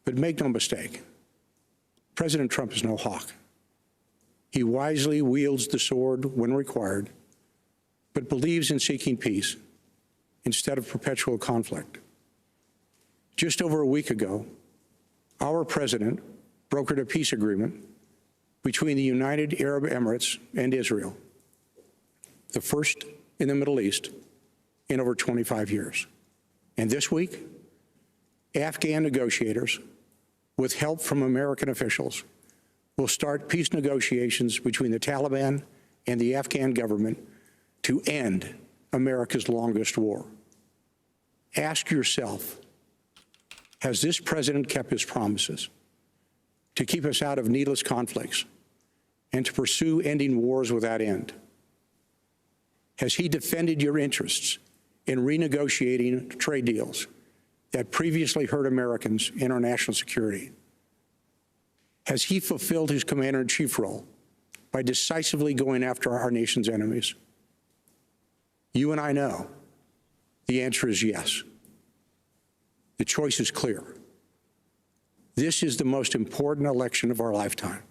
But make no mistake, President Trump is no hawk. He wisely wields the sword when required, but believes in seeking peace instead of perpetual conflict. Just over a week ago, our president brokered a peace agreement between the United Arab Emirates and Israel, the first in the Middle East in over 25 years. And this week, Afghan negotiators, with help from American officials, will start peace negotiations between the Taliban and the Afghan government to end America's longest war. Ask yourself, has this president kept his promises to keep us out of needless conflicts and to pursue ending wars without end? Has he defended your interests in renegotiating trade deals that previously hurt Americans and our national security? Has he fulfilled his commander-in-chief role by decisively going after our nation's enemies? You and I know the answer is yes. The choice is clear. This is the most important election of our lifetime.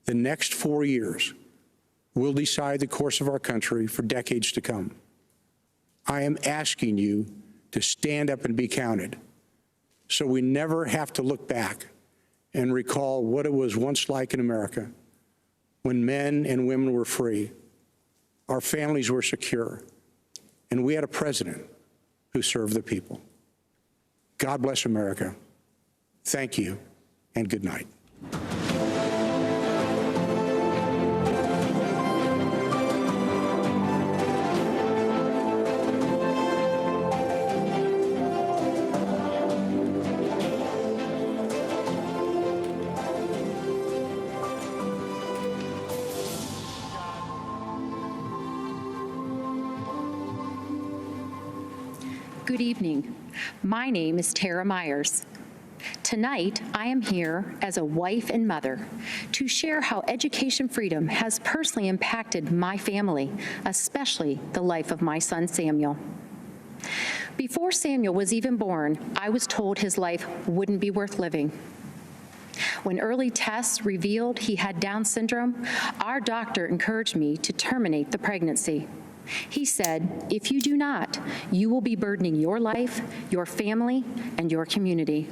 The next 4 years will decide the course of our country for decades to come. I am asking you to stand up and be counted so we never have to look back and recall what it was once like in America when men and women were free, our families were secure, and we had a president who served the people. God bless America. Thank you, and good night. Good evening. My name is Tara Myers. Tonight, I am here as a wife and mother to share how education freedom has personally impacted my family, especially the life of my son, Samuel. Before Samuel was even born, I was told his life wouldn't be worth living. When early tests revealed he had Down syndrome, our doctor encouraged me to terminate the pregnancy. He said, if you do not, you will be burdening your life, your family, and your community.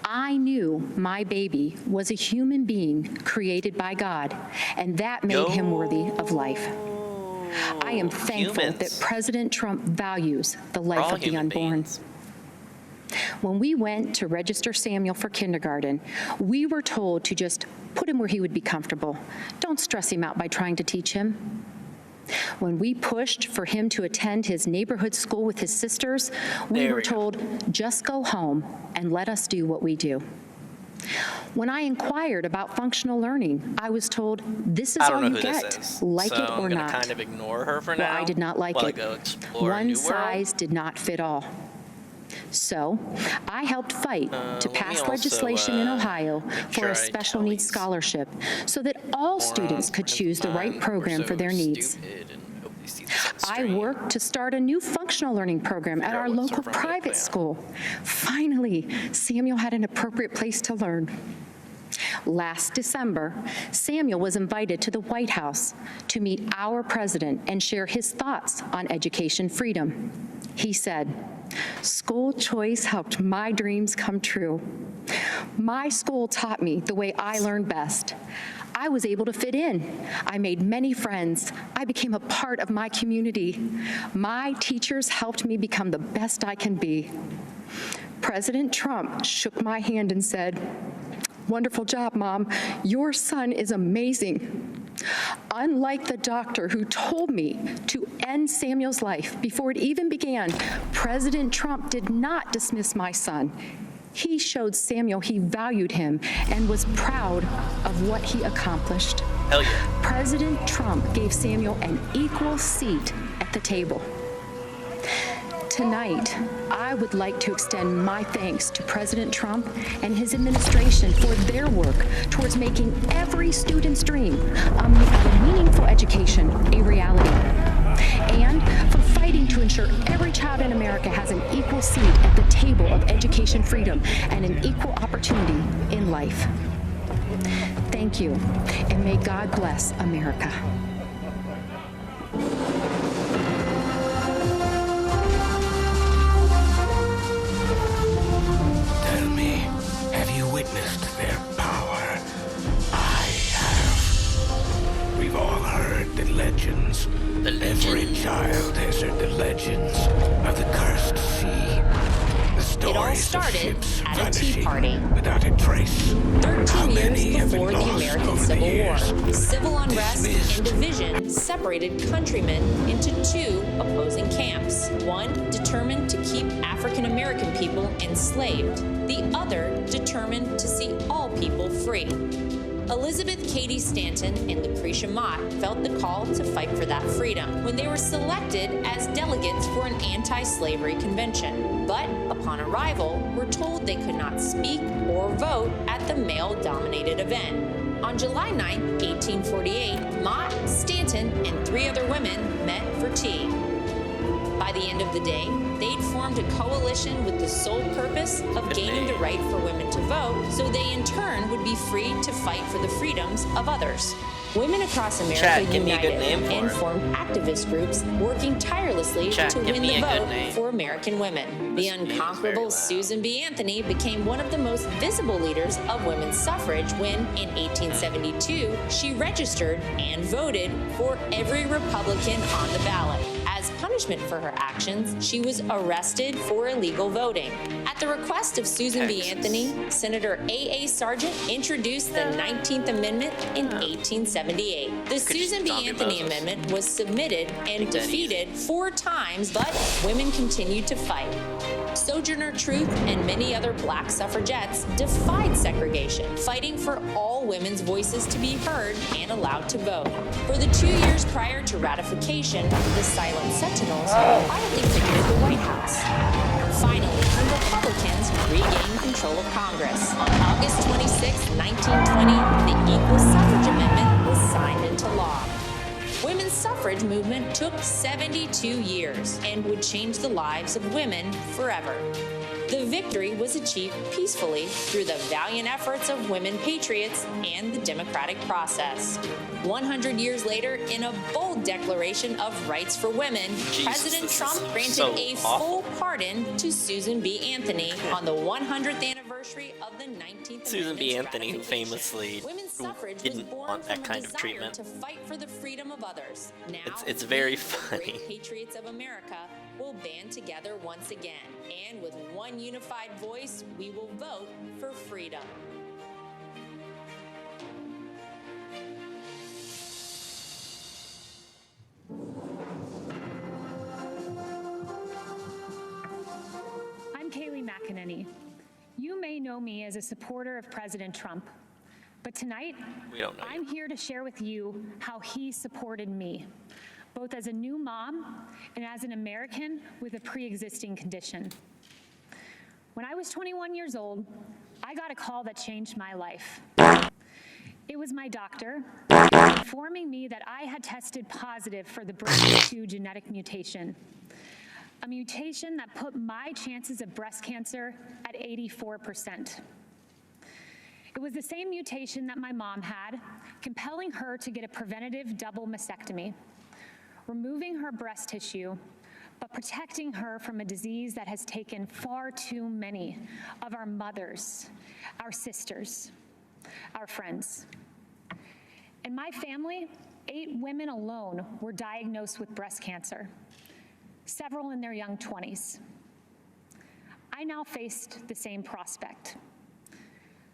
I knew my baby was a human being created by God, and that made him worthy of life. I am thankful that President Trump values the life of the unborn. When we went to register Samuel for kindergarten, we were told to just put him where he would be comfortable. Don't stress him out by trying to teach him. When we pushed for him to attend his neighborhood school with his sisters, we were told, just go home and let us do what we do. When I inquired about functional learning, I was told, this is all you get, like it or not. Kind of ignore her for now. Well, I did not like it. One size did not fit all. So I helped fight to pass legislation in Ohio for a special needs scholarship so that all students could choose the right program for their needs. I worked to start a new functional learning program at our local private school. Finally, Samuel had an appropriate place to learn. Last December, Samuel was invited to the White House to meet our president and share his thoughts on education freedom. He said, "School choice helped my dreams come true. My school taught me the way I learned best. I was able to fit in. I made many friends. I became a part of my community. My teachers helped me become the best I can be." President Trump shook my hand and said, "Wonderful job, Mom. Your son is amazing." Unlike the doctor who told me to end Samuel's life before it even began, President Trump did not dismiss my son. He showed Samuel he valued him and was proud of what he accomplished. Hell yeah. President Trump gave Samuel an equal seat at the table. Tonight, I would like to extend my thanks to President Trump and his administration for their work towards making every student's dream of a meaningful education a reality. and for fighting to ensure every child in America has an equal seat at the table of education freedom and an equal opportunity in life. Thank you, and may God bless America. Tell me, have you witnessed their power? I have. We've all heard the legends. Every child has heard the legends of the cursed sea. The stories started of ships at a vanishing tea party. without a trace. 13 many years have been before the lost American over the Civil War, years? civil unrest Dismissed. and division separated countrymen into two opposing camps. One determined to keep African American people enslaved, the other determined to see all people free. Elizabeth Cady Stanton and Lucretia Mott felt the call to fight for that freedom when they were selected as delegates for an anti-slavery convention. But upon arrival, were told they could not speak or vote at the male-dominated event. On July 9, 1848, Mott, Stanton, and 3 other women met for tea. By the end of the day, they'd formed a coalition with the sole purpose of gaining the right for women to vote, so they in turn would be free to fight for the freedoms of others. Women across America Chat, give me a good united name for and it. formed activist groups working tirelessly Chat, to give win me the a good vote name. for American women. The This music's unconquerable very loud. Susan B. Anthony became one of the most visible leaders of women's suffrage when, in 1872, she registered and voted for every Republican on the ballot. As punishment for her actions, she was arrested for illegal voting. At the request of Susan B. Texas. Anthony, Senator A.A. Sargent introduced the 19th Amendment in 1878. The Susan B. talking Anthony about this. Amendment was submitted and Take that easy. defeated 4 times, but women continued to fight. Sojourner Truth and many other black suffragettes defied segregation, fighting for all women's voices to be heard and allowed to vote. For the 2 years prior to ratification, the Silent Sentinels quietly secured the White House. Finally, the Republicans regained control of Congress. On August 26, 1920, the Equal Suffrage Amendment was signed into law. Women's suffrage movement took 72 years and would change the lives of women forever. The victory was achieved peacefully through the valiant efforts of women patriots and the democratic process. 100 years later, in a bold declaration of rights for women, Jesus, President this is Trump granted so a awful. full pardon to Susan B. Anthony on the 100th anniversary of the 19th Susan B. Amendment's Anthony, who ratification. famously Women's suffrage was didn't born want that from a kind of desire treatment. to fight for the freedom of others. Now, It's very we, funny. the great patriots of America, will band together once again, and with one unified voice, we will vote for freedom. I'm Kayleigh McEnany. You may know me as a supporter of President Trump, but tonight We don't know you. I'm here to share with you how he supported me, both as a new mom and as an American with a pre-existing condition. When I was 21 years old, I got a call that changed my life. It was my doctor informing me that I had tested positive for the BRCA2 genetic mutation, a mutation that put my chances of breast cancer at 84%. It was the same mutation that my mom had, compelling her to get a preventative double mastectomy, removing her breast tissue, but protecting her from a disease that has taken far too many of our mothers, our sisters, our friends. In my family, 8 women alone were diagnosed with breast cancer, several in their young 20s. I now faced the same prospect.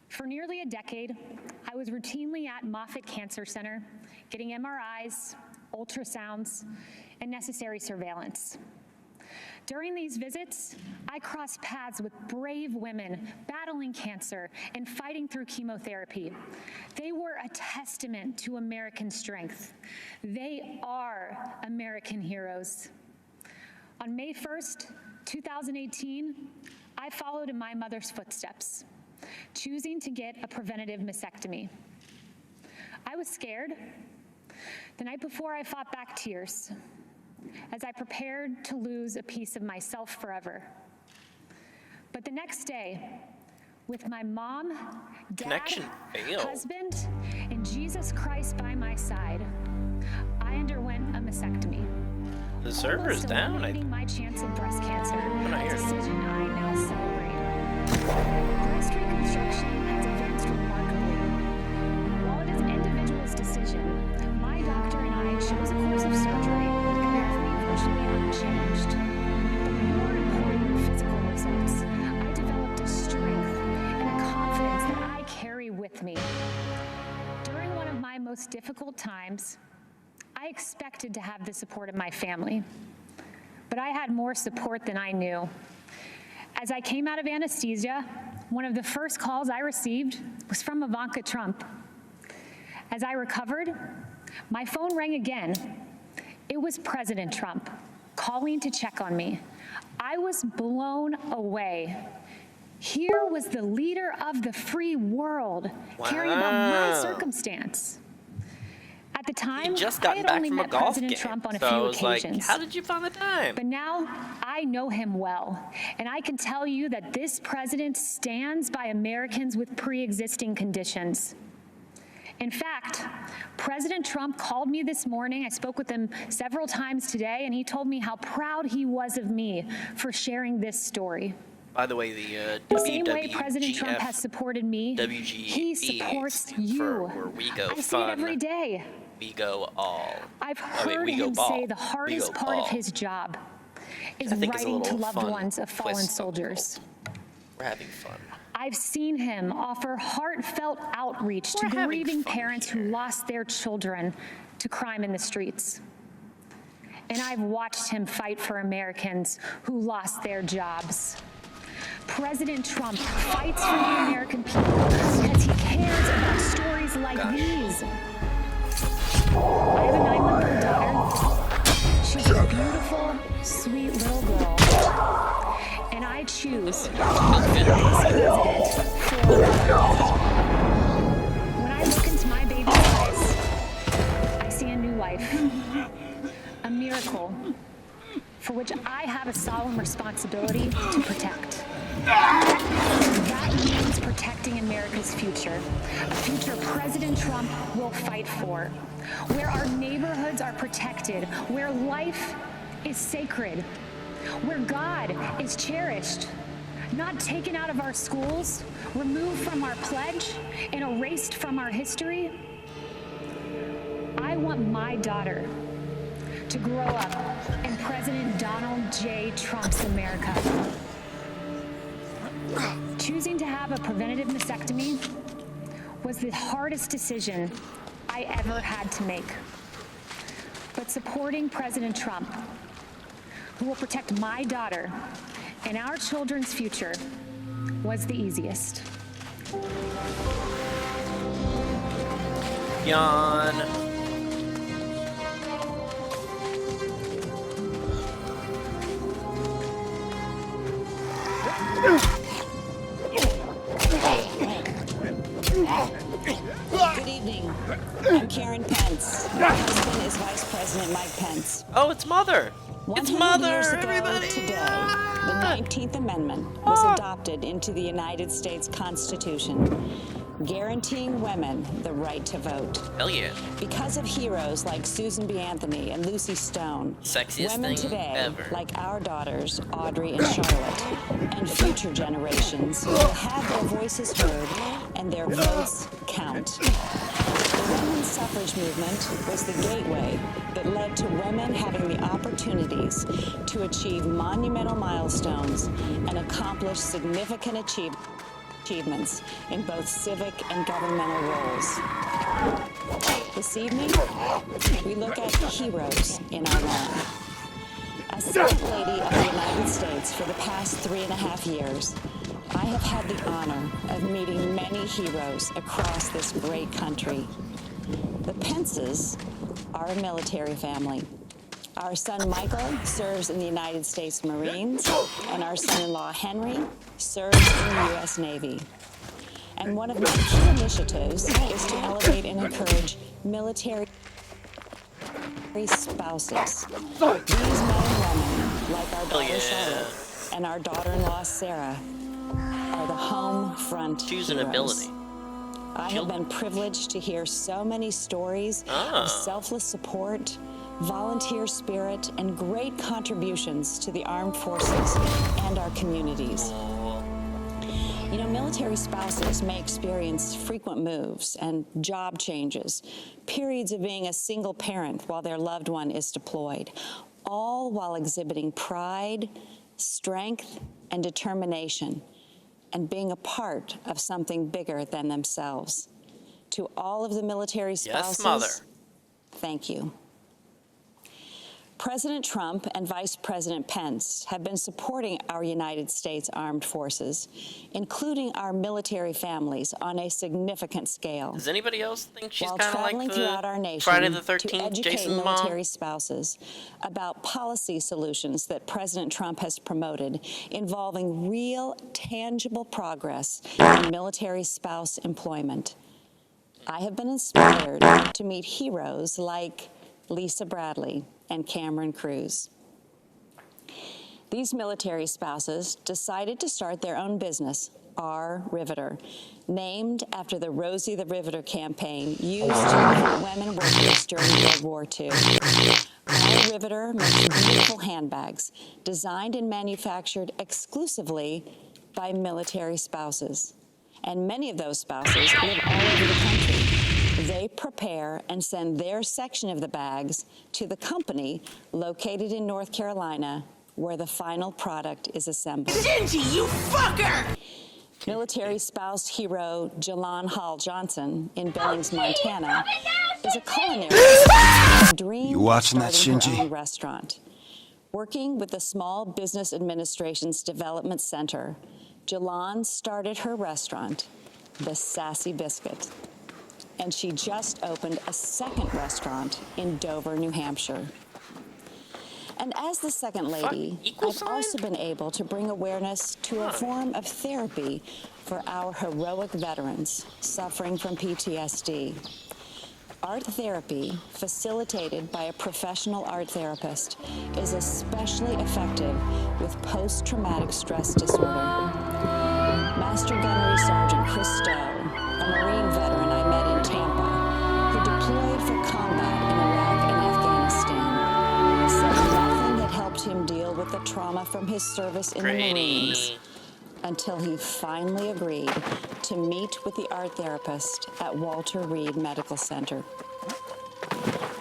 For nearly a decade, I was routinely at Moffitt Cancer Center, getting MRIs, ultrasounds, and necessary surveillance. During these visits, I crossed paths with brave women battling cancer and fighting through chemotherapy. They were a testament to American strength. They are American heroes. On May 1st, 2018, I followed in my mother's footsteps, choosing to get a preventative mastectomy. I was scared. The night before, I fought back tears. as I prepared to lose a piece of myself forever. But the next day, with my mom, dad, husband, and Jesus Christ by my side, I underwent a mastectomy. The server's down. Eliminating my chance of breast cancer, not a here. decision I now celebrate. Breast reconstruction has advanced remarkably. While it is an individual's decision, my doctor and I chose a course of surgery that left me virtually unchanged. But more important than physical results, I developed a strength and a confidence that I carry with me. During one of my most difficult times, I expected to have the support of my family, but I had more support than I knew. As I came out of anesthesia, one of the first calls I received was from Ivanka Trump. As I recovered, my phone rang again. It was President Trump calling to check on me. I was blown away. Here was the leader of the free world caring about my circumstance. At the time, I had only met President Trump on a few occasions. Like, how did you find the time? But now I know him well, and I can tell you that this president stands by Americans with pre-existing conditions. In fact, President Trump called me this morning. I spoke with him several times today, and he told me how proud he was of me for sharing this story. By the way, the same way President Trump has supported me, he supports you. Where we go I see it every day. We go all. I've heard him say the hardest part of his job is writing to loved ones of fallen soldiers. We're having fun. I've seen him offer heartfelt outreach to grieving parents who lost their children to crime in the streets. And I've watched him fight for Americans who lost their jobs. President Trump fights for the American people because he cares about stories like these. I have a 9-month-old daughter. She's a beautiful, sweet little girl. And I choose to be this president for her. When I look into my baby's eyes, I see a new life, a miracle for which I have a solemn responsibility to protect. That means protecting America's future, a future President Trump will fight for, where our neighborhoods are protected, where life is sacred, where God is cherished, not taken out of our schools, removed from our pledge, and erased from our history. I want my daughter to grow up in President Donald J. Trump's America. Choosing to have a preventative mastectomy was the hardest decision I ever had to make. But supporting President Trump, who will protect my daughter and our children's future, was the easiest. Yawn. Good evening. I'm Karen Pence. My husband is Vice President Mike Pence. Oh, it's Mother. It's 100 Mother, years ago everybody. Today, the 19th Amendment was adopted into the United States Constitution, guaranteeing women the right to vote. Hell yeah. Because of heroes like Susan B. Anthony and Lucy Stone, Sexiest women thing today, ever. like our daughters, Audrey and Charlotte, and future generations, will have their voices heard and their votes count. The women's suffrage movement was the gateway that led to women having the opportunities to achieve monumental milestones and accomplish significant achievements in both civic and governmental roles. This evening, we look at heroes in our land. As Second Lady of the United States for the past 3.5 years, I have had the honor of meeting many heroes across this great country. The Pences are a military family. Our son Michael serves in the United States Marines, and our son-in-law Henry serves in the U.S. Navy. And one of my key initiatives is to elevate and encourage military spouses. These men and women, like our daughter yeah. Charlotte and our daughter-in-law Sarah, are the home front Choose an heroes. ability. I have been privileged to hear so many stories of selfless support, volunteer spirit, and great contributions to the armed forces and our communities. You know, military spouses may experience frequent moves and job changes, periods of being a single parent while their loved one is deployed, all while exhibiting pride, strength, and determination, and being a part of something bigger than themselves. To all of the military spouses, Yes, Mother. thank you. President Trump and Vice President Pence have been supporting our United States Armed Forces, including our military families, on a significant scale. Does anybody else think she's While kind of traveling like throughout our the nation Friday the to 13th educate Jason military mom? spouses about policy solutions that President Trump has promoted involving real, tangible progress in military spouse employment, I have been inspired to meet heroes like Lisa Bradley and Cameron Cruz. These military spouses decided to start their own business, R Riveter, named after the Rosie the Riveter campaign used to recruit women workers during World War II. R Riveter makes beautiful handbags designed and manufactured exclusively by military spouses. And many of those spouses live all over the country. They prepare and send their section of the bags to the company located in North Carolina, where the final product is assembled. Stingy, you fucker! Military spouse hero Jalon Hall Johnson in Billings, Montana, is a culinary dream. You watching that, starting her Shinji? own restaurant. Working with the Small Business Administration's Development Center, Jalon started her restaurant, The Sassy Biscuit. And she just opened a second restaurant in Dover, New Hampshire. And as the second lady, I've also been able to bring awareness to a form of therapy for our heroic veterans suffering from PTSD. Art therapy, facilitated by a professional art therapist, is especially effective with post-traumatic stress disorder. Master Gunnery Sergeant Chris Stowe, a Marine veteran I met in Tampa, who deployed for combat in Iraq and Afghanistan, said nothing had helped him deal with the trauma from his service in the Marines until he finally agreed to meet with the art therapist at Walter Reed Medical Center.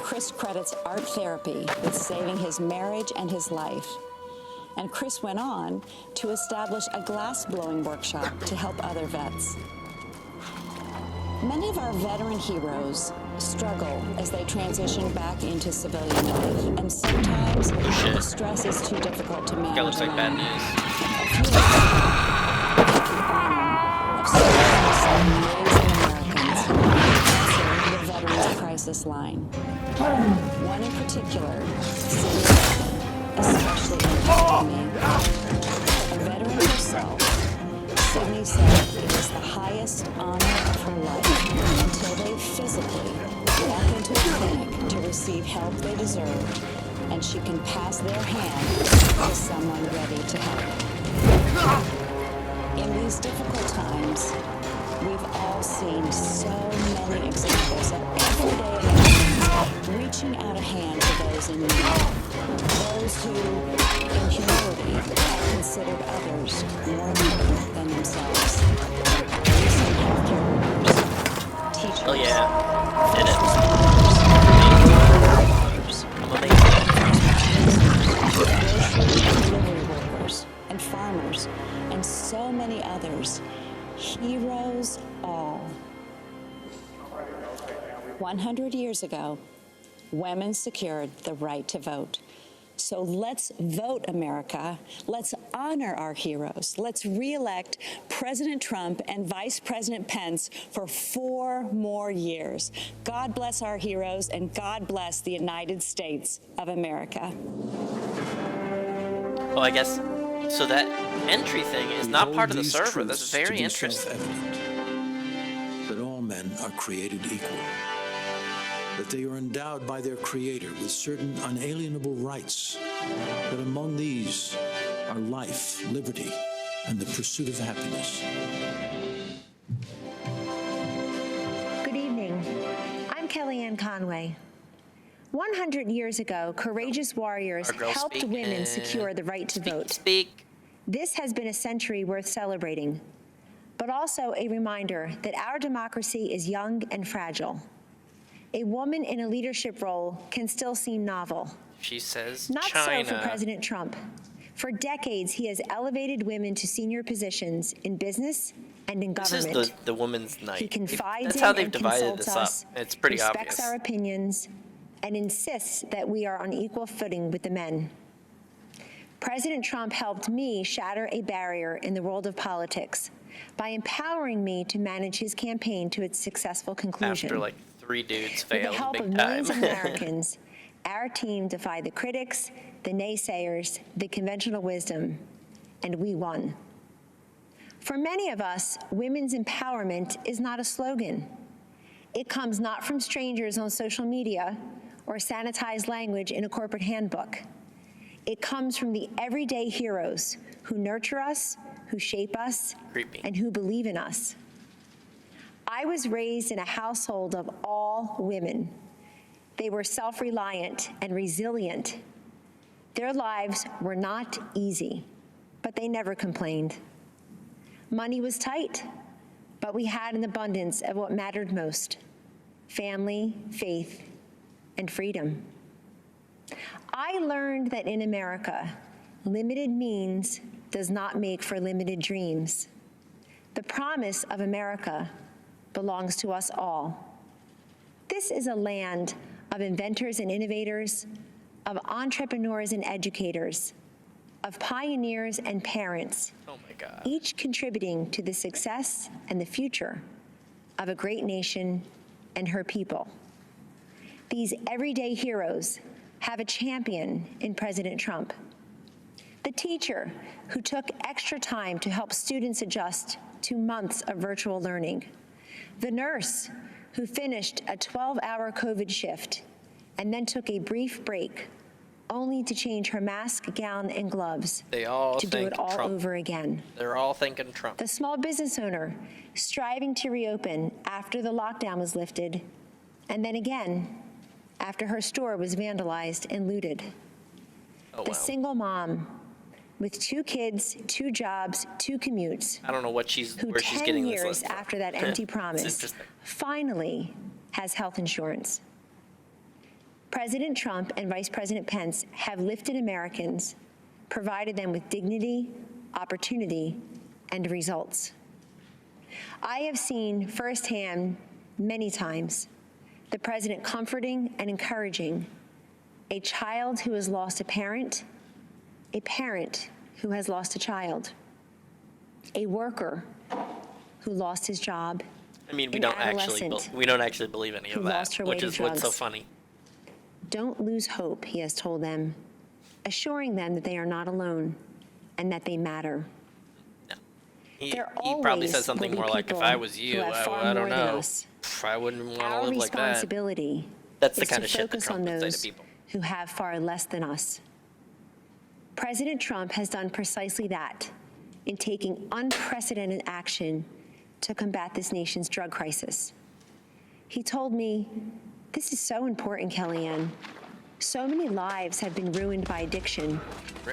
Chris credits art therapy with saving his marriage and his life. And Chris went on to establish a glass-blowing workshop to help other vets. Many of our veteran heroes struggle as they transition back into civilian life, and sometimes the stress is too difficult to manage. That looks like bad alone. news. The Veterans Crisis Line. One in particular, especially impacted me. A veteran herself, Sydney said it is the highest honor of her life until they physically walk into a clinic to receive help they deserve, and she can pass their hand to someone ready to help. In these difficult times, we've all seen so many examples of everyday Americans reaching out a hand to those in need. Those who, in humility, have considered others more important than themselves. Recent healthcare workers, teachers, Oh yeah, did it. delivery workers, and farmers, and so many others. Heroes all. 100 years ago, women secured the right to vote. So let's vote, America. Let's honor our heroes. Let's re-elect President Trump and Vice President Pence for 4 more years. God bless our heroes, and God bless the United States of America. Oh, I guess. So that entry thing is We not hold part of the these server. truths That's to very be interesting. self-evident, that all men are created equal, that they are endowed by their Creator with certain unalienable rights, that among these are life, liberty, and the pursuit of happiness. Good evening. I'm Kellyanne Conway. 100 years ago, courageous warriors helped women secure the right to vote. This has been a century worth celebrating, but also a reminder that our democracy is young and fragile. A woman in a leadership role can still seem novel. She says Not China. so for President Trump. For decades, he has elevated women to senior positions in business and in government. This is the woman's night. He confides That's in how they've and divided consults this up. us, It's pretty respects obvious. our opinions, and insists that we are on equal footing with the men. President Trump helped me shatter a barrier in the world of politics by empowering me to manage his campaign to its successful conclusion. After like 3 dudes With failed the help big of millions of time. Americans, our team defied the critics, the naysayers, the conventional wisdom, and we won. For many of us, women's empowerment is not a slogan. It comes not from strangers on social media or sanitized language in a corporate handbook. It comes from the everyday heroes who nurture us, who shape us, and who believe in us. I was raised in a household of all women. They were self-reliant and resilient. Their lives were not easy, but they never complained. Money was tight, but we had an abundance of what mattered most: family, faith, and freedom. I learned that in America, limited means does not make for limited dreams. The promise of America belongs to us all. This is a land of inventors and innovators, of entrepreneurs and educators, of pioneers and parents, Oh my God. each contributing to the success and the future of a great nation and her people. These everyday heroes have a champion in President Trump. The teacher who took extra time to help students adjust to months of virtual learning. The nurse who finished a 12-hour COVID shift and then took a brief break only to change her mask, gown, and gloves They all to do think it all Trump. over again. They're all thinking Trump. The small business owner striving to reopen after the lockdown was lifted, and then again after her store was vandalized and looted. Oh, The wow. single mom with 2 kids, 2 jobs, 2 commutes, I don't know what who where she's 10 getting this years list from. after that empty It's promise interesting. finally has health insurance. President Trump and Vice President Pence have lifted Americans, provided them with dignity, opportunity, and results. I have seen firsthand many times the president comforting and encouraging a child who has lost a parent who has lost a child, a worker who lost his job, I mean, we an don't actually adolescent believe any who of that, lost her way which to is what's so drugs. funny. Don't lose hope, he has told them, assuring them that they are not alone and that they matter. He There probably always says something will be more like, if people I was who you, have far I don't more than know. us. I wouldn't want to Our live like that. responsibility That's the is kind to of shit that focus Trump on would say to those people. who have far less than us. President Trump has done precisely that in taking unprecedented action to combat this nation's drug crisis. He told me, "This is so important, Kellyanne. So many lives have been ruined by addiction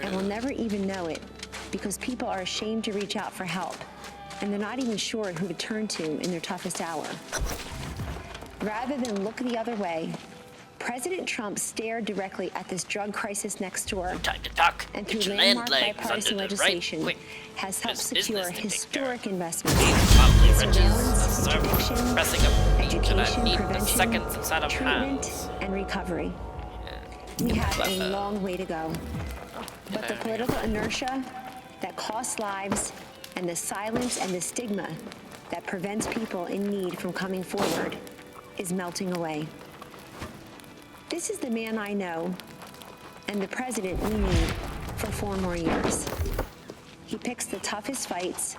and will never even know it because people are ashamed to reach out for help, and they're not even sure who to turn to in their toughest hour." Rather than look the other way, President Trump stared directly at this drug crisis next door, Time to talk. and Get through your landmark land legs bipartisan under the right legislation, quick. has helped There's business secure to take care of. historic investments Probably in riches. surveillance, So I'm interdiction, pressing a button that I education, need the prevention, seconds inside of treatment, hands. and recovery. We have a long way to go. But the political inertia that costs lives and the silence and the stigma that prevents people in need from coming forward is melting away. This is the man I know and the president we need for 4 more years. He picks the toughest fights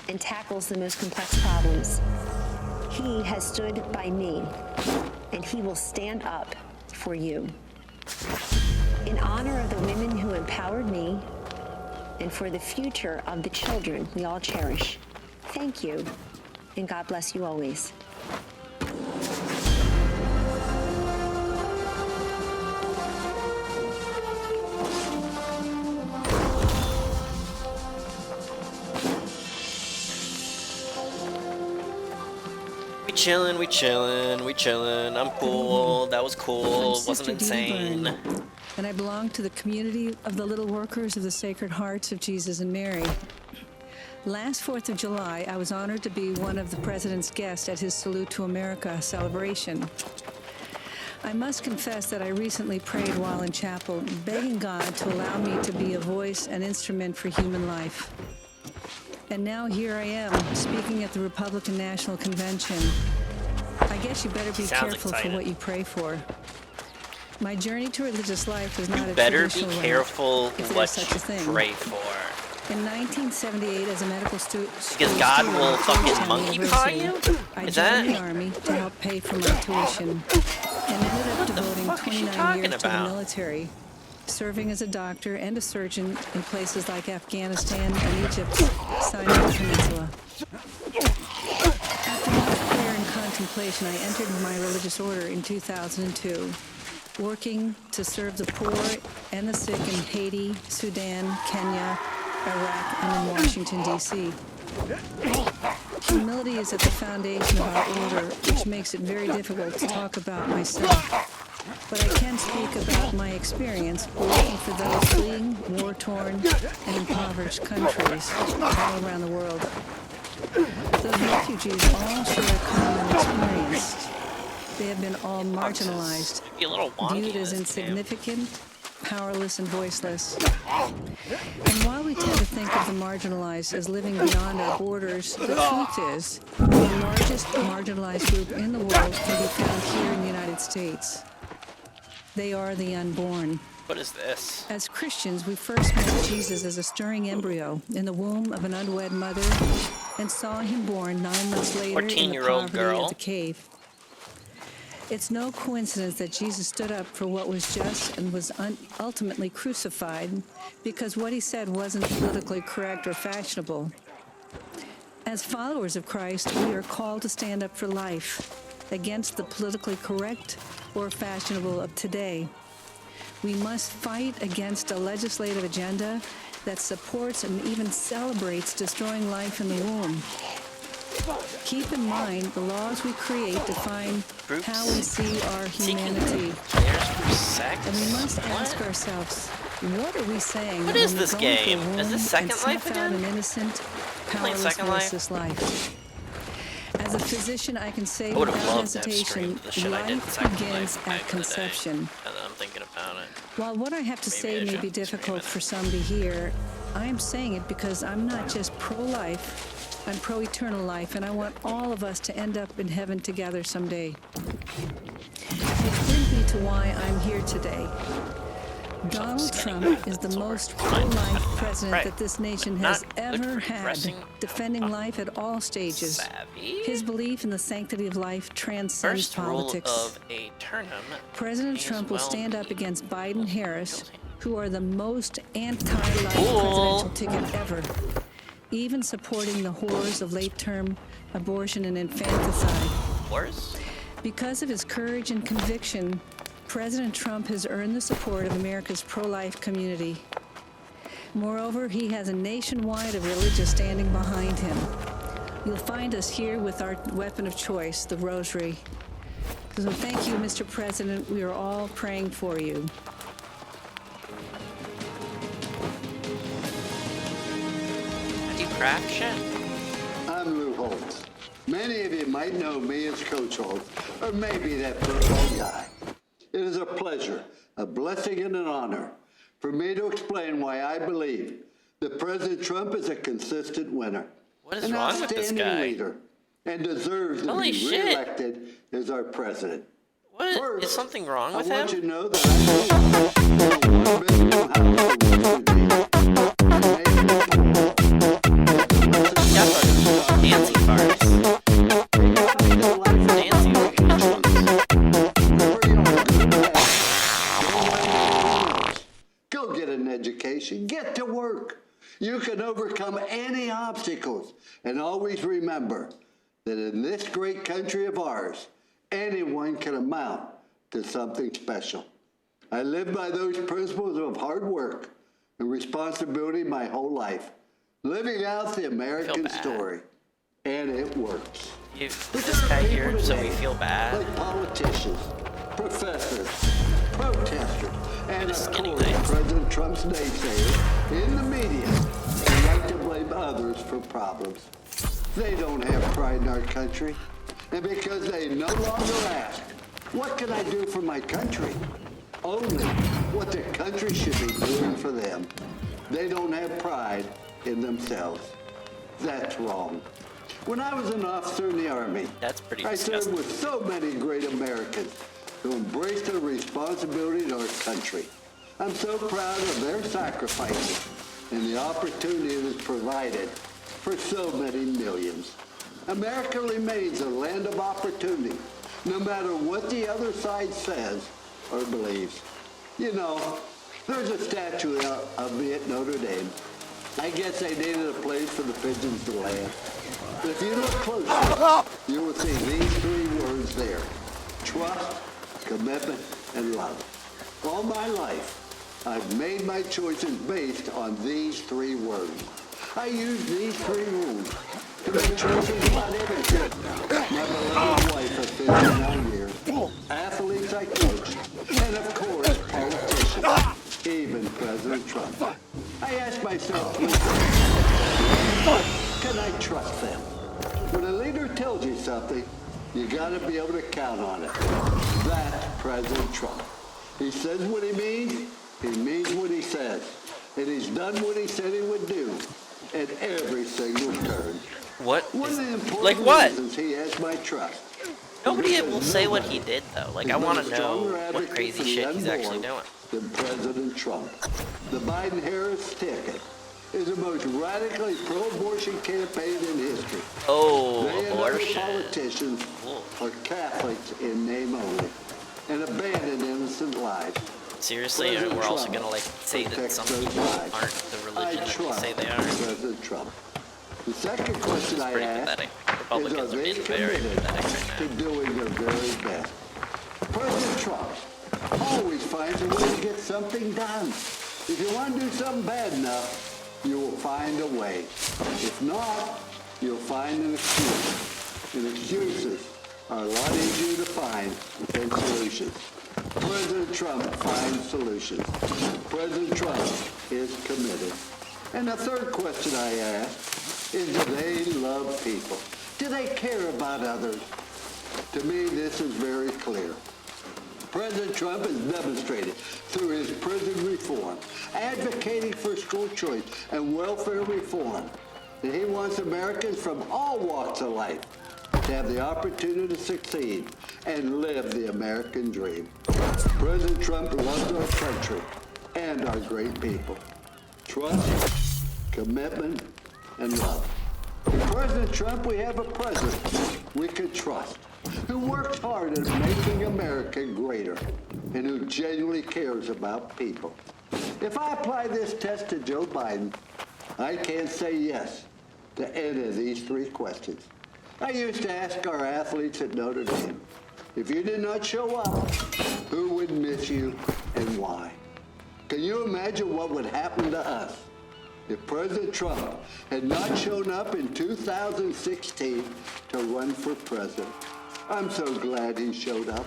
and tackles the most complex problems. he has stood by me, and he will stand up for you. In honor of the women who empowered me, and for the future of the children we all cherish, thank you, and God bless you always. We chillin'. I'm cool. That was cool. I'm Wasn't Sister Dee insane. Byrne, and I belong to the community of the Little Workers of the Sacred Hearts of Jesus and Mary. Last 4th of July, I was honored to be one of the President's guests at his Salute to America celebration. I must confess that I recently prayed while in chapel, begging God to allow me to be a voice and instrument for human life. And now here I am, speaking at the Republican National Convention. I guess you better be Sounds careful excited. for what you pray for. My journey to religious life is not a Better be traditional one, careful if there's what such you a thing. pray for. In 1978, as a medical student, Because God will fucking monkey pie you? I Is joined the that? Army to help pay for my tuition, and ended up devoting fuck is she 29 talking years to the about? military, serving as a doctor and a surgeon in places like Afghanistan and Egypt's Sinai Peninsula. After much prayer and contemplation, I entered my religious order in 2002, working to serve the poor and the sick in Haiti, Sudan, Kenya, Iraq, and in Washington, D.C. Humility is at the foundation of our order, which makes it very difficult to talk about myself. But I can speak about my experience working for those fleeing war-torn and impoverished countries all around the world. Those refugees all share a common experience. They have been all marginalized, Be a little wonky viewed as in this game. insignificant, powerless, and voiceless. And while we tend to think of the marginalized as living beyond our borders, the truth is the largest marginalized group in the world can be found here in the United States. They are the unborn. What is this? As Christians, we first met Jesus as a stirring embryo in the womb of an unwed mother and saw him born 9 months later in the 14-year-old poverty girl. of the cave. It's no coincidence that Jesus stood up for what was just and was ultimately crucified because what he said wasn't politically correct or fashionable. As followers of Christ, we are called to stand up for life against the politically correct or fashionable of today. We must fight against a legislative agenda that supports and even celebrates destroying life in the womb. Keep in mind, the laws we create define Groups how we see our seeking humanity. players for sex? And we must What? ask ourselves, what are we saying What when is we this go into a game? Is womb this Second and Life snuff out again? an innocent, Playing powerless Second Life? voiceless life? As a physician, I can say I would have without loved to have hesitation, streamed the shit I did in life Second begins Life at back in the day. conception. Now that I'm thinking about it. While what I have to Maybe say I may should be stream difficult it. for some to hear, I am saying it because I'm not just pro-life, I'm pro-eternal life, and I want all of us to end up in heaven together someday. Which brings me to why I'm here today. Donald Trump is the most pro-life president Right. that this nation Not has ever had, progressing. defending life at all stages. Savvy. His belief in the sanctity of life transcends First politics. rule of a tournament. President is Trump will well stand up being against Biden-Harris, guilty. who are the most anti-life Cool. presidential ticket ever, even supporting the horrors of late-term abortion and infanticide. Wars? Because of his courage and conviction, President Trump has earned the support of America's pro-life community. Moreover, he has a nationwide of religious standing behind him. You'll find us here with our weapon of choice, the rosary. So thank you, Mr. President. We are all praying for you. How do you craft shit? I'm Lou Holtz. Many of you might know me as Coach Holtz, or maybe that football guy. It is a pleasure, a blessing, and an honor for me to explain why I believe that President Trump is a consistent winner, What is an wrong with this outstanding guy? leader, and deserves to Holy be shit. reelected as our president. What? First, Is something wrong with I want you him? to know that I believe in a one-bedroom house in West Virginia. And maybe Yeah, but dancing cars. they have made a And always remember that in this great country of ours, anyone can amount to something special. I live by those principles of hard work and responsibility my whole life, living out the American story. And it works. This guy here, so we feel bad. Like politicians, professors, protesters, and of course, President Trump's naysayers in the media who like to blame others for problems. They don't have pride in our country. And because they no longer ask, what can I do for my country? Only what the country should be doing for them. They don't have pride in themselves. That's wrong. When I was an officer in the Army, I served with so many great Americans who embraced their responsibility to our country. I'm so proud of their sacrifices and the opportunity it has provided for so many millions. America remains a land of opportunity, no matter what the other side says or believes. You know, there's a statue of me at Notre Dame. I guess they needed a place for the pigeons to land. But if you look closely, you will see these three words there: trust, commitment, and love. All my life, I've made my choices based on these three words. I use these three rules to make choices about everything. My beloved wife of 59 years, athletes I coach, and of course, politicians, even President Trump. I ask myself, can I trust them? When a leader tells you something, you gotta be able to count on it. That's President Trump. He says what he means what he says, and he's done what he said he would do at every single turn. What? One of the important Like what? reasons he has my trust. Nobody will say what he did, though. Like, I want to know what crazy shit he's actually doing. Than President Trump. The Biden-Harris ticket is the most radically pro-abortion campaign in history. Oh, they abortion. And other politicians are Catholics in name only and abandon innocent lives. Seriously, and we're also going to, like, say that some people aren't the religion that they say they are. President Trump. The second question I ask is, are they committed to doing their very best? President Trump always finds a way to get something done. If you want to do something bad enough, you will find a way. If not, you'll find an excuse. And excuses are a lot easier to find than solutions. President Trump finds solutions. President Trump is committed. And the third question I ask is, do they love people? Do they care about others? To me, this is very clear. President Trump has demonstrated through his prison reform, advocating for school choice and welfare reform, that he wants Americans from all walks of life to have the opportunity to succeed and live the American dream. President Trump loves our country and our great people. Trust, commitment, and love. With President Trump, we have a president we can trust, who works hard at making America greater, and who genuinely cares about people. If I apply this test to Joe Biden, I can't say yes to any of these three questions. I used to ask our athletes at Notre Dame, if you did not show up, who would miss you and why? Can you imagine what would happen to us if President Trump had not shown up in 2016 to run for president? I'm so glad he showed up.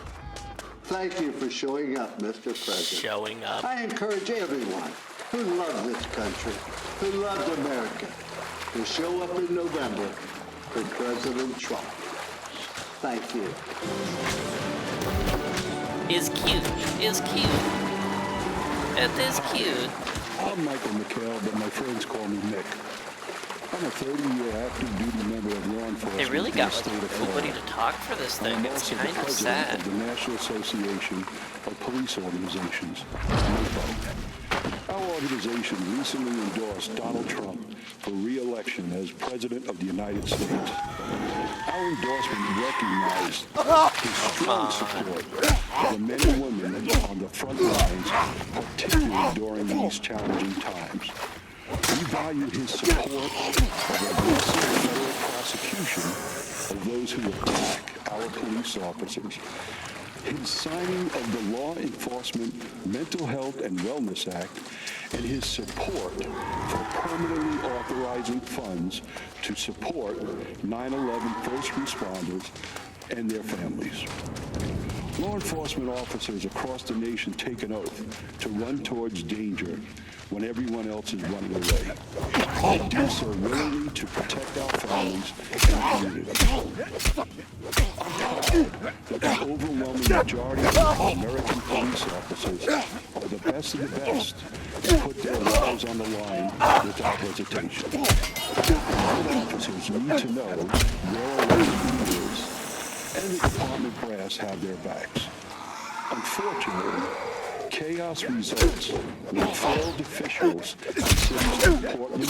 Thank you for showing up, Mr. President. Showing up. I encourage everyone who loves this country, who loves America, to show up in November for President Trump. Thank you. Is cute. Is cute. It is cute. I'm Michael McHale, but my friends call me Nick. I'm a 30-year active duty member of law enforcement. They really got in the like state of nobody Florida. to talk for this thing. I'm It's also kind the of president sad. of the National Association of Police Organizations, NAPO. Our organization recently endorsed Donald Trump for re-election as President of the United States. Our endorsement recognized his strong support for the men and women on the front lines, particularly during these challenging times. We value his support of aggressive federal prosecution of those who attack our police officers. His signing of the Law Enforcement Mental Health and Wellness Act and his support for permanently authorizing funds to support 9/11 first responders and their families. Law enforcement officers across the nation take an oath to run towards danger when everyone else is running away. They do so willingly to protect our families and communities. I'm proud that the overwhelming majority of American police officers are the best of the best and put their lives on the line without hesitation. All officers need to know where a rescue is, and the department brass have their backs. Unfortunately, chaos results when failed officials in cities like Portland,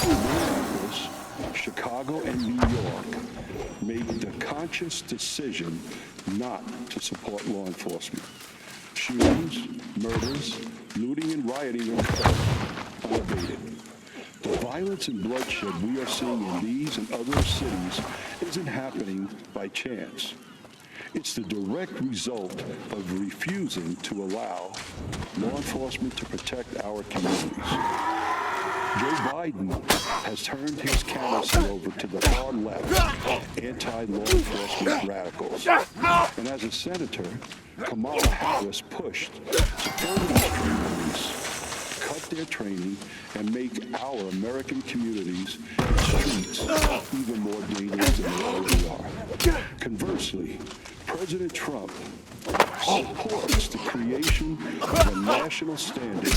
Minneapolis, Chicago, and New York make the conscious decision not to support law enforcement. Shootings, murders, looting, and rioting occur unabated. The violence and bloodshed we are seeing in these and other cities isn't happening by chance. It's the direct result of refusing to allow law enforcement to protect our communities. Joe Biden has turned his canvassing over to the far left, anti-law enforcement radicals. And as a senator, Kamala Harris pushed to further restrain police, cut their training, and make our American communities and streets even more dangerous than they already are. Conversely, President Trump supports the creation of a national standard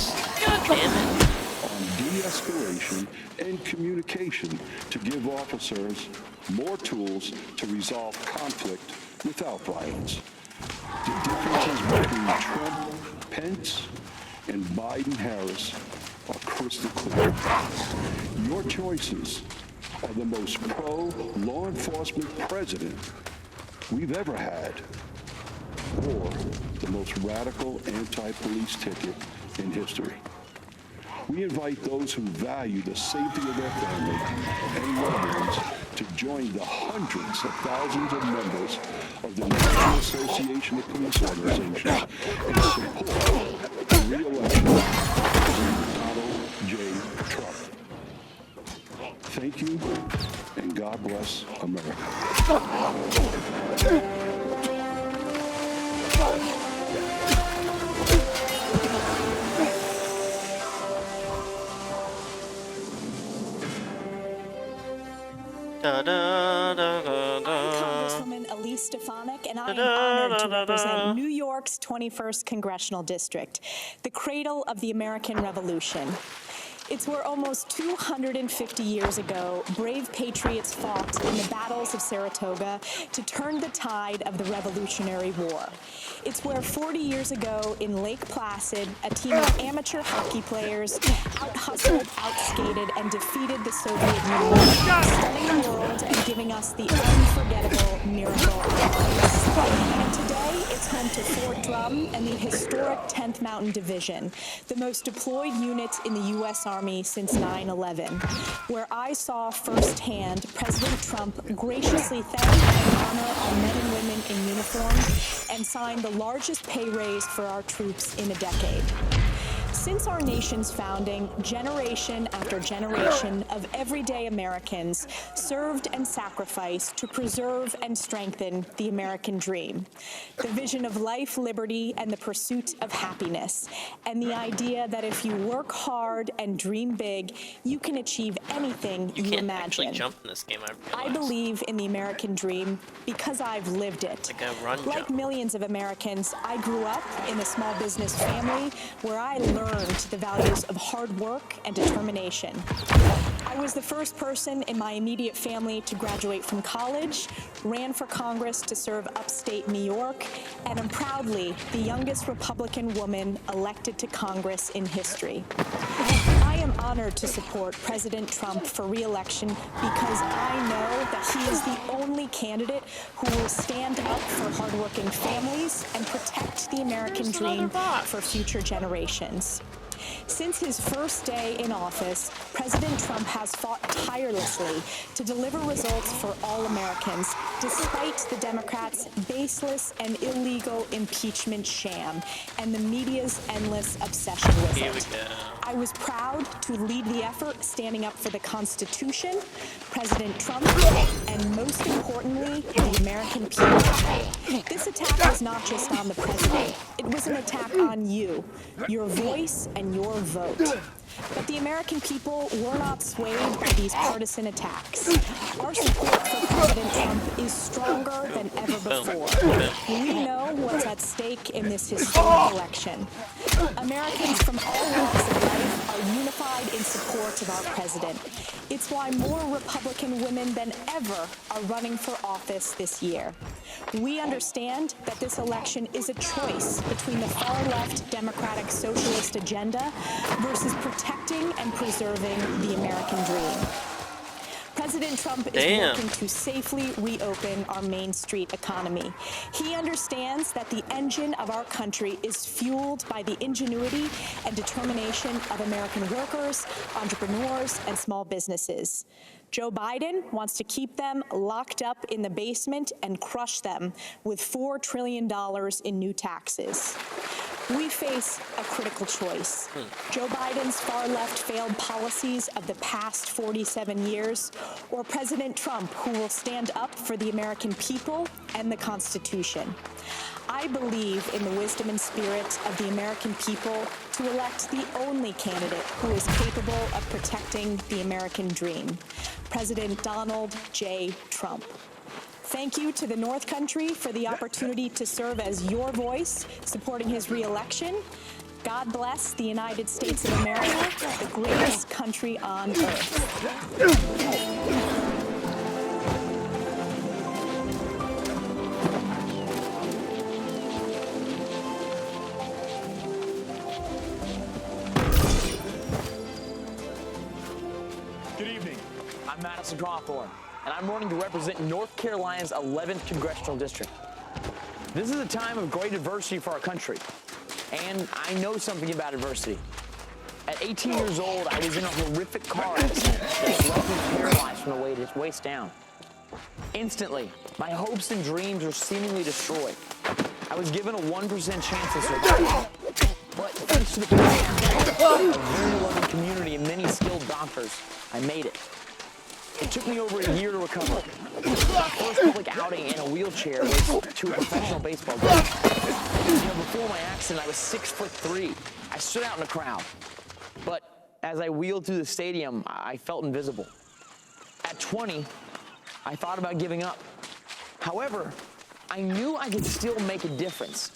on de-escalation and communication to give officers more tools to resolve conflict without violence. The differences between Trump, Pence, and Biden-Harris are crystal clear. Your choices are the most pro-law enforcement president we've ever had, or the most radical anti-police ticket in history. We invite those who value the safety of their family and loved ones to join the hundreds of thousands of members of the National Association of Police Organizations and support the re-election of President Donald J. Trump. Thank you, and God bless America. Congresswoman Elise Stefanik, and I am honored to represent New York's 21st Congressional District, the cradle of the American Revolution. It's where almost 250 years ago, brave patriots fought in the battles of Saratoga to turn the tide of the Revolutionary War. It's where 40 years ago in Lake Placid, a team of amateur hockey players out-hustled, out-skated, and defeated the Soviet Union, stunning the world and giving us the unforgettable miracle of ice. And today, it's home to Fort Drum and the historic 10th Mountain Division, the most deployed unit in the U.S. Army since 9/11, where I saw firsthand President Trump graciously thank and honor our men and women in uniform and sign the largest pay raise for our troops in a decade. Since our nation's founding, generation after generation of everyday Americans served and sacrificed to preserve and strengthen the American dream, the vision of life, liberty, and the pursuit of happiness, and the idea that if you work hard and dream big, you can achieve anything you can't imagine. actually jump in this game, I believe in the American dream because I've lived it. Like a run Like jump. millions of Americans, I grew up in a small business family where I learned the values of hard work and determination. I was the first person in my immediate family to graduate from college, ran for Congress to serve upstate New York, and am proudly the youngest Republican woman elected to Congress in history. I am honored to support President Trump for re-election because I know that he is the only candidate who will stand up for hardworking families and protect the American dream for future generations. Since his first day in office, President Trump has fought tirelessly to deliver results for all Americans, despite the Democrats' baseless and illegal impeachment sham and the media's endless obsession with it. I was proud to lead the effort standing up for the Constitution, President Trump, and most importantly, the American people. This attack was not just on the president. It was an attack on you, your voice, and your vote. But the American people were not swayed by these partisan attacks. Our support for President Trump is stronger than ever before. We know what's at stake in this historic election. Americans from all walks of life are unified in support of our president. It's why more Republican women than ever are running for office this year. We understand that this election is a choice between the far-left Democratic socialist agenda versus protecting and preserving the American dream. President Trump is working to safely reopen our Main Street economy. He understands that the engine of our country is fueled by the ingenuity and determination of American workers, entrepreneurs, and small businesses. Joe Biden wants to keep them locked up in the basement and crush them with $4 trillion in new taxes. We face a critical choice. Joe Biden's far-left failed policies of the past 47 years, or President Trump, who will stand up for the American people and the Constitution. I believe in the wisdom and spirit of the American people to elect the only candidate who is capable of protecting the American dream, President Donald J. Trump. Thank you to the North Country for the opportunity to serve as your voice, supporting his re-election. God bless the United States of America, the greatest country on earth. Good evening. I'm Madison Cawthorn, and I'm running to represent North Carolina's 11th Congressional District. This is a time of great adversity for our country, and I know something about adversity. At 18 years old, I was in a horrific car accident that left me paralyzed from the waist down. Instantly, my hopes and dreams were seemingly destroyed. I was given a 1% chance of survival. But thanks to the a very loving community and many skilled doctors, I made it. It took me over a year to recover. My first public outing in a wheelchair was to a professional baseball game. Before my accident, I was 6'3". I stood out in the crowd. But as I wheeled through the stadium, I felt invisible. At 20, I thought about giving up. However, I knew I could still make a difference.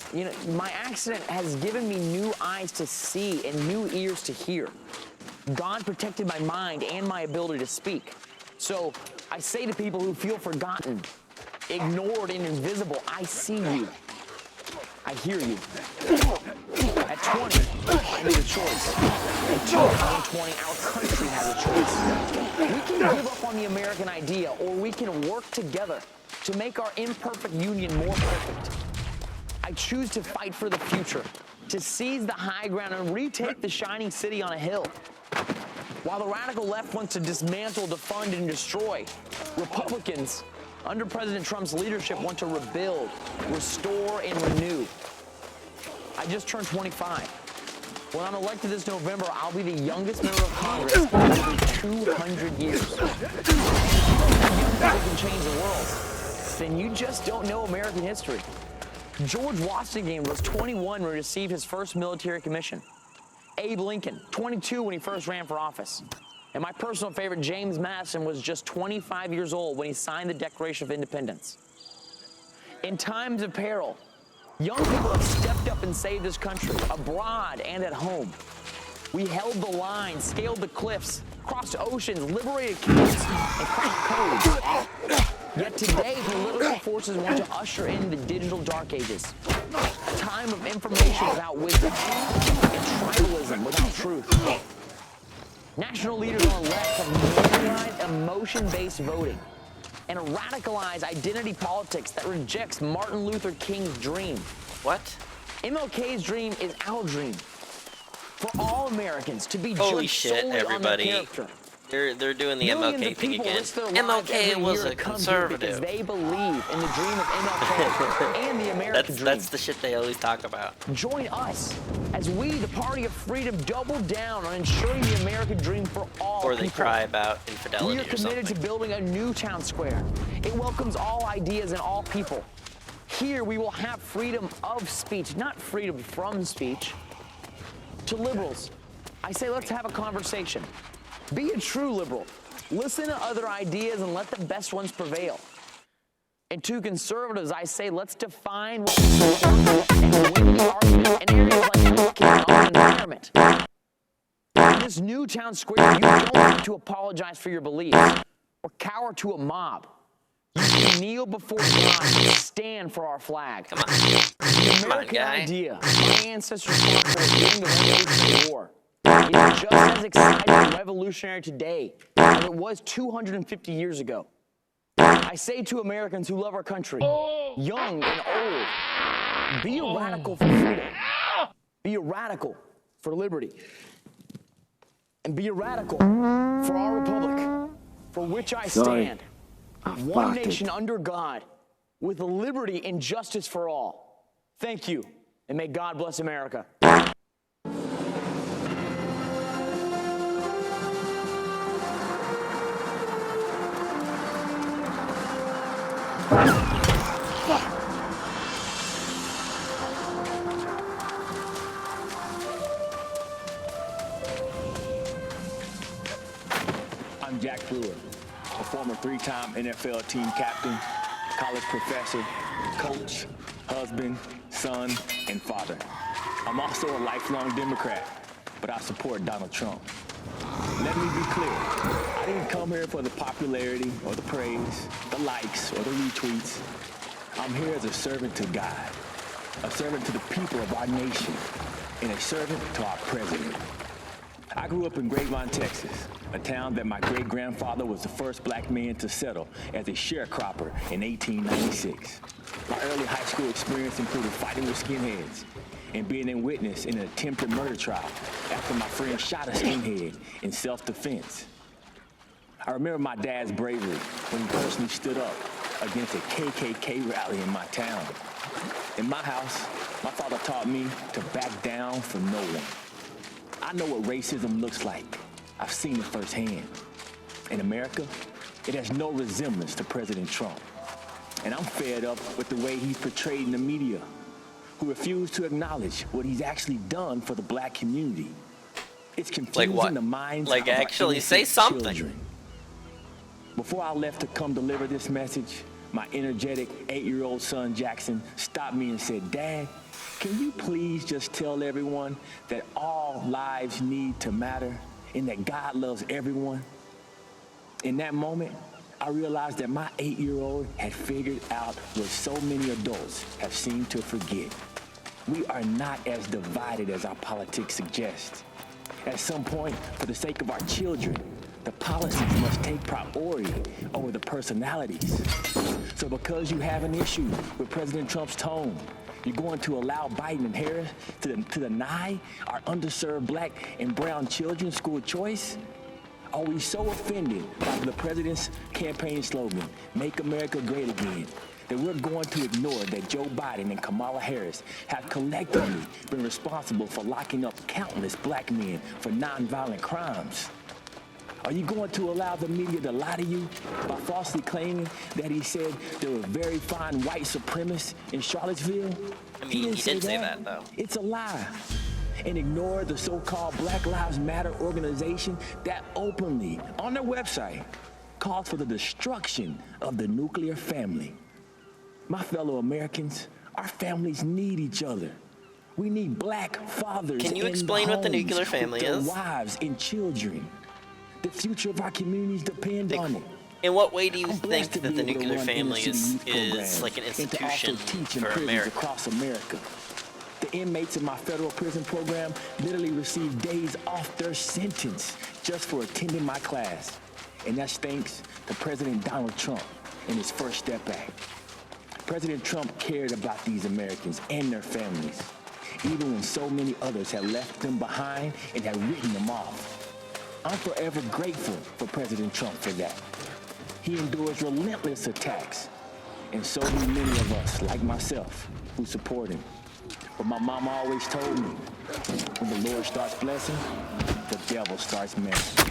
My accident has given me new eyes to see and new ears to hear. God protected my mind and my ability to speak. So I say to people who feel forgotten, ignored, and invisible, I see you. I hear you. At 20, I made a choice. In 2020, our country has a choice. We can give up on the American idea, or we can work together to make our imperfect union more perfect. I choose to fight for the future, to seize the high ground and retake the shining city on a hill. While the radical left wants to dismantle, defund, and destroy, Republicans, under President Trump's leadership, want to rebuild, restore, and renew. I just turned 25. When I'm elected this November, I'll be the youngest member of Congress in over 200 years. If young people can change the world, then you just don't know American history. George Washington was 21 when he received his first military commission. Abe Lincoln, 22 when he first ran for office. And my personal favorite, James Madison, was just 25 years old when he signed the Declaration of Independence. In times of peril, young people have stepped up and saved this country, abroad and at home. We held the line, scaled the cliffs, crossed oceans, liberated kids, and cracked codes. Yet today, political forces want to usher in the digital dark ages, a time of information without wisdom, and tribalism without truth. National leaders on the left have normalized emotion-based voting and radicalized identity politics that rejects Martin Luther King's dream. What? MLK's dream is our dream. for all Americans to be Holy judged shit, solely on their everybody. character. They're doing the Millions MLK of thing people again. risk their lives MLK every was year a to come here conservative. because they believe in the dream of MLK and the American dream. That's the shit they always talk about. Join us as we, the Party of Freedom, double down on ensuring the American dream for all Or they people. cry about infidelity We are or something. committed to building a new town square. It welcomes all ideas and all people. Here we will have freedom of speech, not freedom from speech. To liberals, I say let's have a conversation. Be a true liberal. Listen to other ideas and let the best ones prevail. And to conservatives, I say let's define what we support and win the argument in areas like education and environment. In this new town square, you don't have to apologize for your beliefs or cower to a mob. You can kneel before God and stand for our flag. Come on. The American idea, my ancestors fought for during the Revolutionary War, is just as exciting and revolutionary today as it was 250 years ago. I say to Americans who love our country, young and old, be a radical for freedom. Be a radical for liberty. And be a radical for our republic, for which I stand. One nation under God, with liberty and justice for all. Thank you, and may God bless America. I'm Jack Brewer, a former three-time NFL team captain, college professor, coach, husband, son, and father. I'm also a lifelong Democrat, but I support Donald Trump. Let me be clear. I didn't come here for the popularity or the praise, the likes or the retweets. I'm here as a servant to God, a servant to the people of our nation, and a servant to our president. I grew up in Grapevine, Texas, a town that my great-grandfather was the first black man to settle as a sharecropper in 1896. My early high school experience included fighting with skinheads and being a witness in an attempted murder trial after my friend shot a skinhead in self-defense. I remember my dad's bravery when he personally stood up against a KKK rally in my town. In my house, my father taught me to back down from no one. I know what racism looks like. I've seen it firsthand. In America, it has no resemblance to President Trump. And I'm fed up with the way he's portrayed in the media, who refuse to acknowledge what he's actually done for the black community. It's confusing the minds of our actually say innocent something. children. Before I left to come deliver this message, my energetic 8-year-old son Jackson stopped me and said, "Dad, can you please just tell everyone that all lives need to matter and that God loves everyone?" In that moment, I realized that my 8-year-old had figured out what so many adults have seemed to forget. We are not as divided as our politics suggest. At some point, for the sake of our children, the policies must take priority over the personalities. So because you have an issue with President Trump's tone, you're going to allow Biden and Harris to deny our underserved black and brown children school choice? Are we so offended by the president's campaign slogan, "Make America Great Again," that we're going to ignore that Joe Biden and Kamala Harris have collectively been responsible for locking up countless black men for nonviolent crimes? Are you going to allow the media to lie to you by falsely claiming that he said there were very fine white supremacists in Charlottesville? I mean, he did say that, though. It's a lie. And ignore the so-called Black Lives Matter organization that openly, on their website, calls for the destruction of the nuclear family. My fellow Americans, our families need each other. We need black fathers. Can you in explain what the homes nuclear family with their is? Wives and children. The future of our communities depend on it. In what way do you I'm think blessed to that be the able to nuclear run family inner-city youth is programs like an and to also institution teach in for prisons America? across America. The inmates in my federal prison program literally receive days off their sentence just for attending my class. And that's thanks to President Donald Trump and his First Step Act. President Trump cared about these Americans and their families. even when so many others have left them behind and have written them off. I'm forever grateful for President Trump for that. He endures relentless attacks, and so do many of us, like myself, who support him. But my mama always told me, when the Lord starts blessing, the devil starts messing.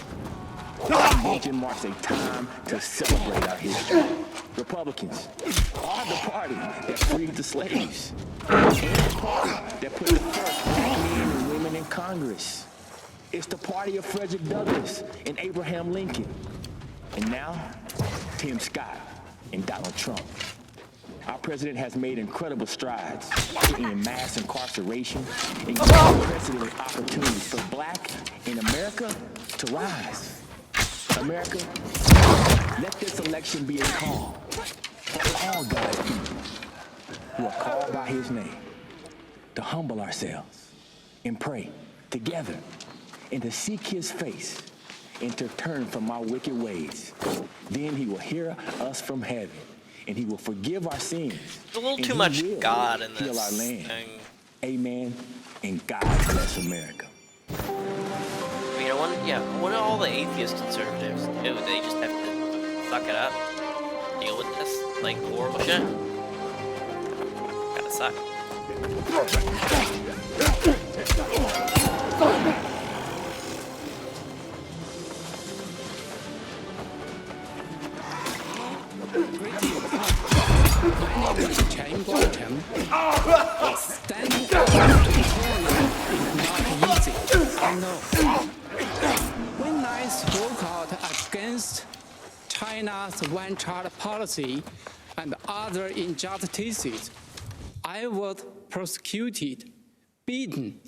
Convention marks a time to celebrate our history. Republicans are the party that freed the slaves, and the party that put the first black men and women in Congress. It's the party of Frederick Douglass and Abraham Lincoln. And now, Tim Scott and Donald Trump. Our president has made incredible strides to end mass incarceration and give unprecedented opportunities for black in America to rise. America, let this election be a call for all God's people who are called by his name to humble ourselves and pray together and to seek his face and to turn from our wicked ways. Then he will hear us from heaven and he will forgive our sins. There's a little too much God in this heal our land. thing. Amen. And God bless America. You know, what do all the atheist conservatives do? They just have to suck it up, deal with this, like, horrible shit? Gotta suck. My name is Chen Guangcheng. Standing up to China is not easy, I know. When I spoke out against China's one-child policy and other injustices, I was prosecuted, beaten,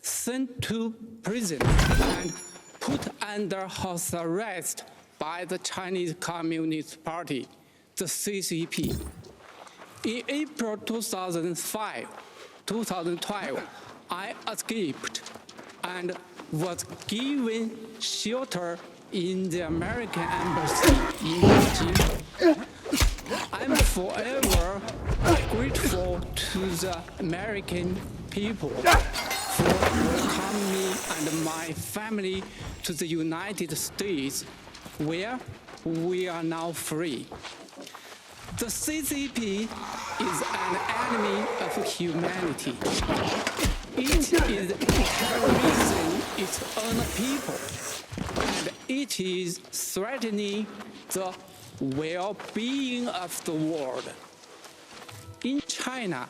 sent to prison, and put under house arrest by the Chinese Communist Party, the CCP. In April 2012, I escaped and was given shelter in the American embassy in Beijing. I'm forever grateful to the American people for welcoming me and my family to the United States, where we are now free. The CCP is an enemy of humanity. It is terrorizing its own people, and it is threatening the well-being of the world. In China,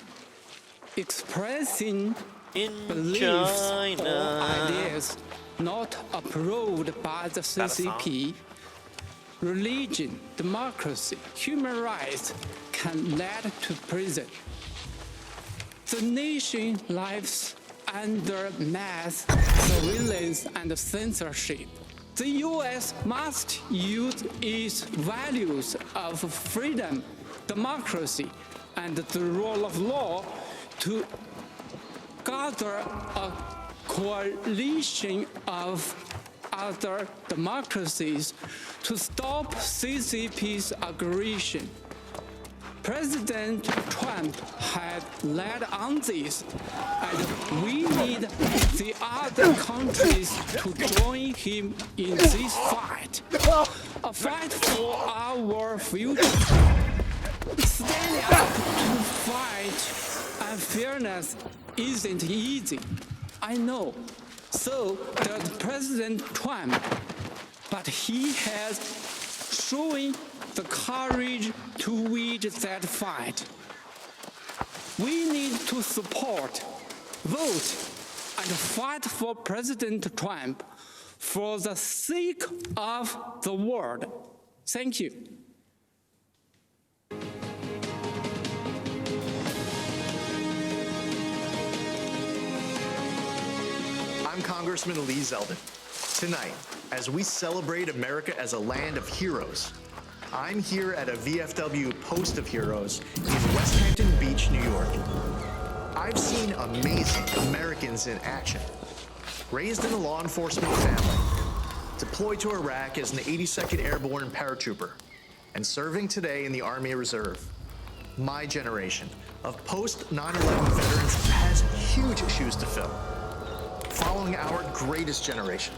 expressing beliefs or ideas not approved by the CCP, religion, democracy, human rights can lead to prison. The nation lives under mass surveillance and censorship. The U.S. must use its values of freedom, democracy, and the rule of law to gather a coalition of other democracies to stop CCP's aggression. President Trump had led on this, and we need the other countries to join him in this fight, a fight for our future. Standing up to fight unfairness isn't easy, I know. So does President Trump, but he has shown the courage to wage that fight. We need to support, vote, and fight for President Trump for the sake of the world. Thank you. I'm Congressman Lee Zeldin. Tonight, as we celebrate America as a land of heroes, I'm here at a VFW Post of Heroes in West Hampton Beach, New York. I've seen amazing Americans in action. Raised in a law enforcement family, deployed to Iraq as an 82nd Airborne paratrooper, and serving today in the Army Reserve. my generation of post-9/11 veterans has huge shoes to fill. Following our greatest generation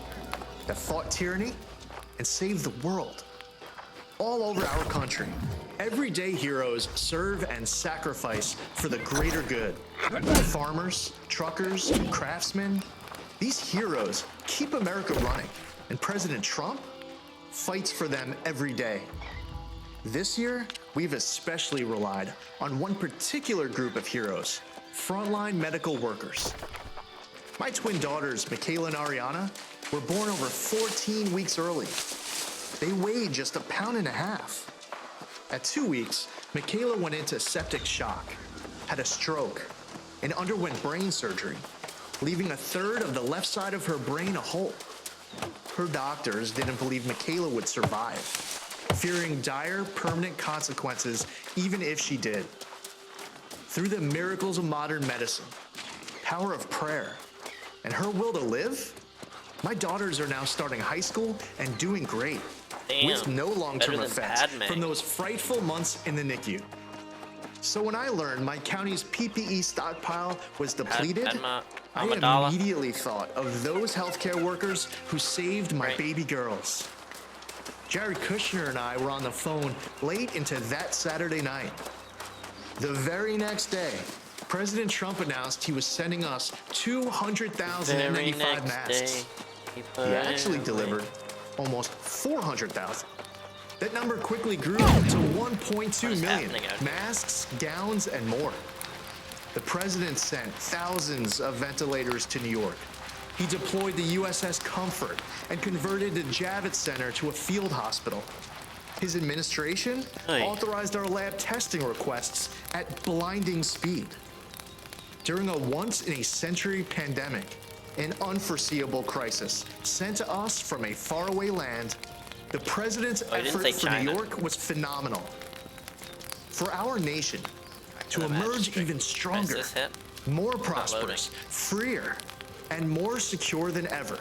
that fought tyranny and saved the world. All over our country, everyday heroes serve and sacrifice for the greater good. Farmers, truckers, craftsmen, these heroes keep America running, and President Trump fights for them every day. This year, we've especially relied on one particular group of heroes, frontline medical workers. My twin daughters, Michaela and Ariana, were born over 14 weeks early. They weighed just 1.5 pounds. At 2 weeks, Michaela went into septic shock, had a stroke, and underwent brain surgery, leaving 1/3 of the left side of her brain a hole. Her doctors didn't believe Michaela would survive, fearing dire permanent consequences even if she did. Through the miracles of modern medicine, power of prayer, and her will to live, my daughters are now starting high school and doing great. Damn, with no long-term better than effects Padme. from those frightful months in the NICU. So when I learned my county's PPE stockpile was depleted, I immediately thought of those healthcare workers who saved my baby girls. Jared Kushner and I were on the phone late into that Saturday night. The very next day, President Trump announced he was sending us 200,000 N95 masks. He actually delivered almost 400,000. That number quickly grew to 1.2 million masks, gowns, and more. The president sent thousands of ventilators to New York. He deployed the USS Comfort and converted the Javits Center to a field hospital. His administration authorized our lab testing requests at blinding speed. During a once-in-a-century pandemic, an unforeseeable crisis sent to us from a faraway land, the president's effort for New York was phenomenal. For our nation to emerge even stronger, more prosperous, freer, and more secure than ever.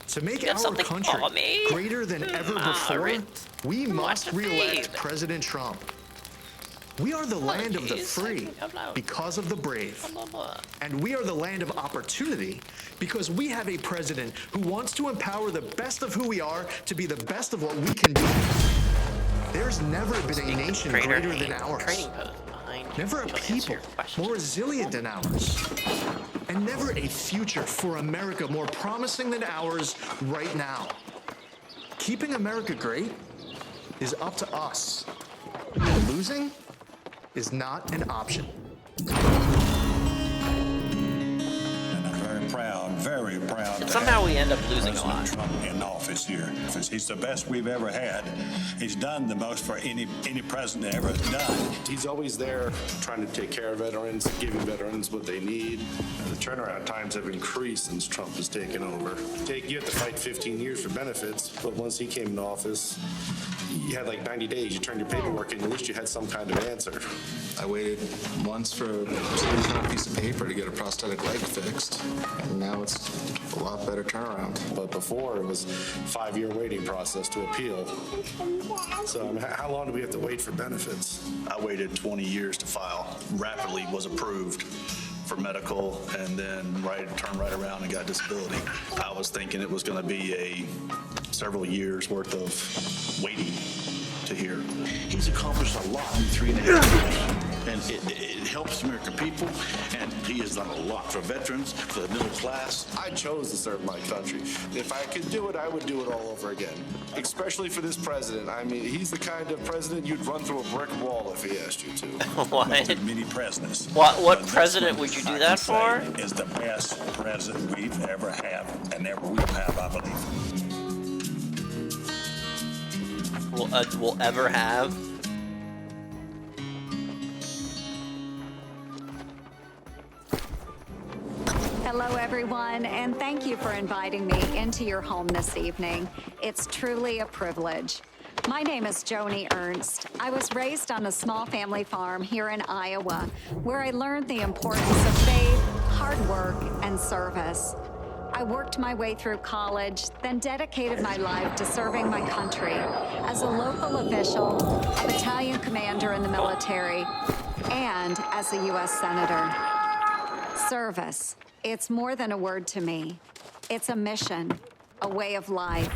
To make our country greater than ever before, we must re-elect President Trump. We are the land of the free because of the brave. And we are the land of opportunity because we have a president who wants to empower the best of who we are to be the best of what we can be. There's never been a nation greater than ours. Never a people more resilient than ours. And never a future for America more promising than ours right now. Keeping America great is up to us. And losing is not an option. Very proud. Somehow we end up losing a lot. Trump in office here. He's the best we've ever had. He's done the most for any president ever done. He's always there trying to take care of veterans, giving veterans what they need. The turnaround times have increased since Trump has taken over. You have to fight 15 years for benefits, but once he came into office, you had like 90 days. You turned your paperwork in, at least you had some kind of answer. I waited once for a signature on a piece of paper to get a prosthetic leg fixed, and now it's a lot better turnaround. But before, it was a 5-year waiting process to appeal. So how long do we have to wait for benefits? I waited 20 years to file. Rapidly was approved for medical, and then turned right around and got disability. I was thinking it was going to be several years worth of waiting to hear. He's accomplished a lot in 3.5 years. And it helps the American people, and he has done a lot for veterans, for the middle class. I chose to serve my country. If I could do it, I would do it all over again. Especially for this president. I mean, he's the kind of president you'd run through a brick wall if he asked you to. What? Many presidents. What president would you do that for? Is the best president we've ever had, and ever will have, I believe. Will ever have? Hello, everyone, and thank you for inviting me into your home this evening. It's truly a privilege. My name is Joni Ernst. I was raised on a small family farm here in Iowa, where I learned the importance of faith, hard work, and service. I worked my way through college, then dedicated my life to serving my country as a local official, a battalion commander in the military, and as a U.S. Senator. Service, it's more than a word to me. It's a mission, a way of life.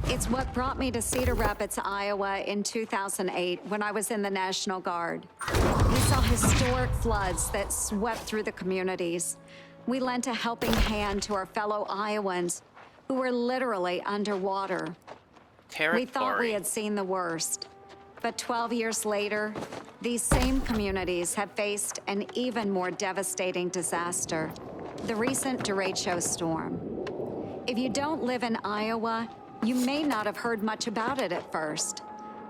It's what brought me to Cedar Rapids, Iowa in 2008 when I was in the National Guard. We saw historic floods that swept through the communities. We lent a helping hand to our fellow Iowans who were literally underwater. We thought we had seen the worst. But 12 years later, these same communities have faced an even more devastating disaster, the recent derecho storm. If you don't live in Iowa, you may not have heard much about it at first.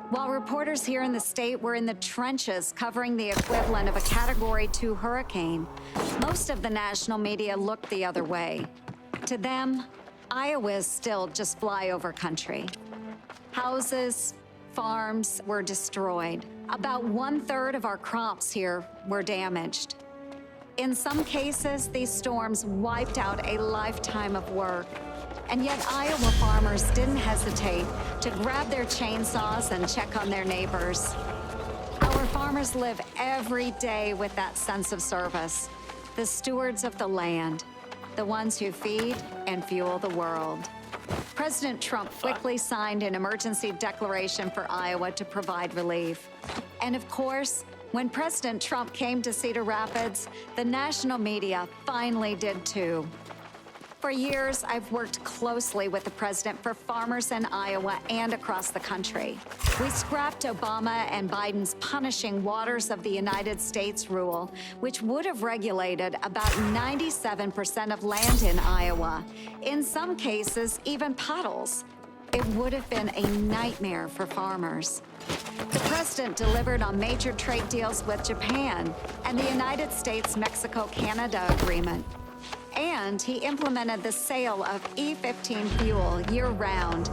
While reporters here in the state were in the trenches covering the equivalent of a Category 2 hurricane, most of the national media looked the other way. To them, Iowa is still just flyover country. Houses, farms were destroyed. About 1/3 of our crops here were damaged. In some cases, these storms wiped out a lifetime of work. And yet Iowa farmers didn't hesitate to grab their chainsaws and check on their neighbors. Our farmers live every day with that sense of service, the stewards of the land, the ones who feed and fuel the world. President Trump quickly signed an emergency declaration for Iowa to provide relief. And of course, when President Trump came to Cedar Rapids, the national media finally did too. For years, I've worked closely with the president for farmers in Iowa and across the country. We scrapped Obama and Biden's punishing waters of the United States rule, which would have regulated about 97% of land in Iowa, in some cases, even puddles. It would have been a nightmare for farmers. The president delivered on major trade deals with Japan and the United States-Mexico-Canada agreement. And he implemented the sale of E15 fuel year-round.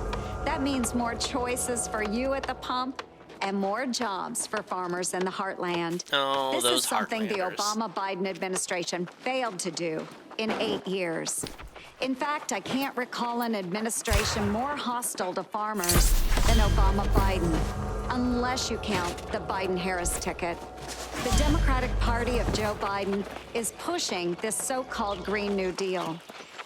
That means more choices for you at the pump and more jobs for farmers in the heartland. Oh, this those is something the heartlanders. Obama-Biden administration failed to do in 8 years. In fact, I can't recall an administration more hostile to farmers than Obama-Biden, unless you count the Biden-Harris ticket. The Democratic Party of Joe Biden is pushing this so-called Green New Deal.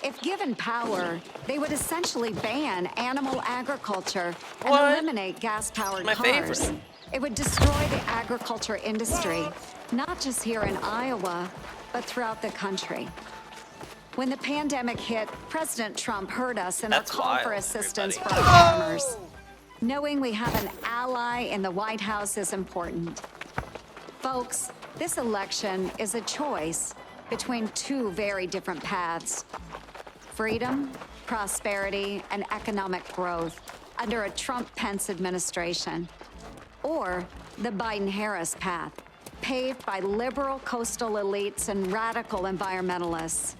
If given power, they would essentially ban animal agriculture and eliminate gas-powered My cars. favorite. It would destroy the agriculture industry, not just here in Iowa, but throughout the country. When the pandemic hit, President Trump heard us in our call for assistance for our farmers. Knowing we have an ally in the White House is important. Folks, this election is a choice between two very different paths. Freedom, prosperity, and economic growth under a Trump-Pence administration. Or the Biden-Harris path, paved by liberal coastal elites and radical environmentalists.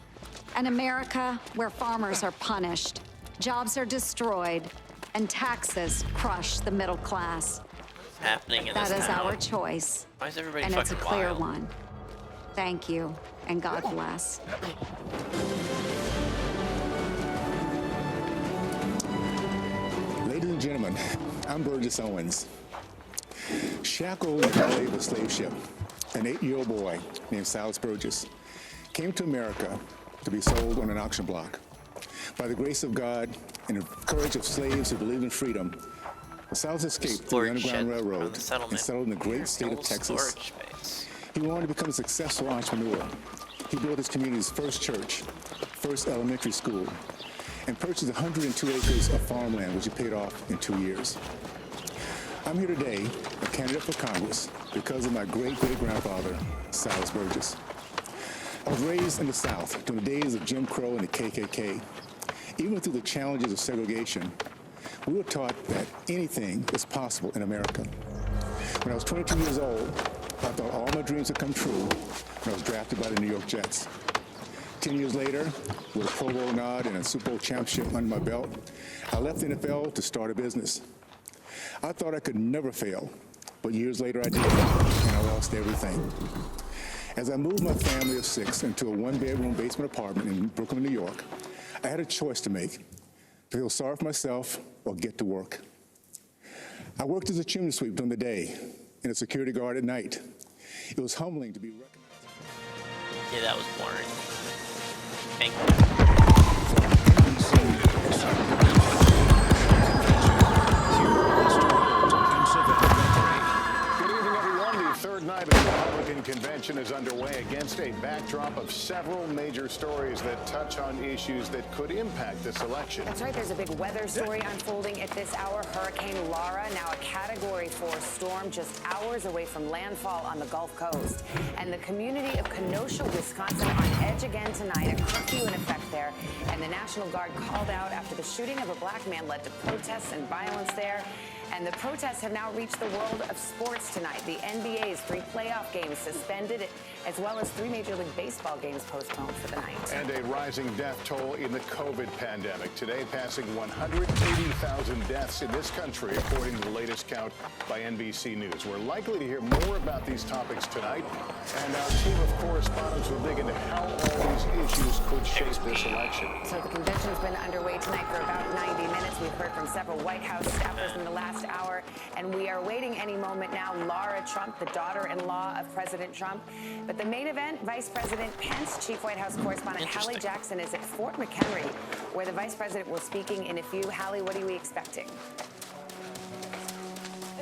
An America where farmers are punished, jobs are destroyed, and taxes crush the middle class. Happening in That this is town. our choice. Why is everybody And it's a fucking clear wild? one. Thank you, and God bless. Ladies and gentlemen, I'm Burgess Owens. Shackled in the belly of a slave ship, an 8-year-old boy named Silas Burgess came to America to be sold on an auction block. By the grace of God and the courage of slaves who believed in freedom, Silas escaped through the Underground Railroad and settled in the great state of Texas. He wanted to become a successful entrepreneur. He built his community's first church, first elementary school, and purchased 102 acres of farmland, which he paid off in 2 years. I'm here today, a candidate for Congress, because of my great-great-grandfather, Silas Burgess. I was raised in the South during the days of Jim Crow and the KKK. Even through the challenges of segregation, we were taught that anything is possible in America. When I was 22 years old, I thought all my dreams had come true when I was drafted by the New York Jets. 10 years later, with a Pro Bowl nod and a Super Bowl championship under my belt, I left the NFL to start a business. I thought I could never fail, but years later I did, and I lost everything. As I moved my family of 6 into a 1-bedroom basement apartment in Brooklyn, New York, I had a choice to make, to feel sorry for myself or get to work. I worked as a chimney sweep during the day and a security guard at night. It was humbling to be recognized. Yeah, that was boring. Thank you. Night of the Republican convention is underway against a backdrop of several major stories that touch on issues that could impact this election. That's right. There's a big weather story unfolding at this hour. Hurricane Laura, now a Category 4 storm, just hours away from landfall on the Gulf Coast. And the community of Kenosha, Wisconsin, on edge again tonight. A curfew in effect there. And the National Guard called out after the shooting of a black man led to protests and violence there. And the protests have now reached the world of sports tonight. The NBA's 3 playoff games suspended, as well as 3 Major League Baseball games postponed for the night. And a rising death toll in the COVID pandemic. Today, passing 180,000 deaths in this country, according to the latest count by NBC News. We're likely to hear more about these topics tonight. And our team of correspondents will dig into how all these issues could shape this election. So the convention's been underway tonight for about 90 minutes. We've heard from several White House staffers in the last hour, and we are waiting any moment now. Laura Trump, the daughter-in-law of President Trump. But the main event, Vice President Pence, Chief White House Correspondent Hallie Jackson is at Fort McHenry, where the Vice President will be speaking in a few. Hallie, what are we expecting?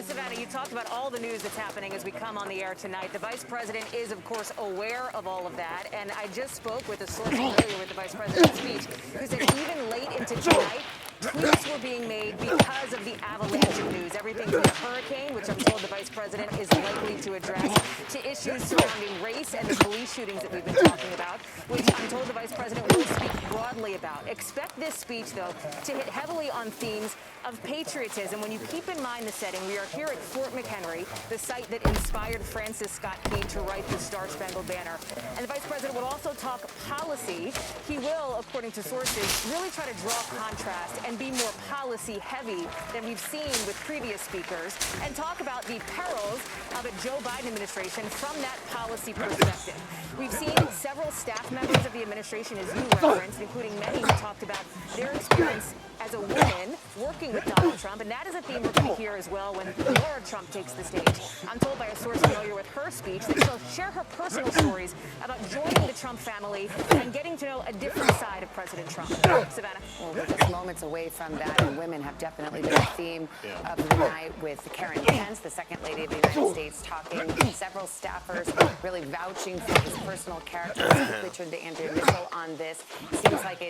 Savannah, you talked about all the news that's happening as we come on the air tonight. The Vice President is, of course, aware of all of that. And I just spoke with a source familiar with the Vice President's speech who said even late into tonight, tweets were being made because of the avalanche of news. Everything from the hurricane, which I'm told the Vice President is likely to address, to issues surrounding race and the police shootings that we've been talking about, which I'm told the Vice President will speak broadly about. Expect this speech, though, to hit heavily on themes of patriotism. When you keep in mind the setting, we are here at Fort McHenry, the site that inspired Francis Scott Key to write the Star-Spangled Banner. And the Vice President will also talk policy. He will, according to sources, really try to draw contrast and be more policy-heavy than we've seen with previous speakers, and talk about the perils of a Joe Biden administration from that policy perspective. We've seen several staff members of the administration, as you referenced, including many who talked about their experience as a woman working with Donald Trump, and that is a theme we're going to hear as well when Laura Trump takes the stage. I'm told by a source familiar with her speech that she'll share her personal stories about joining the Trump family and getting to know a different side of President Trump. Savannah? Well, we're just moments away from that, and women have definitely been a theme of the night, with Karen Pence, the Second Lady of the United States, talking. Several staffers really vouching for his personal character. Let's quickly turn to Andrea Mitchell on this. Seems like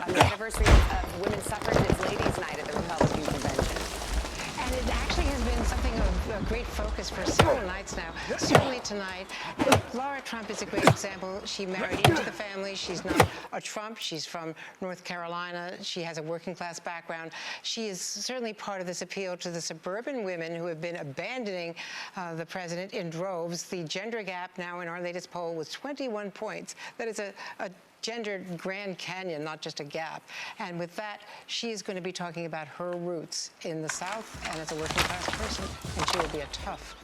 on the anniversary of women's suffrage, it's Ladies' Night at the Republican Convention. And it actually has been something of great focus for several nights now, certainly tonight. And Laura Trump is a great example. She married into the family. She's not a Trump. She's from North Carolina. She has a working class background. She is certainly part of this appeal to the suburban women who have been abandoning the president in droves. The gender gap now in our latest poll was 21 points. That is a gendered Grand Canyon, not just a gap. And with that, she is going to be talking about her roots in the South and as a working class person, and she will be a tough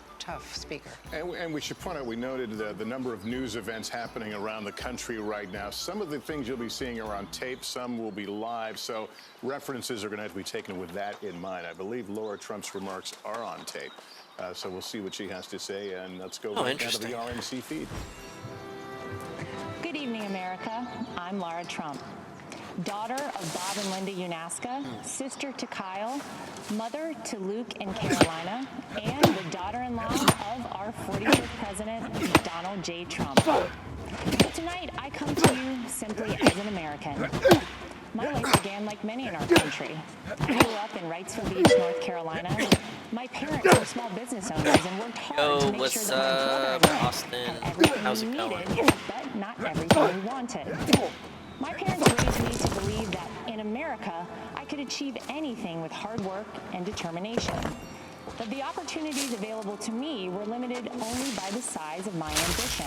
speaker. And we should point out, we noted the number of news events happening around the country right now. Some of the things you'll be seeing are on tape, some will be live, so references are going to have to be taken with that in mind. I believe Laura Trump's remarks are on tape, so we'll see what she has to say, and let's go right down to the RNC feed. Good evening, America. I'm Laura Trump, daughter of Bob and Linda Unaska, sister to Kyle, mother to Luke and Carolina, and the daughter-in-law of our 45th president, Donald J. Trump. Tonight, I come to you simply as an American. My life began like many in our country. I grew up in Wrightsville Beach, North Carolina. My parents were small business owners and worked hard to make sure that my children had everything we needed, but not everything we wanted. My parents raised me to believe that in America, I could achieve anything with hard work and determination. But the opportunities available to me were limited only by the size of my ambition,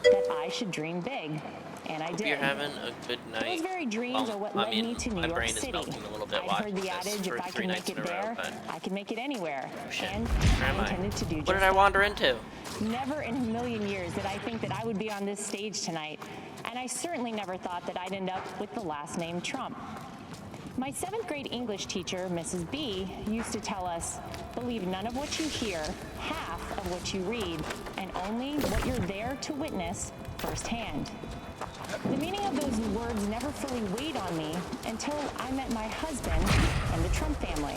that I should dream big. And I Hope did. you're having a good night. Those very dreams are what led me to New my York brain City. is melting a little bit I've watching heard the this adage, for if I 3 can nights make in it a row, there, but I can make it anywhere. shit. And Where am I I? intended to do just What did I wander into? Never in a million years did I think that I would be on this stage tonight, and I certainly never thought that I'd end up with the last name Trump. My 7th grade English teacher, Mrs. B, used to tell us, believe none of what you hear, half of what you read, and only what you're there to witness firsthand. The meaning of those words never fully weighed on me until I met my husband and the Trump family.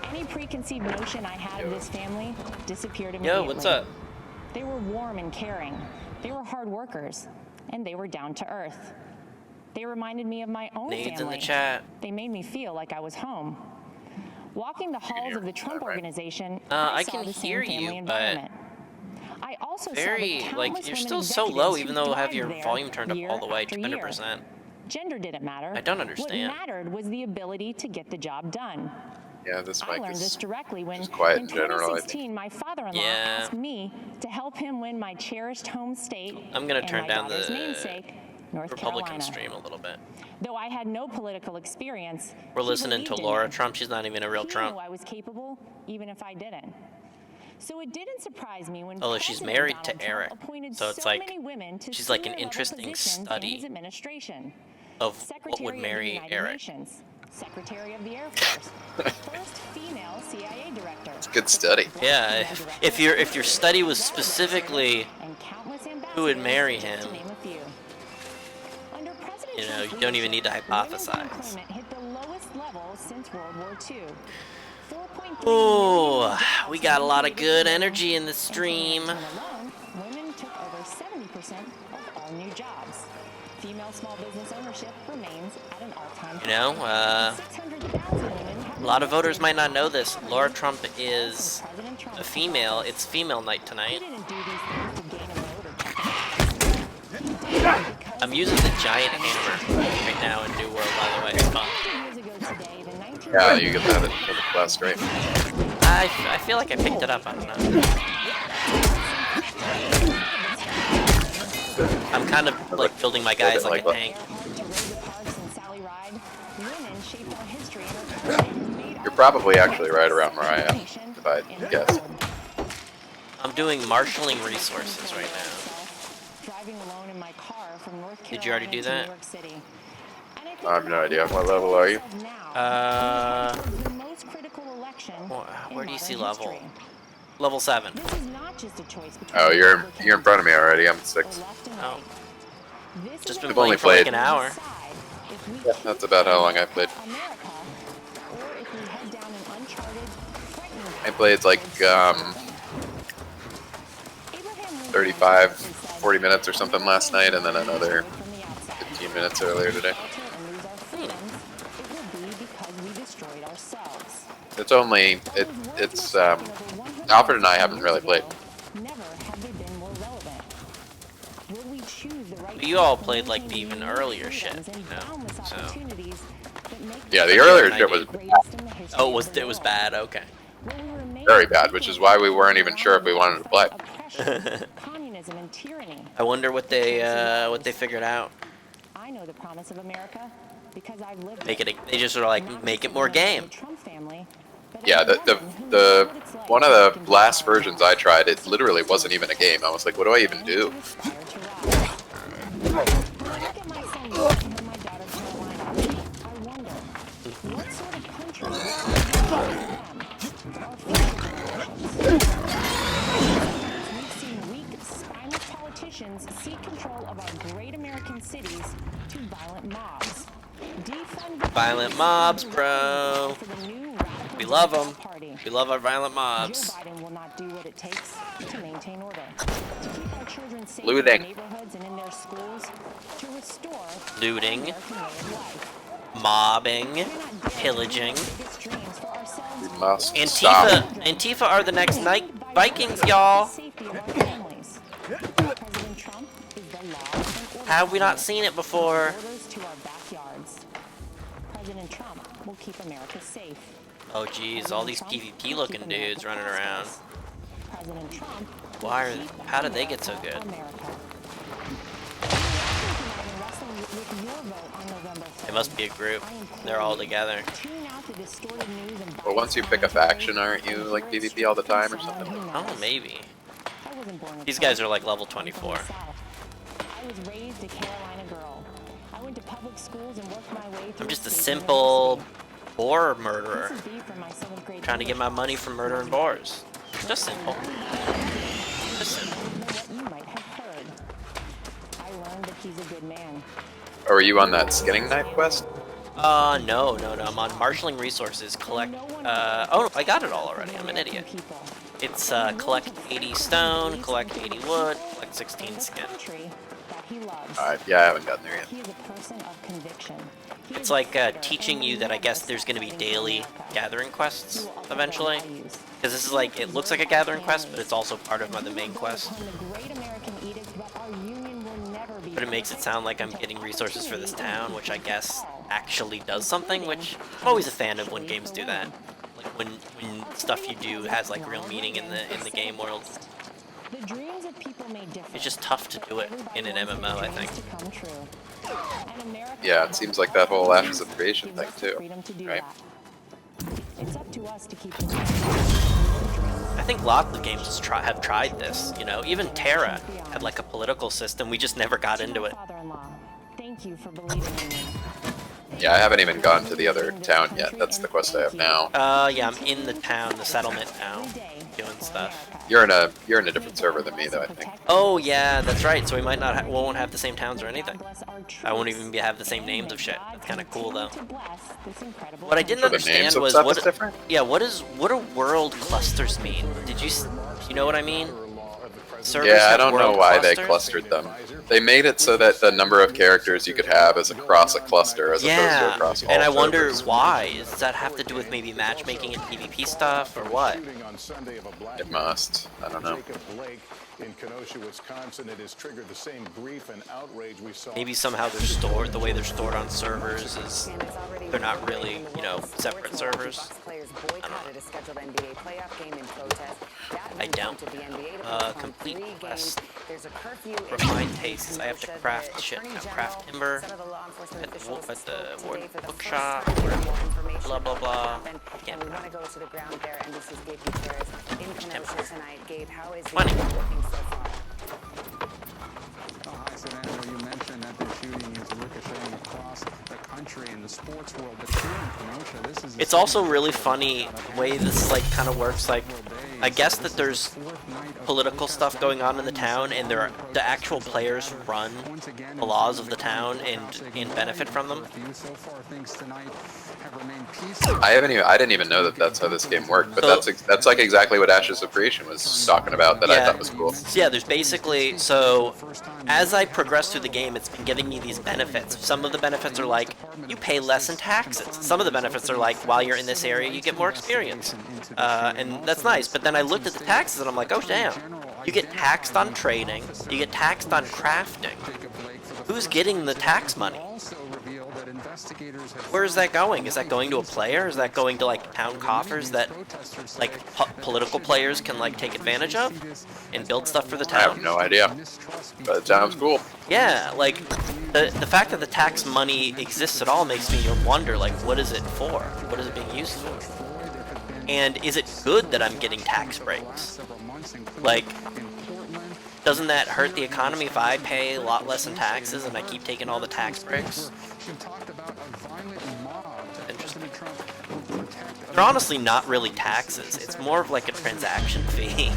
Any preconceived notion I had of this family disappeared immediately. Yo, what's up? They were warm and caring. They were hard workers, and they were down to earth. They reminded me of my own Nades family. in the chat. They made me feel like I was home. Walking the halls of the Trump organization, I saw can the hear same family you, but environment. I also saw the very countless like you're women still so low, executives even who though you have thrived your there volume turned up year all the way, after year. 100%. Gender didn't matter. I don't understand. What mattered was the ability to get the job done. Yeah, this I mic learned this is directly when, quiet in in general, I 2016, my father-in-law Yeah. asked me to help him win my cherished home state I'm gonna and turn my down daughter's the namesake, North Republican Carolina. stream a little bit. Though I had no political experience, We're he listening to believed in Laura me. Trump. She's not even a real He Trump. knew I was capable, even if I didn't. So it didn't surprise me when Although she's President married Donald to Trump Eric, appointed so it's so like many women to she's like an senior-level interesting positions in study his administration. of what Secretary would of marry the United Eric. Nations, Secretary of the Air Force, first female CIA director. It's a good study. Yeah, if your study was specifically who would marry him, you know, you don't even need to hypothesize. Hit the lowest level since World War II. Oh, we got a lot of good energy in the stream. Women took over 70% of all new jobs. Female small business ownership remains at an all-time high. You know, a lot of voters might not know this. Laura Trump is a female. It's female night tonight. I'm using the giant hammer right now in New World, by the way. It's fun. Yeah, you get that for the class, right? I feel like I picked it up. I don't know. I'm kind of like building my guys like a tank. You're probably actually right around where I am, if I guess. I'm doing marshaling resources right now. Did you already do that? I have no idea. What level are you? Where do you see level? Level 7. Oh, you're in front of me already. I'm at 6. Oh. Just been I've only playing for like played an hour. Yeah, that's about how long I played. I played like 35, 40 minutes or something last night, and then another 15 minutes earlier today. It's only it's Alfred and I haven't really played. You all played like the even earlier shit, you know. So. Yeah, the earlier shit was bad. Oh, it was bad. Okay. Very bad, which is why we weren't even sure if we wanted to play. I wonder what they figured out. I know the promise of America because I've lived They just sort of like make it more game. Yeah, the one of the last versions I tried, it literally wasn't even a game. I was like, what do I even do? Seek control of our great American cities to violent mobs. Violent mobs, bro. We love them. We love our violent mobs. Biden will not do what it takes to maintain order, to keep our children safe in Looting. their neighborhoods and in their schools, to restore Looting, American way of life. mobbing, pillaging. We must stop. Antifa are the next night Vikings, y'all. Have we not seen it before? President Trump will keep America safe. Oh geez, all these PvP looking dudes running around. President Trump How did they get so good? It must be a group. They're all together. Well, once you pick a faction, aren't you like PvP all the time or something? Oh, maybe. These guys are like level 24. I'm just a simple boar murderer. Trying to get my money from murdering boars. Just simple. Just simple. Or were you on that skinning knife quest? No. I'm on marshaling resources, collect, oh, I got it all already. I'm an idiot. It's, collect 80 stone, collect 80 wood, collect 16 skin. Alright, yeah, I haven't gotten there yet. It's like, teaching you that I guess there's gonna be daily gathering quests, eventually. Because this is like, it looks like a gathering quest, but it's also part of the main quest. But it makes it sound like I'm getting resources for this town, which I guess actually does something, which I'm always a fan of when games do that. Like when stuff you do has like real meaning in the game world. It's just tough to do it in an MMO, I think. Yeah, it seems like that whole Ashes of Creation thing too, right? I think lots of games have tried this, you know. Even Terra had like a political system, we just never got into it. Yeah, I haven't even gone to the other town yet. That's the quest I have now. Yeah, I'm in the town, the settlement now, doing stuff. You're in a different server than me, though, I think. Oh yeah, that's right. So we might not, won't have the same towns or anything. I won't even have the same names of shit. That's kind of cool, though. What I didn't understand was what do world clusters mean? You know what I mean? Servers yeah, I have don't know world why they clusters? clustered them. They made it so that the number of characters you could have is across a cluster as opposed to across all and I wonder servers. why. Does that have to do with maybe matchmaking and PvP stuff, or what? It must. I don't know. In Kenosha, Wisconsin, it has triggered the same grief and outrage we saw. Maybe somehow they're stored, the way they're stored on servers is, they're not really, you know, separate servers. I don't. Complete quest. Refined tastes. I have to craft shit now. Craft timber at the warden bookshop. Blah blah blah. Can't craft. Timber. 20. Hi, Senator. You mentioned that the shooting is ricocheting across the country in the sports world, but here in Kenosha, this is... It's also really funny way this like kind of works. Like, I guess that there's political stuff going on in the town, and the actual players run the laws of the town and benefit from them. I didn't even know that that's how this game worked, but that's like exactly what Ashes of Creation was talking about that I thought was cool. So yeah, there's basically, so as I progress through the game, it's been giving me these benefits. Some of the benefits are like, you pay less in taxes. Some of the benefits are like, while you're in this area, you get more experience. And that's nice, but then I looked at the taxes and I'm like, oh damn, you get taxed on trading, you get taxed on crafting. Who's getting the tax money? Where is that going? Is that going to a player? Is that going to like town coffers that like political players can like take advantage of and build stuff for the town? I have no idea, but it sounds cool. Yeah, like the fact that the tax money exists at all makes me wonder, like, what is it for? What is it being used for? And is it good that I'm getting tax breaks? Like, doesn't that hurt the economy if I pay a lot less in taxes and I keep taking all the tax breaks? Interesting. They're honestly not really taxes. It's more of like a transaction fee.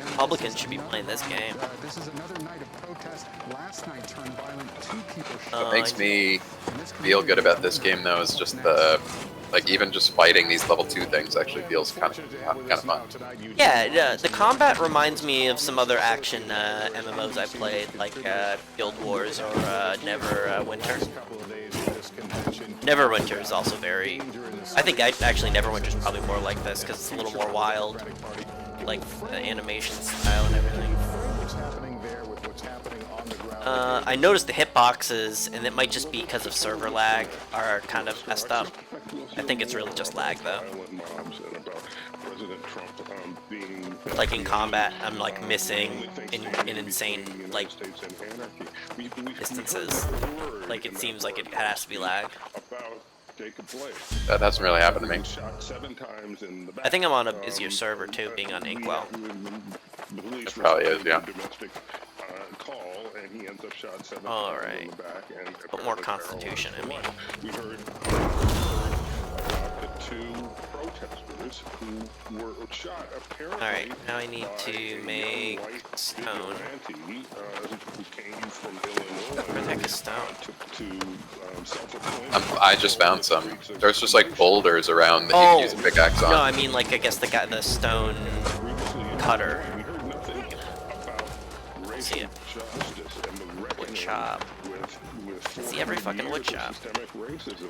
Republicans should be playing this game. What makes me feel good about this game, though, is just the, like, even just fighting these level 2 things actually feels kind of fun. Yeah, the combat reminds me of some other action MMOs I played, like Guild Wars or Neverwinter. Neverwinter is also very... I think actually Neverwinter is probably more like this because it's a little more wild, like the animation style and everything. I noticed the hitboxes, and it might just be because of server lag, are kind of messed up. I think it's really just lag, though. President Trump being like in combat, I'm like missing in insane like distances. Like it seems like it has to be lag. That hasn't really happened to me. I think I'm on a busier server too, being on Inkwell. It probably is, yeah. All right, but more Constitution. I mean. We heard the two protesters who were shot apparently. All right, now I need to make stone. Where the heck is stone? I just found some. There's just like boulders around that you can use a pickaxe on. No, I mean like I guess the stone cutter. See it. Wood shop. See every fucking wood shop.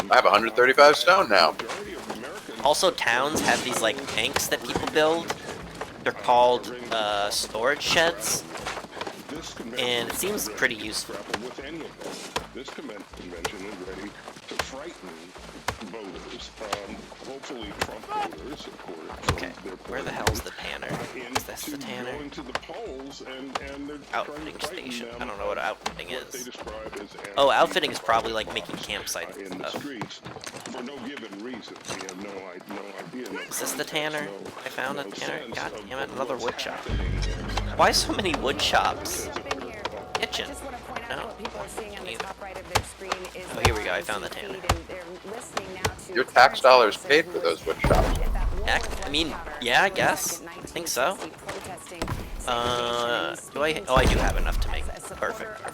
I have 135 stone now. Also, towns have these like tanks that people build. They're called storage sheds, and it seems pretty useful. This convention is ready to frighten voters, hopefully Trump voters, of course. Okay, where the hell is the tanner? Is this the tanner? Outfitting station. I don't know what outfitting is. Oh, outfitting is probably like making campsites and stuff. For no given reason, we have no idea. Is this the tanner? I found a tanner. God damn it, another wood shop. Why so many wood shops? Kitchen. No. Oh, here we go. I found the tanner. Your tax dollars paid for those wood shops. I mean, yeah, I guess. I think so. Do I? Oh, I do have enough to make. Perfect. I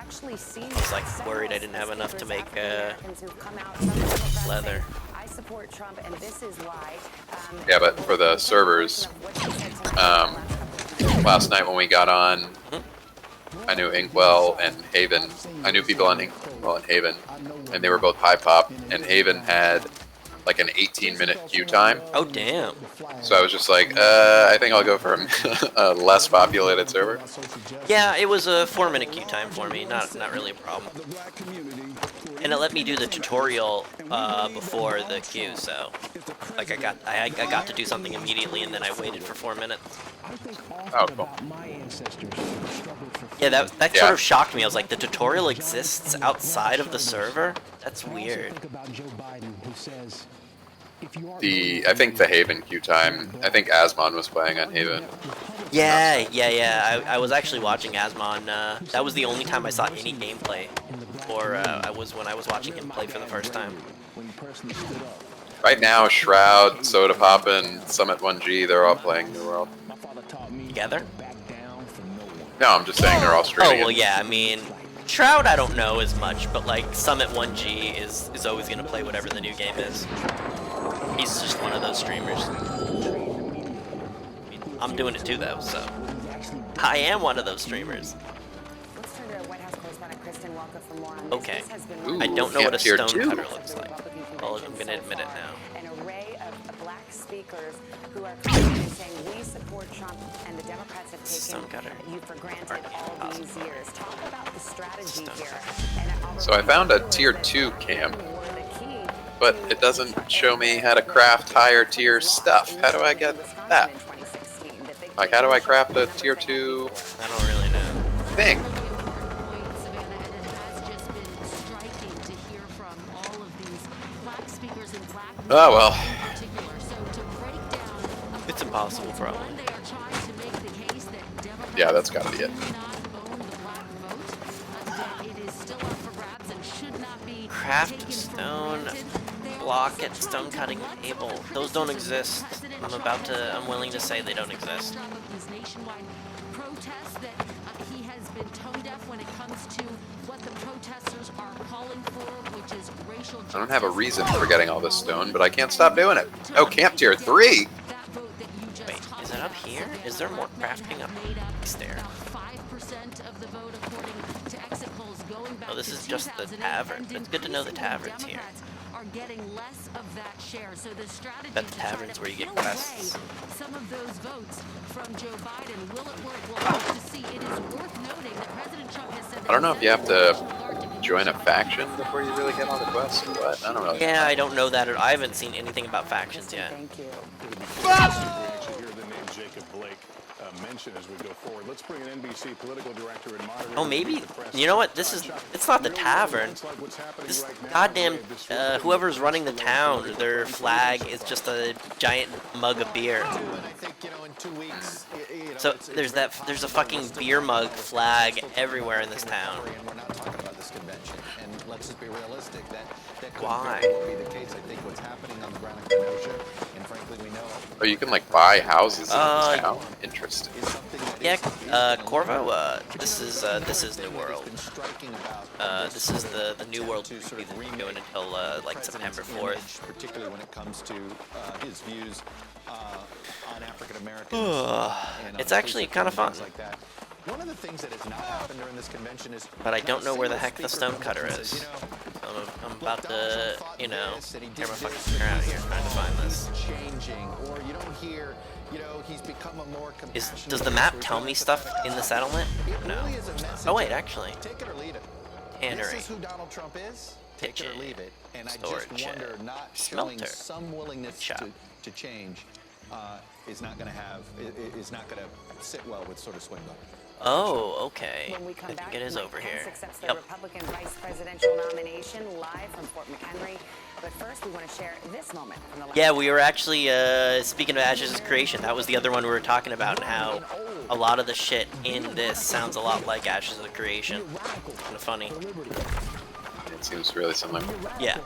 was like worried I didn't have enough to make leather. Yeah, but for the servers, last night when we got on, I knew Inkwell and Haven. I knew people on Inkwell and Haven, and they were both high pop. And Haven had like an 18-minute queue time. Oh damn! So I was just like, I think I'll go for a less populated server. Yeah, it was a 4-minute queue time for me. Not really a problem. And it let me do the tutorial before the queue, so like I got to do something immediately, and then I waited for 4 minutes. Oh, cool. Yeah, that sort of shocked me. I was like, the tutorial exists outside of the server? That's weird. I think the Haven queue time, I think Asmon was playing on Haven. Yeah. I was actually watching Asmon. That was the only time I saw any gameplay, or when I was watching him play for the first time. Right now, Shroud, Soda Poppin', Summit 1G, they're all playing New World. Together? No, I'm just saying they're all streaming. Oh, well, yeah, I mean, Shroud I don't know as much, but like Summit 1G is always going to play whatever the new game is. He's just one of those streamers. I'm doing it too, though, so I am one of those streamers. Okay. I don't know what a stone cutter looks like. Well, I'm going to admit it now. An array of black speakers who are saying we support Trump and the Democrats have taken you for granted all these years. Talk about the strategy here. So I found a tier 2 camp, but it doesn't show me how to craft higher tier stuff. How do I get that? Like, how do I craft a tier 2 I don't really know. thing? Oh well. It's impossible, probably. Yeah, that's gotta be it. Craft stone block at stone cutting table. Those don't exist. I'm willing to say they don't exist. I don't have a reason for getting all this stone, but I can't stop doing it. Oh, camp tier 3! Wait, is it up here? Is there more crafting up there? Oh, this is just the tavern. It's good to know the tavern's here. Bet the tavern's where you get quests. Some of those votes from Joe Biden. Will it work? We'll have to see. It is worth noting that President Trump has said that I don't know if you have to join a faction before you really get on the quest? Or what? I don't know. Yeah, I don't know that. I haven't seen anything about factions yet. Thank you. Actually hear the name Jacob Blake mentioned as we go forward. Let's bring an NBC political director and moderator. Oh, maybe. You know what? It's not the tavern. This goddamn whoever's running the town, their flag is just a giant mug of beer. So there's a fucking beer mug flag everywhere in this town. Let's just be realistic. That Why? be the case. I think what's happening on the ground in Kenosha, and frankly, we know. Oh, you can like buy houses in this town. Interesting. Yeah, Corvo. This is New World. This is the New World movie that we're doing until like September 4th. Particularly when it comes to his views on African Americans. It's actually kind of fun. One of the things that has not happened during this convention is. But I don't know where the heck the stonecutter is. I'm about to, you know, tear my fucking hair out here trying to find this. Changing, or you don't hear, he's become a more compassionate. Does the map tell me stuff in the settlement? No. Oh wait, actually. Take it or leave it. Tannery. This is who Donald Trump is. Take it or leave it. And I Storage just wonder, not showing smelter. some willingness to change is not going to sit well with sort of swing voters. Oh, okay. When we come I back, think it is Mike over Pence here. accepts the Yep. Republican vice presidential nomination live from Fort McHenry. But first, we want to share this moment from the. Yeah, we were actually speaking of Ashes' creation. That was the other one we were talking about, and how a lot of the shit in this sounds a lot like Ashes of the Creation. Kind of funny. It seems really similar. Yeah,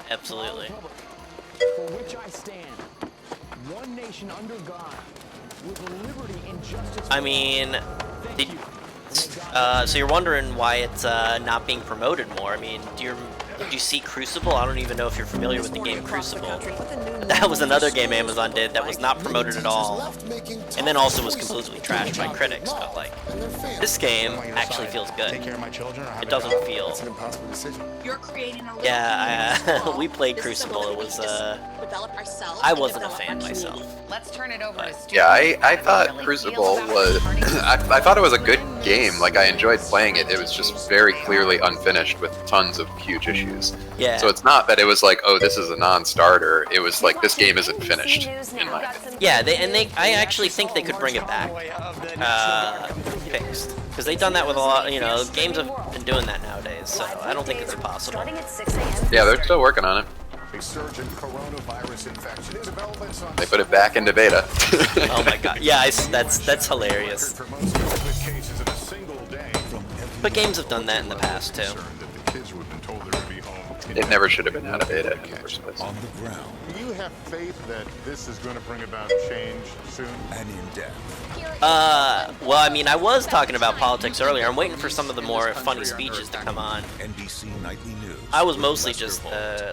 absolutely. For which I stand, one nation under God, with liberty and justice. I mean, so you're wondering why it's not being promoted more. I mean, did you see Crucible? I don't even know if you're familiar with the game Crucible. That was another game Amazon did that was not promoted at all, and then also was completely trashed by critics. But like, this game actually feels good. It doesn't feel. It's an impossible decision. You're creating a Yeah, we played Crucible. It was I wasn't a fan myself. Let's turn it over to Stu. Yeah, I thought Crucible was. I thought it was a good game. Like I enjoyed playing it. It was just very clearly unfinished with tons of huge issues. Yeah. So it's not that it was like, oh, this is a non-starter. It was like this game isn't finished in my opinion. Yeah, I actually think they could bring it back, fixed, because they've done that with a lot. You know, games have been doing that nowadays. So I don't think it's impossible. Yeah, they're still working on it. They put it back into beta. Oh my god, yeah, that's hilarious. But games have done that in the past too. It never should have been out of beta in the first place. Do you have faith that this is going to bring about change soon and in depth? Well, I mean, I was talking about politics earlier. I'm waiting for some of the more funny speeches to come on. NBC Nightly News. I was mostly just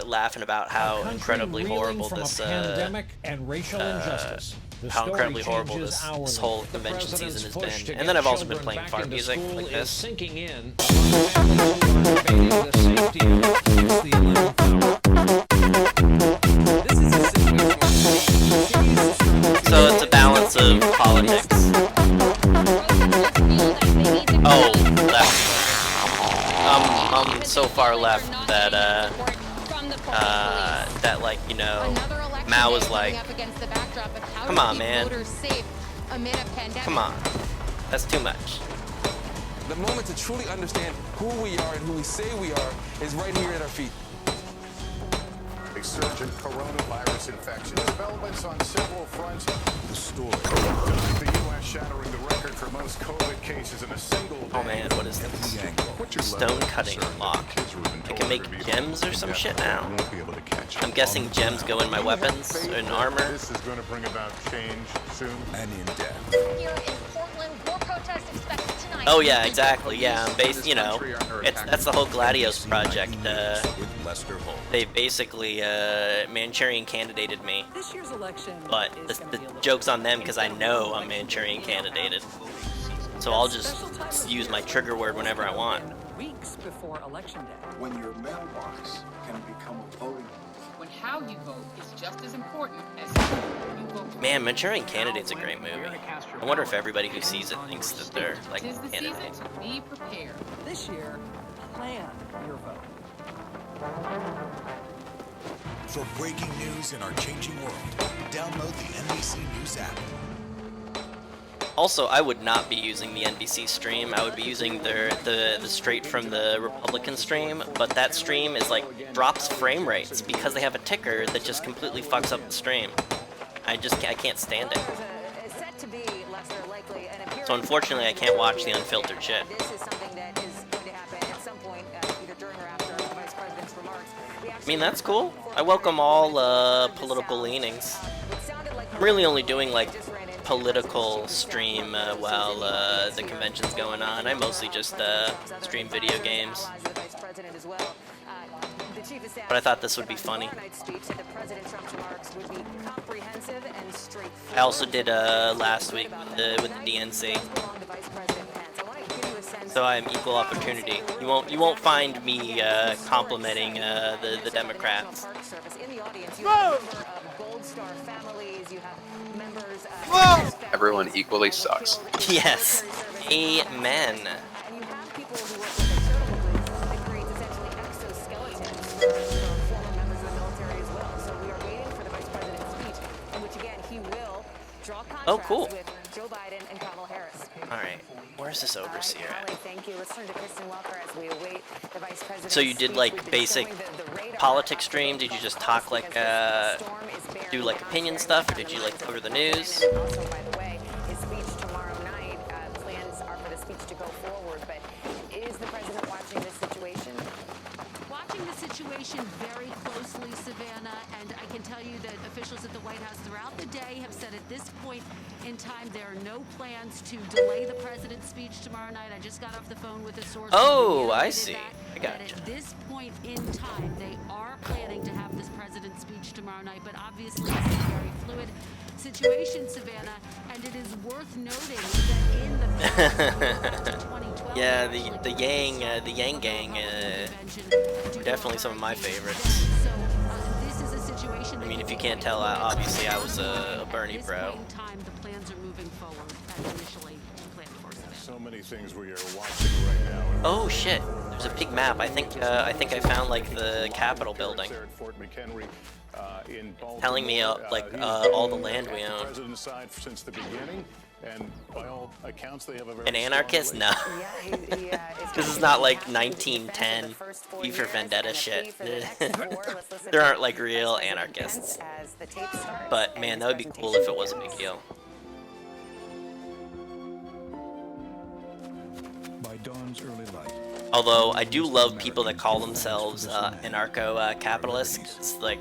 laughing about how incredibly horrible this pandemic and racial injustice. How incredibly horrible this whole convention season has been. And then I've also been playing fart music like this. Sinking in. So it's a balance of politics. Oh, left. I'm so far left that that like, you know, Mao was like, come on, man. Come on. That's too much. The moment to truly understand who we are and who we say we are is right here at our feet. A surge in coronavirus infection. Developments on several fronts. The story. The U.S. shattering the record for most COVID cases in a single day. Oh man, what is this? Stone cutting lock. I can make gems or some shit now. I'm guessing gems go in my weapons and armor. This is going to bring about change soon and in depth. Here in Portland, more protests expected tonight. Oh yeah, exactly. Yeah, I'm based. You know, that's the whole Gladios project. They basically Manchurian candidated me. This year's election. But the joke's on them because I know I'm Manchurian candidated. So I'll just use my trigger word whenever I want. Weeks before election day. When your mailbox can become a voting booth. When how you vote is just as important as who you vote for. Man, Manchurian Candidate's a great movie. I wonder if everybody who sees it thinks that they're like Tis the season candidates. to be prepared. This year, plan your vote. For breaking news in our changing world, download the NBC News app. Also, I would not be using the NBC stream. I would be using the straight from the Republican stream, but that stream is like drops frame rates because they have a ticker that just completely fucks up the stream. I can't stand it. So unfortunately, I can't watch the unfiltered shit. I mean, that's cool. I welcome all political leanings. I'm really only doing like political stream while the convention's going on. I mostly just stream video games. But I thought this would be funny. I also did last week with the DNC. So I'm equal opportunity. You won't find me complimenting the Democrats. Everyone equally sucks. Yes. Amen. Oh, cool. Alright, where's this overseer at? So you did like basic politics stream? Did you just talk like, do like opinion stuff, or did you like cover the news? Also, by the way, his speech tomorrow night, plans are for the speech to go forward, but is the president watching this situation? Watching the situation very closely, Savannah, and I can tell you that officials at the White House throughout the day have said at this point in time there are no plans to delay the president's speech tomorrow night. I just got off the phone with a source. Oh, I see. I got you. At this point in time, they are planning to have this president's speech tomorrow night, but obviously it's a very fluid situation, Savannah, and it is worth noting that in the 2012, yeah, the Yang gang, definitely some of my favorites. this is a situation. I mean, if you can't tell, obviously I was a Bernie bro. The plans are moving forward as initially planned for. So many things we are watching right now. Oh shit! There's a big map. I think I found like the Capitol building. Telling me like all the land we own. President's side since the beginning, and by all accounts, they have a very An anarchist? No. This is not like 1910 V for Vendetta shit. There aren't like real anarchists. But man, that would be cool if it was a big deal. By dawn's early light. Although I do love people that call themselves anarcho-capitalists. It's like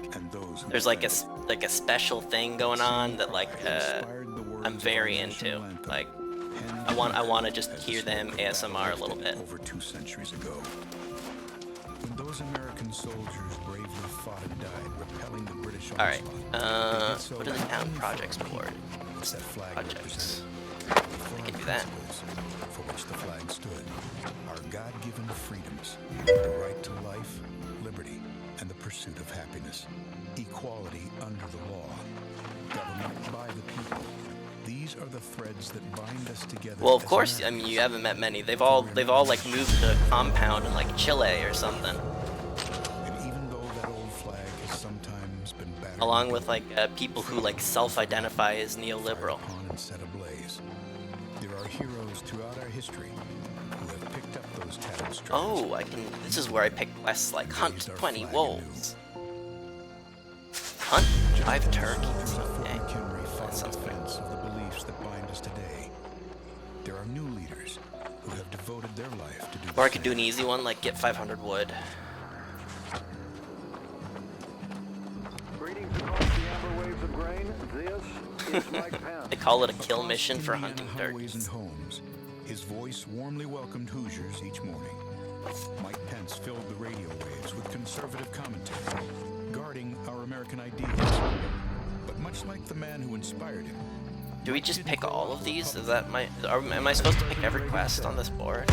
there's like a special thing going on that like I'm very into. Like I want to just hear them ASMR a little bit. Over 2 centuries ago, when those American soldiers bravely fought and died, repelling the British onslaught. All right. What are the town projects board? Projects. I can do that. For which the flag stood, our God-given freedoms, the right to life, liberty, and the pursuit of happiness, equality under the law, government by the people. These are the threads that bind us together. Well, of course. I mean, you haven't met many. They've all like moved to a compound in like Chile or something. And even though that old flag has sometimes been battered, along with like people who like self-identify as neoliberal. And set ablaze. There are heroes throughout our history who have picked up those tattered strands. Oh, this is where I pick quests like hunt 20 wolves. Hunt 5 turkeys. Okay. That sounds good. Of the beliefs that bind us today. There are new leaders who have devoted their life to do. Or I could do an easy one like get 500 wood. Greetings across the amber waves of grain. This is Mike Pence. They call it a kill mission for hunting turkeys. turkeys. And homes, his voice warmly welcomed Hoosiers each morning. Mike Pence filled the radio waves with conservative commentary, guarding our American ideals. But much like the man who inspired him. Do we just pick all of these? Is that am I supposed to pick every quest on this board?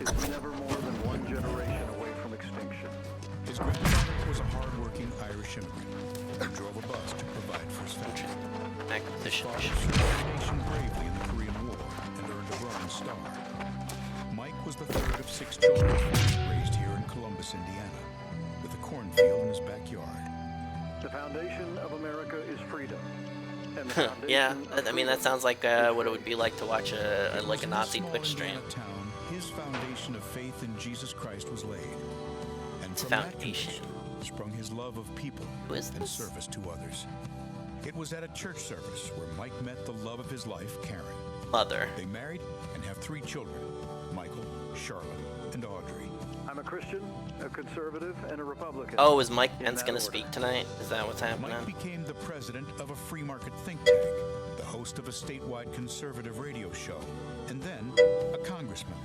It's never more than one generation away from extinction. His grandfather was a hard-working Irish immigrant who drove a bus to provide for his family. Acquisition. His father served the nation bravely in the Korean War and earned a Bronze Star. Mike was the third of 6 children, raised Columbus, Indiana, with a cornfield in his backyard. The foundation of America is freedom. And the foundation Yeah, of I mean that sounds like what it would be like to watch a Nazi Small Twitch stream. Indiana town, his foundation of faith in Jesus Christ was laid. And It's from foundation. that conviction sprung his love of people Who is and this? service to others. It was at a church service where Mike met the love of his life, Karen. Mother. They married and have 3 children, Michael, Charlotte, and Audrey. I'm a Christian, a conservative, and a Republican. Oh, is Mike In Pence that gonna order. speak tonight? Is that what's happening? Mike became the president of a free market think tank, the host of a statewide conservative radio show, and then a congressman.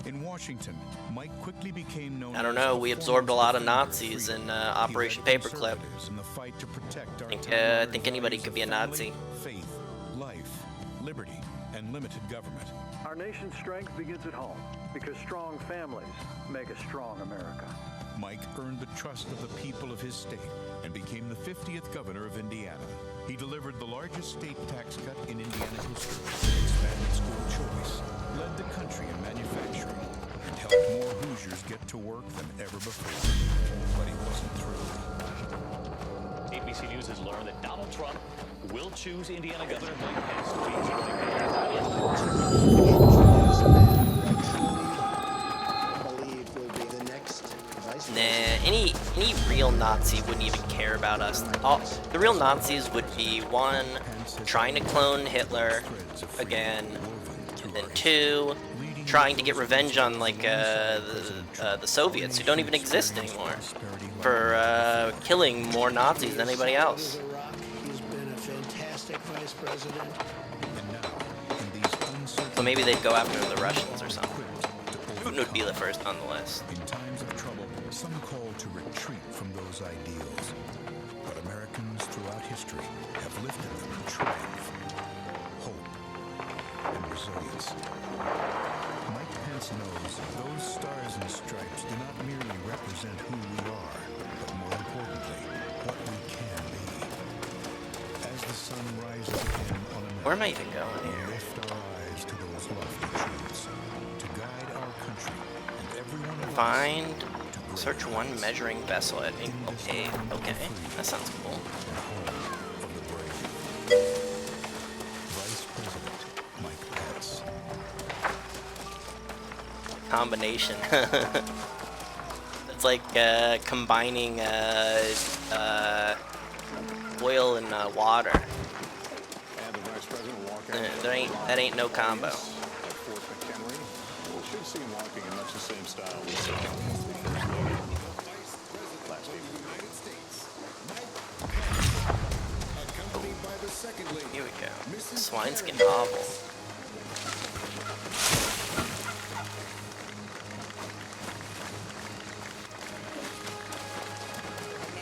In Washington, Mike quickly became known I don't as know. a We absorbed a lot of former Nazis defender in of freedom. Operation He led Paperclip. conservatives in the fight to protect our I time-honored think anybody values could of be a family, Nazi. faith, life, liberty, and limited government. Our nation's strength begins at home because strong families make a strong America. Mike earned the trust of the people of his state and became the 50th governor of Indiana. He delivered the largest state tax cut in Indiana history, expanded school choice, led the country in manufacturing, and helped more Hoosiers get to work than ever before. But he wasn't through. ABC News has learned that Donald Trump will choose Indiana Governor Mike Pence to be his running mate. Nah, any real Nazi wouldn't even care about us. The real Nazis would be 1, trying to clone Hitler again, and then 2, trying to get revenge on like the Soviets who don't even exist anymore for killing more Nazis than anybody else. He's been a fantastic vice president. So maybe they'd go after the Russians or something. Putin would be the first on the list. In times of trouble, some call to retreat from those ideals. But Americans throughout history have lifted them in triumph, hope, and resilience. Mike Pence knows those stars and stripes do not merely represent who we are, but more importantly, what we can be. As the sun rises again on America, Where am I even going we here? lift our eyes to those lofty truths to guide our country and everyone of us. Find, search one measuring vessel at Inkwell Cave. Okay, that sounds cool. Vice President Mike Pence. Combination. It's like combining oil and water. And the vice president walking. That ain't no combo. At Fort McHenry. We should see him walking in much the same style we saw last evening. Here we go. Swineskin novel.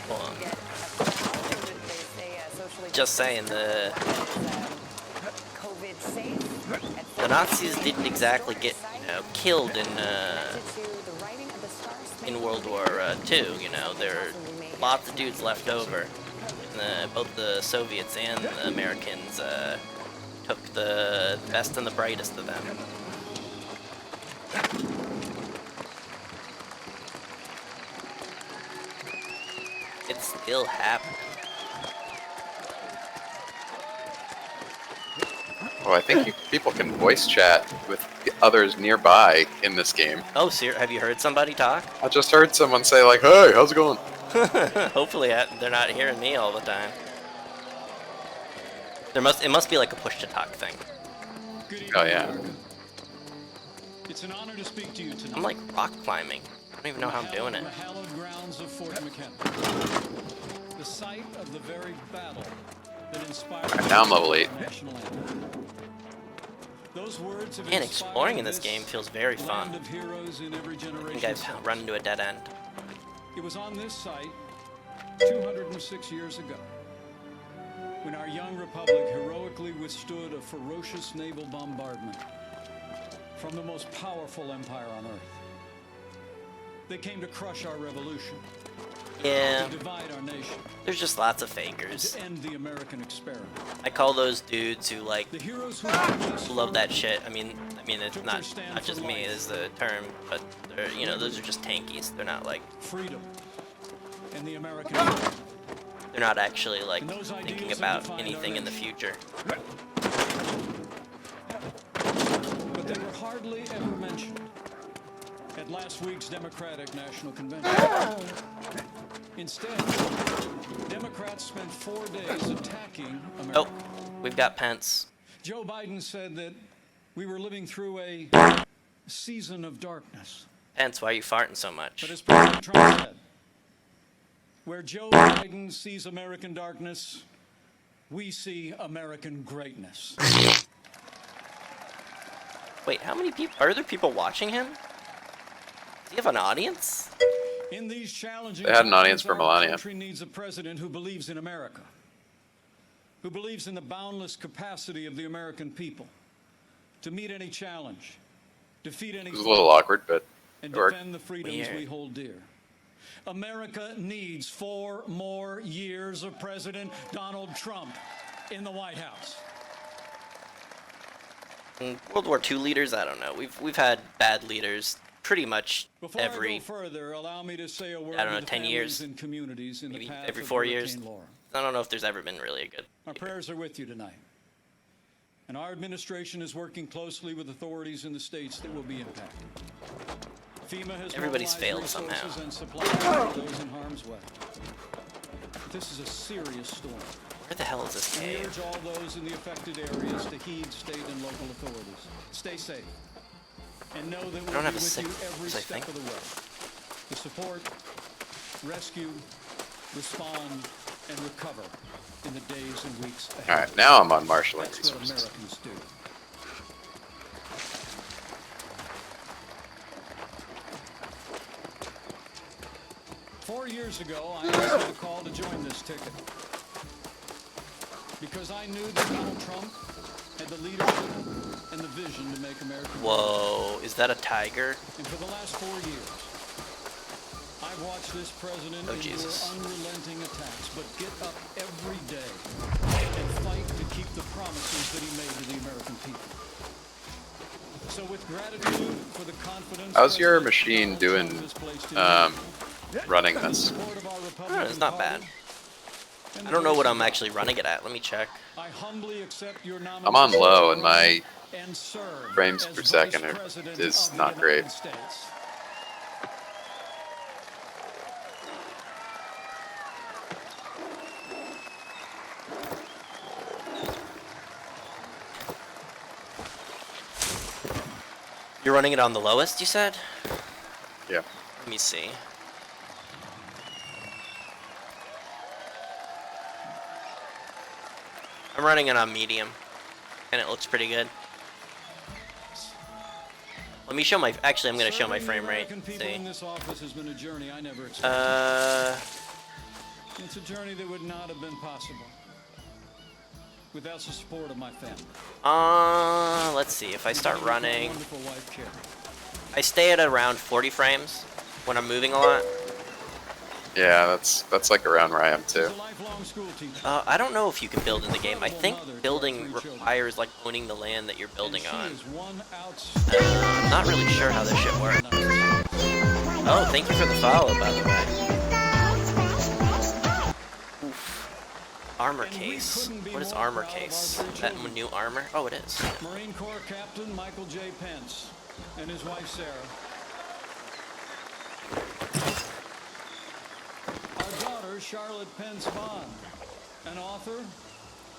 Hold on. Just saying, the Nazis didn't exactly get killed in World War II. You know, there are lots of dudes left over. Both the Soviets and the Americans took the best and the brightest of them. It's still happening. Oh, I think people can voice chat with others nearby in this game. Oh, have you heard somebody talk? I just heard someone say like, "Hey, how's it going?" Hopefully they're not hearing me all the time. It must be like a push to talk thing. Oh yeah. It's an honor to speak to you tonight. I'm like rock climbing. I don't even know how I'm doing it. The hallowed grounds of Fort McHenry. The site of the very battle that inspired Now I'm level 8. national anthem. Those words have Man, exploring in this inspired game feels very fun. land of heroes in every I generation. think I've run into a dead end. It was on this site 206 years ago when our young republic heroically withstood a ferocious naval bombardment from the most powerful empire on earth. They came to crush our revolution, Yeah. to divide our nation. nation. There's just lots of fakers. To end the American experiment. I call those dudes who like The heroes who love that shit. I mean it's not just me is the term, but they're, you know, those are just tankies. They're not like freedom and the American dream. they're not actually like thinking about anything in the future. But they were hardly ever mentioned at last week's Democratic National Convention. Instead, Democrats spent 4 days attacking America. Oh, we've got Pence. Joe Biden said that we were living through a season of darkness. Pence, why are you farting so much? But as President Trump said, where Joe Biden sees American darkness, we see American greatness. Wait, how many people are there? People watching him? Does he have an audience? In these challenging They had an audience times, for our Melania. country needs a president who believes in America, who believes in the boundless capacity of the American people to meet any challenge, defeat any It was a little awkward, but and it worked. defend the freedoms we hold dear. America needs 4 more years of President Donald Trump in the White House. World War II leaders, I don't know. We've had bad leaders pretty much Before every, I go further, allow me to say a word I don't know, to the 10 families years, and communities in maybe the path every of 4 years. Hurricane Laura. I don't know if there's ever been really a good. Our prayers are with you tonight. And our administration is working closely with authorities in the states that will be impacted. FEMA has Everybody's mobilized failed resources somehow. and supplies for those in harm's way. This is a serious storm. Where the hell is this We cave? urge all those in the affected areas to heed state and local authorities. Stay safe. And know that I don't we'll be have a with sick, you every I step think. of the way. To support, rescue, respond, and recover in the days and weeks ahead. All right, now I'm on marshaling That's what resources. Americans do. Four years ago, I answered the call to join this ticket because I knew that Donald Trump had the leadership and the vision to make America great. Whoa, is that a tiger? And for the last 4 years, I've watched this president Oh, endure Jesus. unrelenting attacks, but get up every day and fight to keep the promises that he made to the American people. So with gratitude for the confidence... How's your machine doing running this? It's not bad. I don't know what I'm actually running it at. Let me check. I humbly accept your I'm on low and my and serve frames as per Vice second President is of the not great. United States. You're running it on the lowest, you said? Yeah. Let me see. I'm running it on medium, and it looks pretty good. Let me show my. Actually, I'm gonna show my frame rate. See. In this office has been a journey I never expected. It's a journey that would not have been possible without the support of my family. Let's see. If I start running, Wonderful wife, Carrie. I stay at around 40 frames when I'm moving a lot. Yeah, that's like around where I am too. I don't know if you can build in the game. I think building requires like owning the land that you're building on. I'm not really sure how this shit works. Oh, thank you for the follow, by the way. Oof. Armor case. What is armor case? Is that new armor? Oh, it is. Marine Corps Captain Michael J. Pence and his wife Sarah. Our daughter Charlotte Pence Bond, an author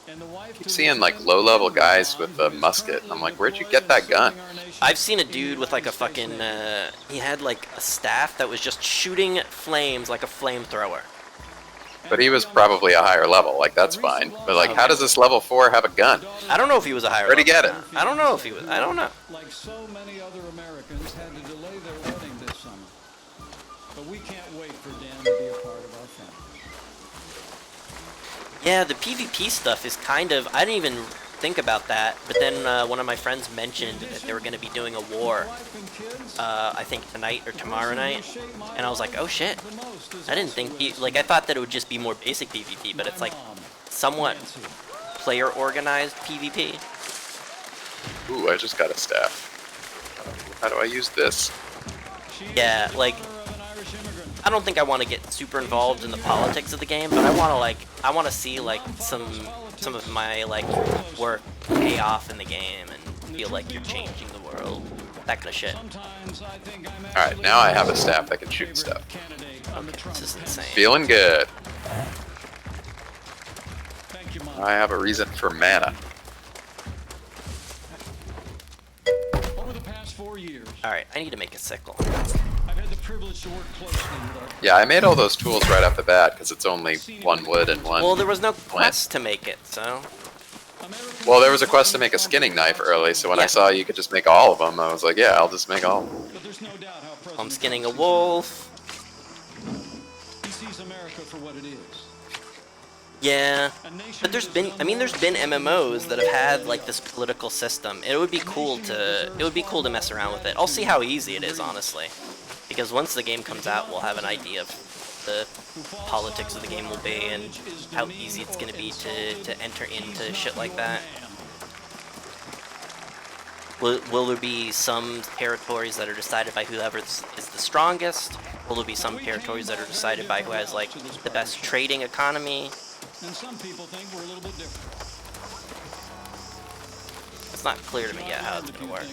and the wife I keep seeing like low-level guys with a musket. I'm like, where'd you get that gun? I've seen a dude with like a fucking, he had like a staff that was just shooting flames like a flamethrower. But he was probably a higher level, like that's fine. But like, how does this level 4 have a gun? I don't know if he was a higher Where'd he level. get it? I don't know if he was, I don't know. Like so many other Americans, had to delay their wedding this summer. But we can't wait for Dan to be a part of our family. Yeah, the PvP stuff is kind of, I didn't even think about that, but then one of my friends mentioned that they were going to be doing a war, I think tonight or tomorrow night, and I was like, oh shit, I didn't think, like I thought that it would just be more basic PvP, but it's like somewhat player organized PvP. Ooh, I just got a staff. How do I use this? Yeah, like, I don't think I want to get super involved in the politics of the game, but I want to see like some of my like work pay off in the game and feel like you're changing the world, that kind of shit. Alright, now I have a staff that can shoot stuff. Okay, this is insane. Feeling good. I have a reason for mana. Alright, I need to make a sickle. Yeah, I made all those tools right off the bat because it's only one wood and one. Well, there was no quest to make it, so. Well, there was a quest to make a skinning knife early, so when I saw you could just make all of them, I was like, yeah, I'll just make all of them. I'm skinning a wolf. He sees America for what it is. Yeah, but there's been MMOs that have had like this political system. It would be cool to mess around with it. I'll see how easy it is, honestly, because once the game comes out, we'll have an idea of the politics of the game will be and how easy it's going to be to enter into shit like that. Will there be some territories that are decided by whoever is the strongest? Will there be some territories that are decided by who has like the best trading economy? And some people think we're a little bit different. It's not clear to me yet how it's going to work.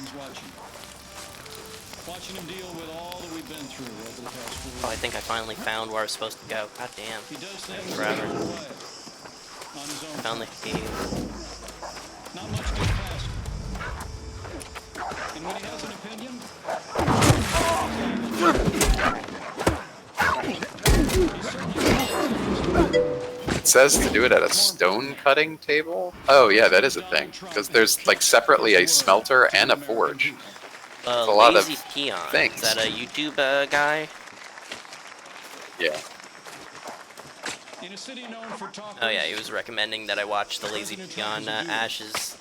Watching him deal with all that we've been through over the past 4 years. Oh, I think I finally found where I was supposed to go. God damn. Forever. Found the cave. Not much gets past him. And when he has an opinion, It says to do it at a stone cutting table? Oh yeah, that is a thing. Because there's like separately a smelter and a forge. There's a lot of Peon. things. Is that a YouTube guy? Yeah. Oh yeah, he was recommending that I watch the Lazy Peon Ashes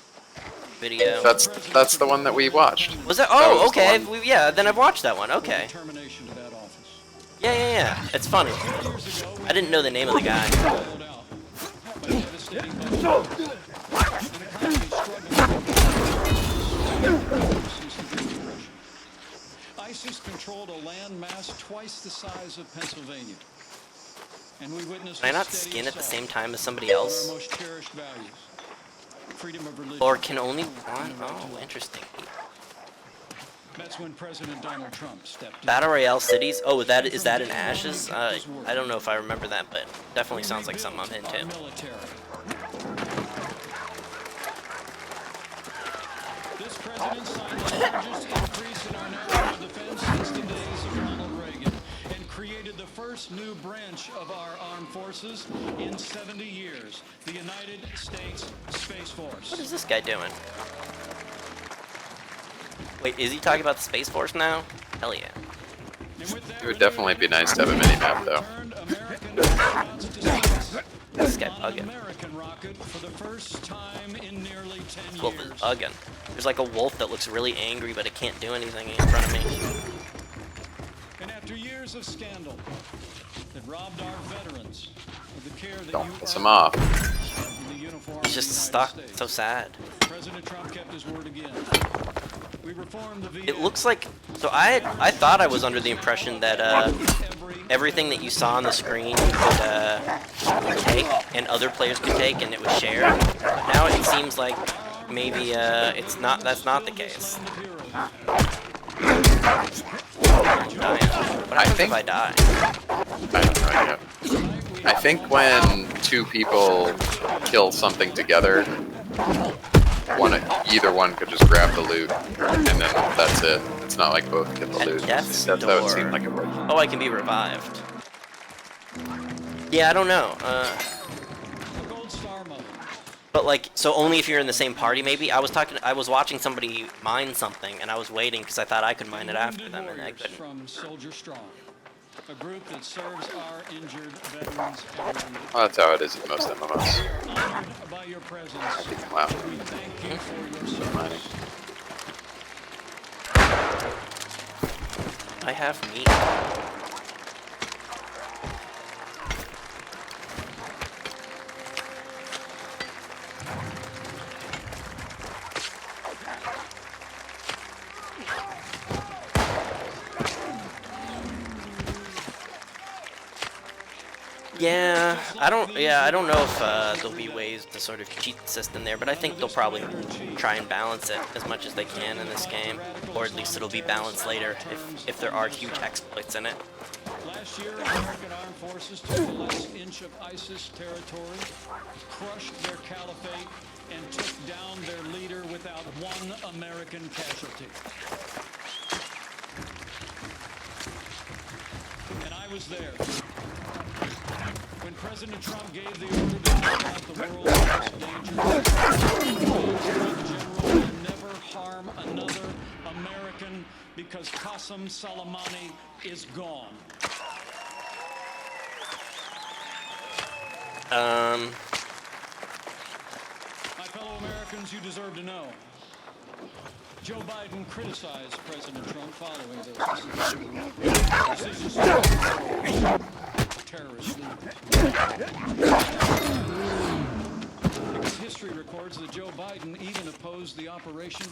video. That's the one that we watched. Was it? Oh, okay. Yeah, then I've watched that one. Okay. Yeah. It's funny. I didn't know the name of the guy. ISIS controlled a land mass twice the size of Pennsylvania. And we witnessed Can I not skin at the same time as somebody else? our most cherished values. Freedom of religion. Or can only one? Oh, interesting. That's when President Donald Trump stepped in. Battle Royale cities? Oh, is that in Ashes? I don't know if I remember that, but definitely sounds like something I'm into. This president signed the largest increase in our national defense since the days of Ronald Reagan and created the first new branch of our armed forces in 70 years, the United States Space Force. What is this guy doing? Wait, is he talking about the Space Force now? Hell yeah. It would definitely be nice to have a mini-map, though. This guy bugging. American rocket for the first time in nearly 10 This wolf years. is bugging. There's like a wolf that looks really angry, but it can't do anything in front of me. And after years of scandal that robbed our veterans of the care that Don't you piss him off. in the uniform It's just stuck. It's so sad. President Trump kept his word again. We reformed the VA. It looks like... So I thought I was under the impression that everything that you saw on the screen could take, and other players could take, and it was shared. But now it seems like maybe it's not. That's not the case. What happens if I die? I have no idea. I think when two people kill something together, either one could just grab the loot, and then that's it. It's not like both get the loot. Death's That would door. seem like a Oh, I can be revived. Yeah, I don't know. But like, so only if you're in the same party, maybe. I was watching somebody mine something, and I was waiting because I thought I could mine it after them, and I couldn't. From Soldier Strong, a group that serves our injured veterans every Well, that's how it is with most MMOs. honored by your presence. Wow. We thank you for your service. I have meat. I don't know if there'll be ways to sort of cheat the system there, but I think they'll probably try and balance it as much as they can in this game, or at least it'll be balanced later if there are huge exploits in it. Last year, American armed forces took the last inch of ISIS territory, crushed their caliphate, and took down their leader without one American casualty. And I was there when President Trump gave the order to take out the world's most dangerous general and never harm another American because Qasem Soleimani is gone. My fellow Americans, you deserve to know. Joe Biden criticized President Trump following those decisions. Terrorist leader. Because history records that Joe Biden even opposed the operation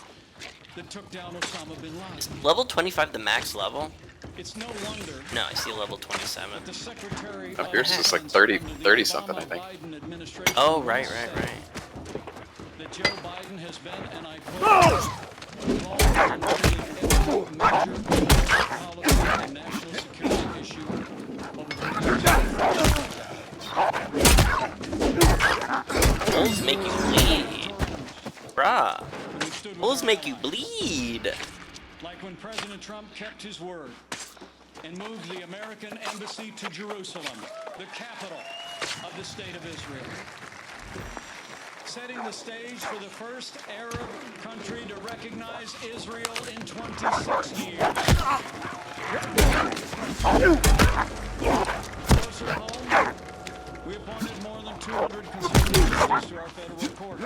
that took down Osama bin Laden. Is level 25 the max level? It's no wonder. No, I see level 27. The Secretary Up here it's like 30 something, I think. Oh, right. That Joe Biden has been, and I quote, involved in every major policy and national security issue over the years. Bulls make you bleed. Bruh. Bulls make you bleed. Like when President Trump kept his word and moved the American embassy to Jerusalem, the capital of the state of Israel, setting the stage for the first Arab country to recognize Israel in 26 years. Closer home, we appointed more than 200 conservative judges to our federal courts.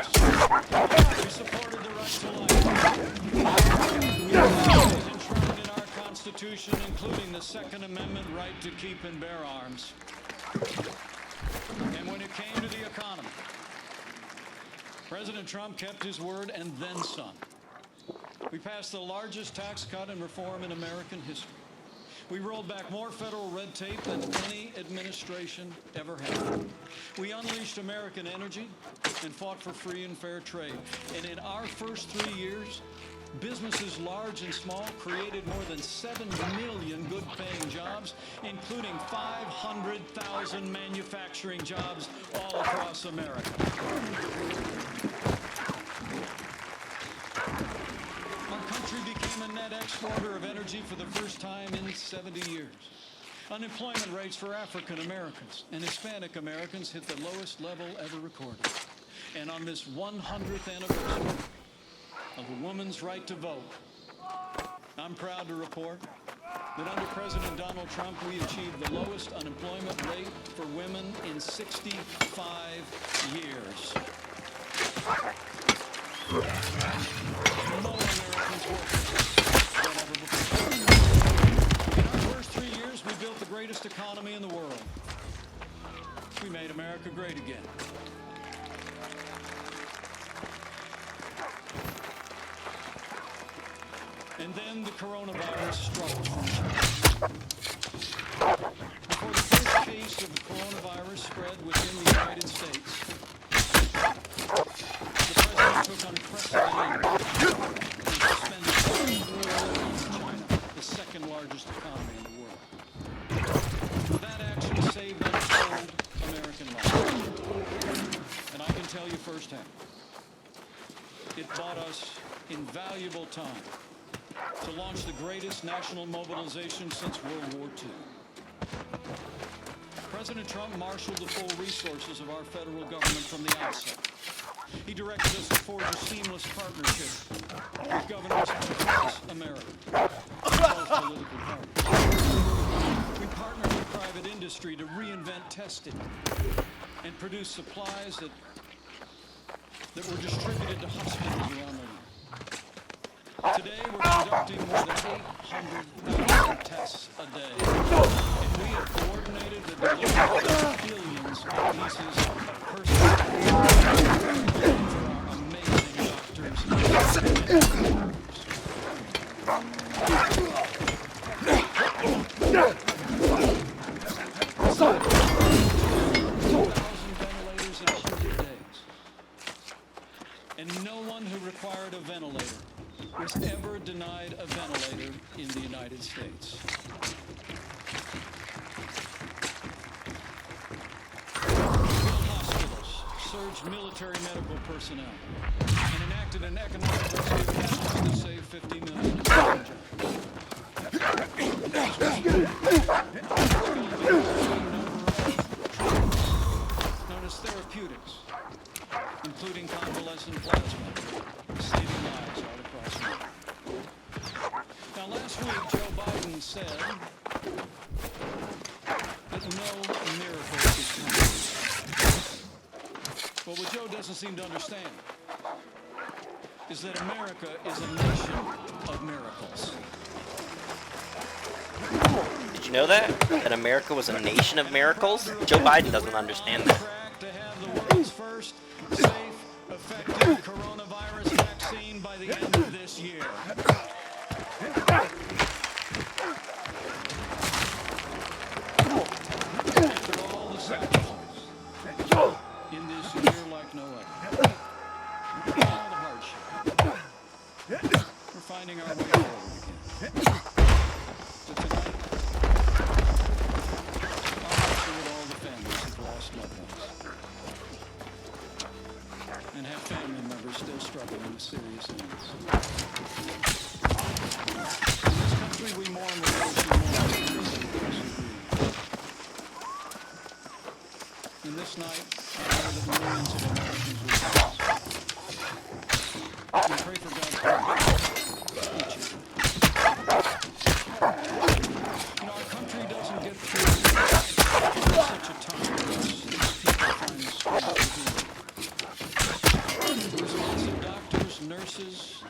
We supported the right to life. Is enshrined in our Constitution, including the Second Amendment right to keep and bear arms. And when it came to the economy, President Trump kept his word and then some. We passed the largest tax cut and reform in American history. We rolled back more federal red tape than any administration ever had. We unleashed American energy and fought for free and fair trade. And in our first 3 years, businesses large and small created more than 7 million good-paying jobs, including 500,000 manufacturing jobs all across America. Our country became a net exporter of energy for the first time in 70 years. Unemployment rates for African Americans and Hispanic Americans hit the lowest level ever recorded. And on this 100th anniversary of a woman's right to vote, I'm proud to report that under President Donald Trump, we achieved the lowest unemployment rate for women in 65 years. More Americans working than ever before. In our first 3 years, we built the greatest economy in the world. We made America great again. And then the coronavirus struck. Before the first case of the coronavirus spread within the United States, the president took unprecedented action and suspended China, the second largest economy in the world. That action saved untold American lives. And I can tell you firsthand, it bought us invaluable time to launch the greatest national mobilization since World War II. President Trump marshaled the full resources of our federal government from the outset. He directed us to forge a seamless partnership with governors across America, both political parties. We partnered with private industry to reinvent testing and produce supplies that that were distributed to hospitals around the world. Today, we're conducting more than 800,000 tests a day, and we have coordinated the delivery of billions of pieces of personal for our amazing doctors and ventilators in 100 days. And no one who required a ventilator was ever denied a ventilator in the United States. Hospitals, surged military medical personnel, and enacted an economic rescue package to save 50 million jobs. Known as therapeutics, including convalescent plasma, saving lives all across the world. Now, last week, Joe Biden said that no miracle is coming. But what Joe doesn't seem to understand is that America is a nation of miracles. Did you know that? That America was a nation of miracles? Joe Biden doesn't understand that. To have the world's first safe, effective coronavirus vaccine by the end of this year. After all the sacrifice in this year like no other, all the hardship, we're finding our way forward again. But tonight, with all the families who've lost loved ones and have family members still struggling with serious illness. In this country, we mourn with those who mourn and those who grieve. And this night, I know that millions of Americans will pass. We pray for God's protection for each of them. You know, our country doesn't get through such a time as these people find the strength to do. There's lots of doctors, nurses,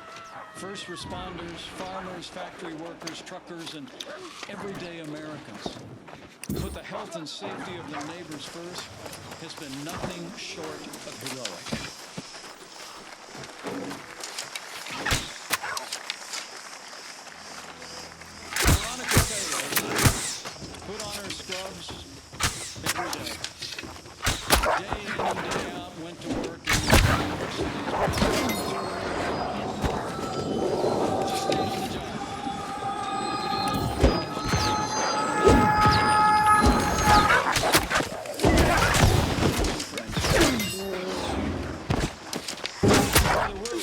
first responders, farmers, factory workers, truckers, and everyday Americans who put the health and safety of their neighbors first has been nothing short of heroic. Put on her scrubs every day. Day in and day out, went to work in New York City's just stayed on the job.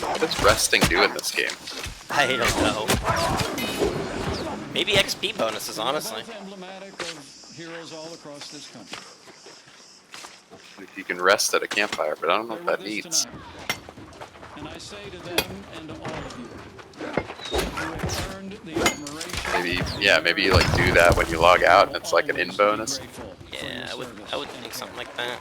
What does resting do in this game? I don't know. Maybe XP bonuses, honestly. Emblematic of heroes all across this country. You can rest at a campfire, but I don't know what that means. And I say to them and to all of you, you have earned the admiration. Maybe you like do that when you log out, and it's like an in bonus. Yeah, I would think something like that.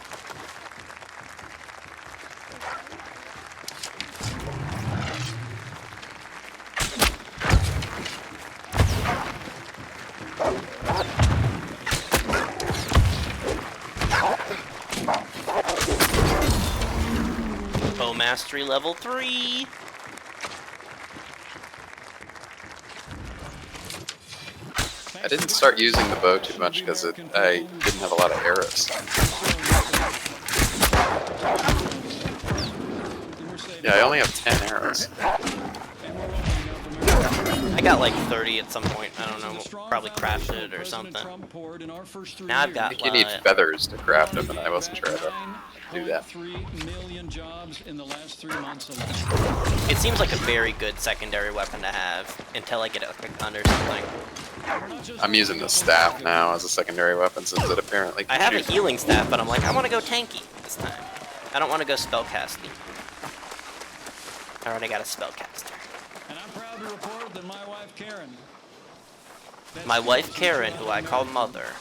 Bow mastery level 3. I didn't start using the bow too much because I didn't have a lot of arrows. Yeah, I only have 10 arrows. I got like 30 at some point. I don't know. Probably crafted it or something. Now I've got. I think you need feathers to craft them, and I wasn't sure how to do that. 3 million jobs in the last 3 months alone. It seems like a very good secondary weapon to have until I get a quick hunt or something. I'm using the staff now as a secondary weapon since it apparently can I have a shoot. healing staff, but I'm like, I want to go tanky this time. I don't want to go spellcasting. I already got a spellcaster. And I'm proud to report that my wife Karen. My wife Karen, who I call Mother,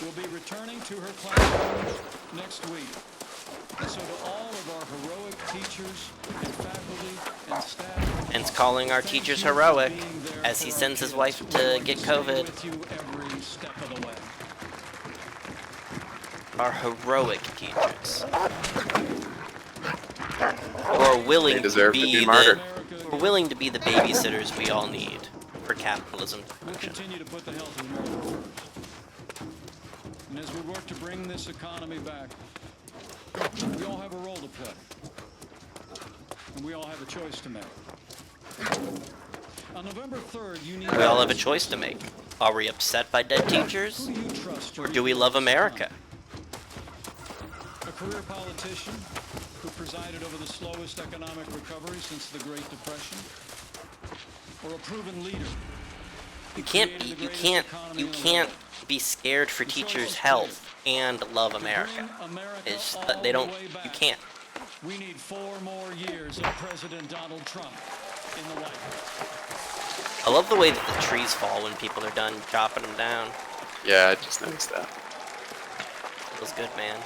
will be returning to her classroom next week. And so to all of our heroic teachers and faculty and staff. And it's calling our teachers heroic as he sends his wife to get COVID. With you every step of the way. Our heroic teachers. Who are willing They deserve to to be be martyred. who are willing to be the babysitters we all need for capitalism to We'll function. continue to put the health of America first. And as we work to bring this economy back, we all have a role to play. And we all have a choice to make. On November 3rd, you need... We all have a choice to make. Are we upset by dead teachers? Who do you trust? Or do we love America? A career politician who presided over the slowest economic recovery since the Great Depression? Or a proven leader? You can't be scared for teachers' health and love America. It's they don't. You can't. We need 4 more years of President Donald Trump in the White House. I love the way that the trees fall when people are done chopping them down. Yeah, I just noticed that. Feels good, man.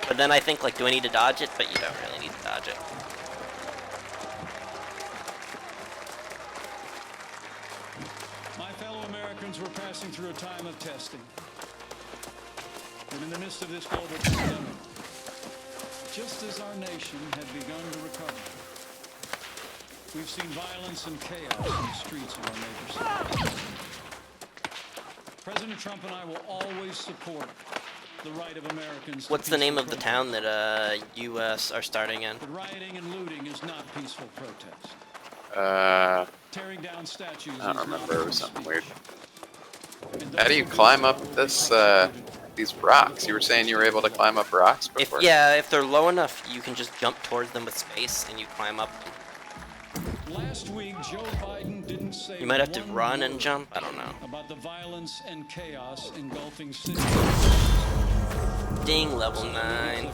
But then I think, like, do I need to dodge it? But you don't really need to dodge it. My fellow Americans, we're passing through a time of testing. And in the midst of this global pandemic, just as our nation had begun to recover, we've seen violence and chaos in the streets of our major cities. President Trump and I will always support the right of Americans. What's the name of the town that U.S. are starting in? But rioting and looting is not peaceful protest. Tearing down statues. I don't remember. It was something weird. How do you climb up this these rocks? You were saying you were able to climb up rocks before. If they're low enough, you can just jump towards them with space, and you climb up them. Last week, Joe Biden didn't say You might have to run and jump. I don't know. about the violence and chaos engulfing cities. Ding, level 9.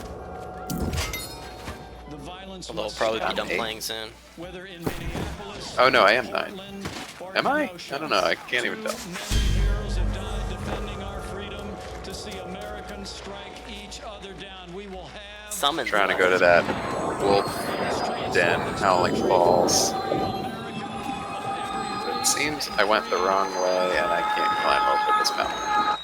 The violence Although I'll probably be done playing soon. Whether in Minneapolis, Oh no, I am 9. Am I? I don't know. I can't even tell. heroes have died defending our freedom. To see Americans strike each other down, we will have Summon. Trying to go to that wolf den, Howling Falls. It seems I went the wrong way and I can't climb over this mountain.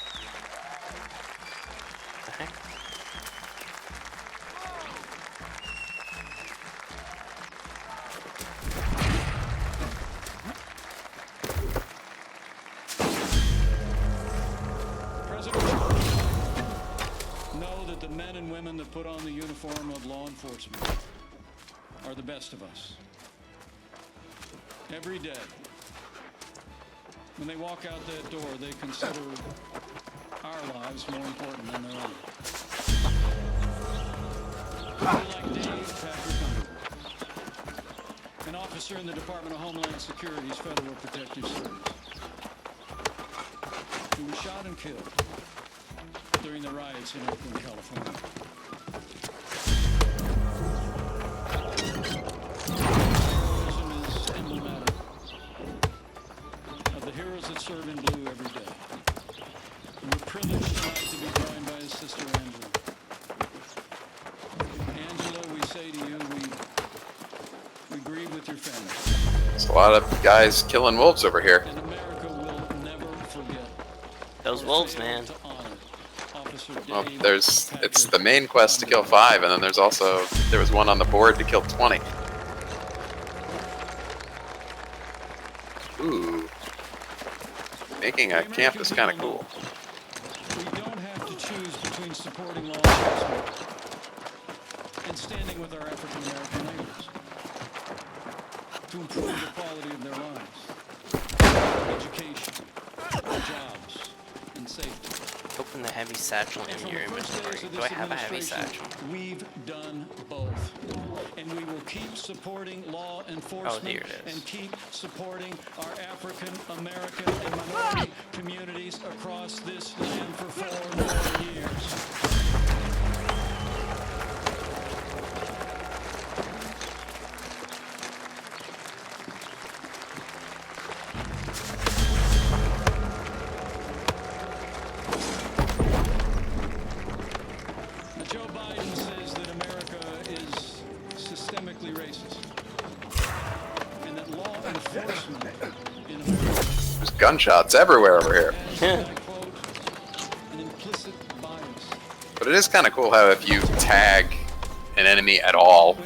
know that the men and women that put on the uniform of law enforcement are the best of us. Every day, when they walk out that door, they consider our lives more important than their own. People like Dave Patrick Underwood, an officer in the Department of Homeland Security's Federal Protective Service, who was shot and killed during the riots in Oakland, California. Heroism is emblematic of the heroes that serve in blue every day. And we're privileged tonight to be joined by his sister Angela. Angela, we say to you, we grieve with your family. There's a lot of guys killing wolves over here. And America will never forget. Those wolves, man. Well, it's the main quest to kill 5, and then there was one on the board to kill 20. Ooh. Making a camp is kind of cool. We don't have to choose between supporting law enforcement and standing with our African American neighbors to improve the quality of their lives, education, jobs, and safety. Open the heavy satchel in your inventory. Do I have a heavy satchel? We've done both, and we will keep supporting law enforcement here it is. and keep supporting our African American and minority communities across this land for 4 more years. systemically racist. And that law enforcement in America There's gunshots everywhere over here. an implicit bias. But it is kind of cool how if you tag an enemy at all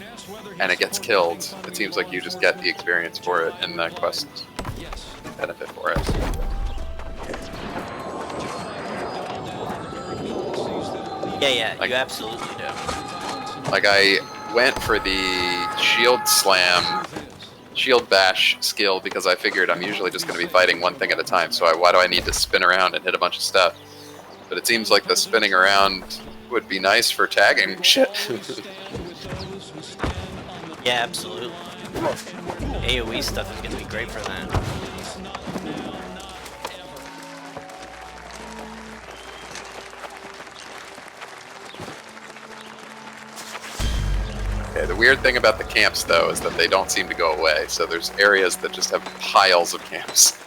and it gets killed, it seems like you just get the experience for it and the quest benefit for it. Yeah, Like- you absolutely do. Like I went for the shield slam, shield bash skill because I figured I'm usually just going to be fighting one thing at a time, so why do I need to spin around and hit a bunch of stuff? But it seems like the spinning around would be nice for tagging shit. Yeah, absolutely. AoE stuff is going to be great for that. Okay, the weird thing about the camps, though, is that they don't seem to go away. So there's areas that just have piles of camps.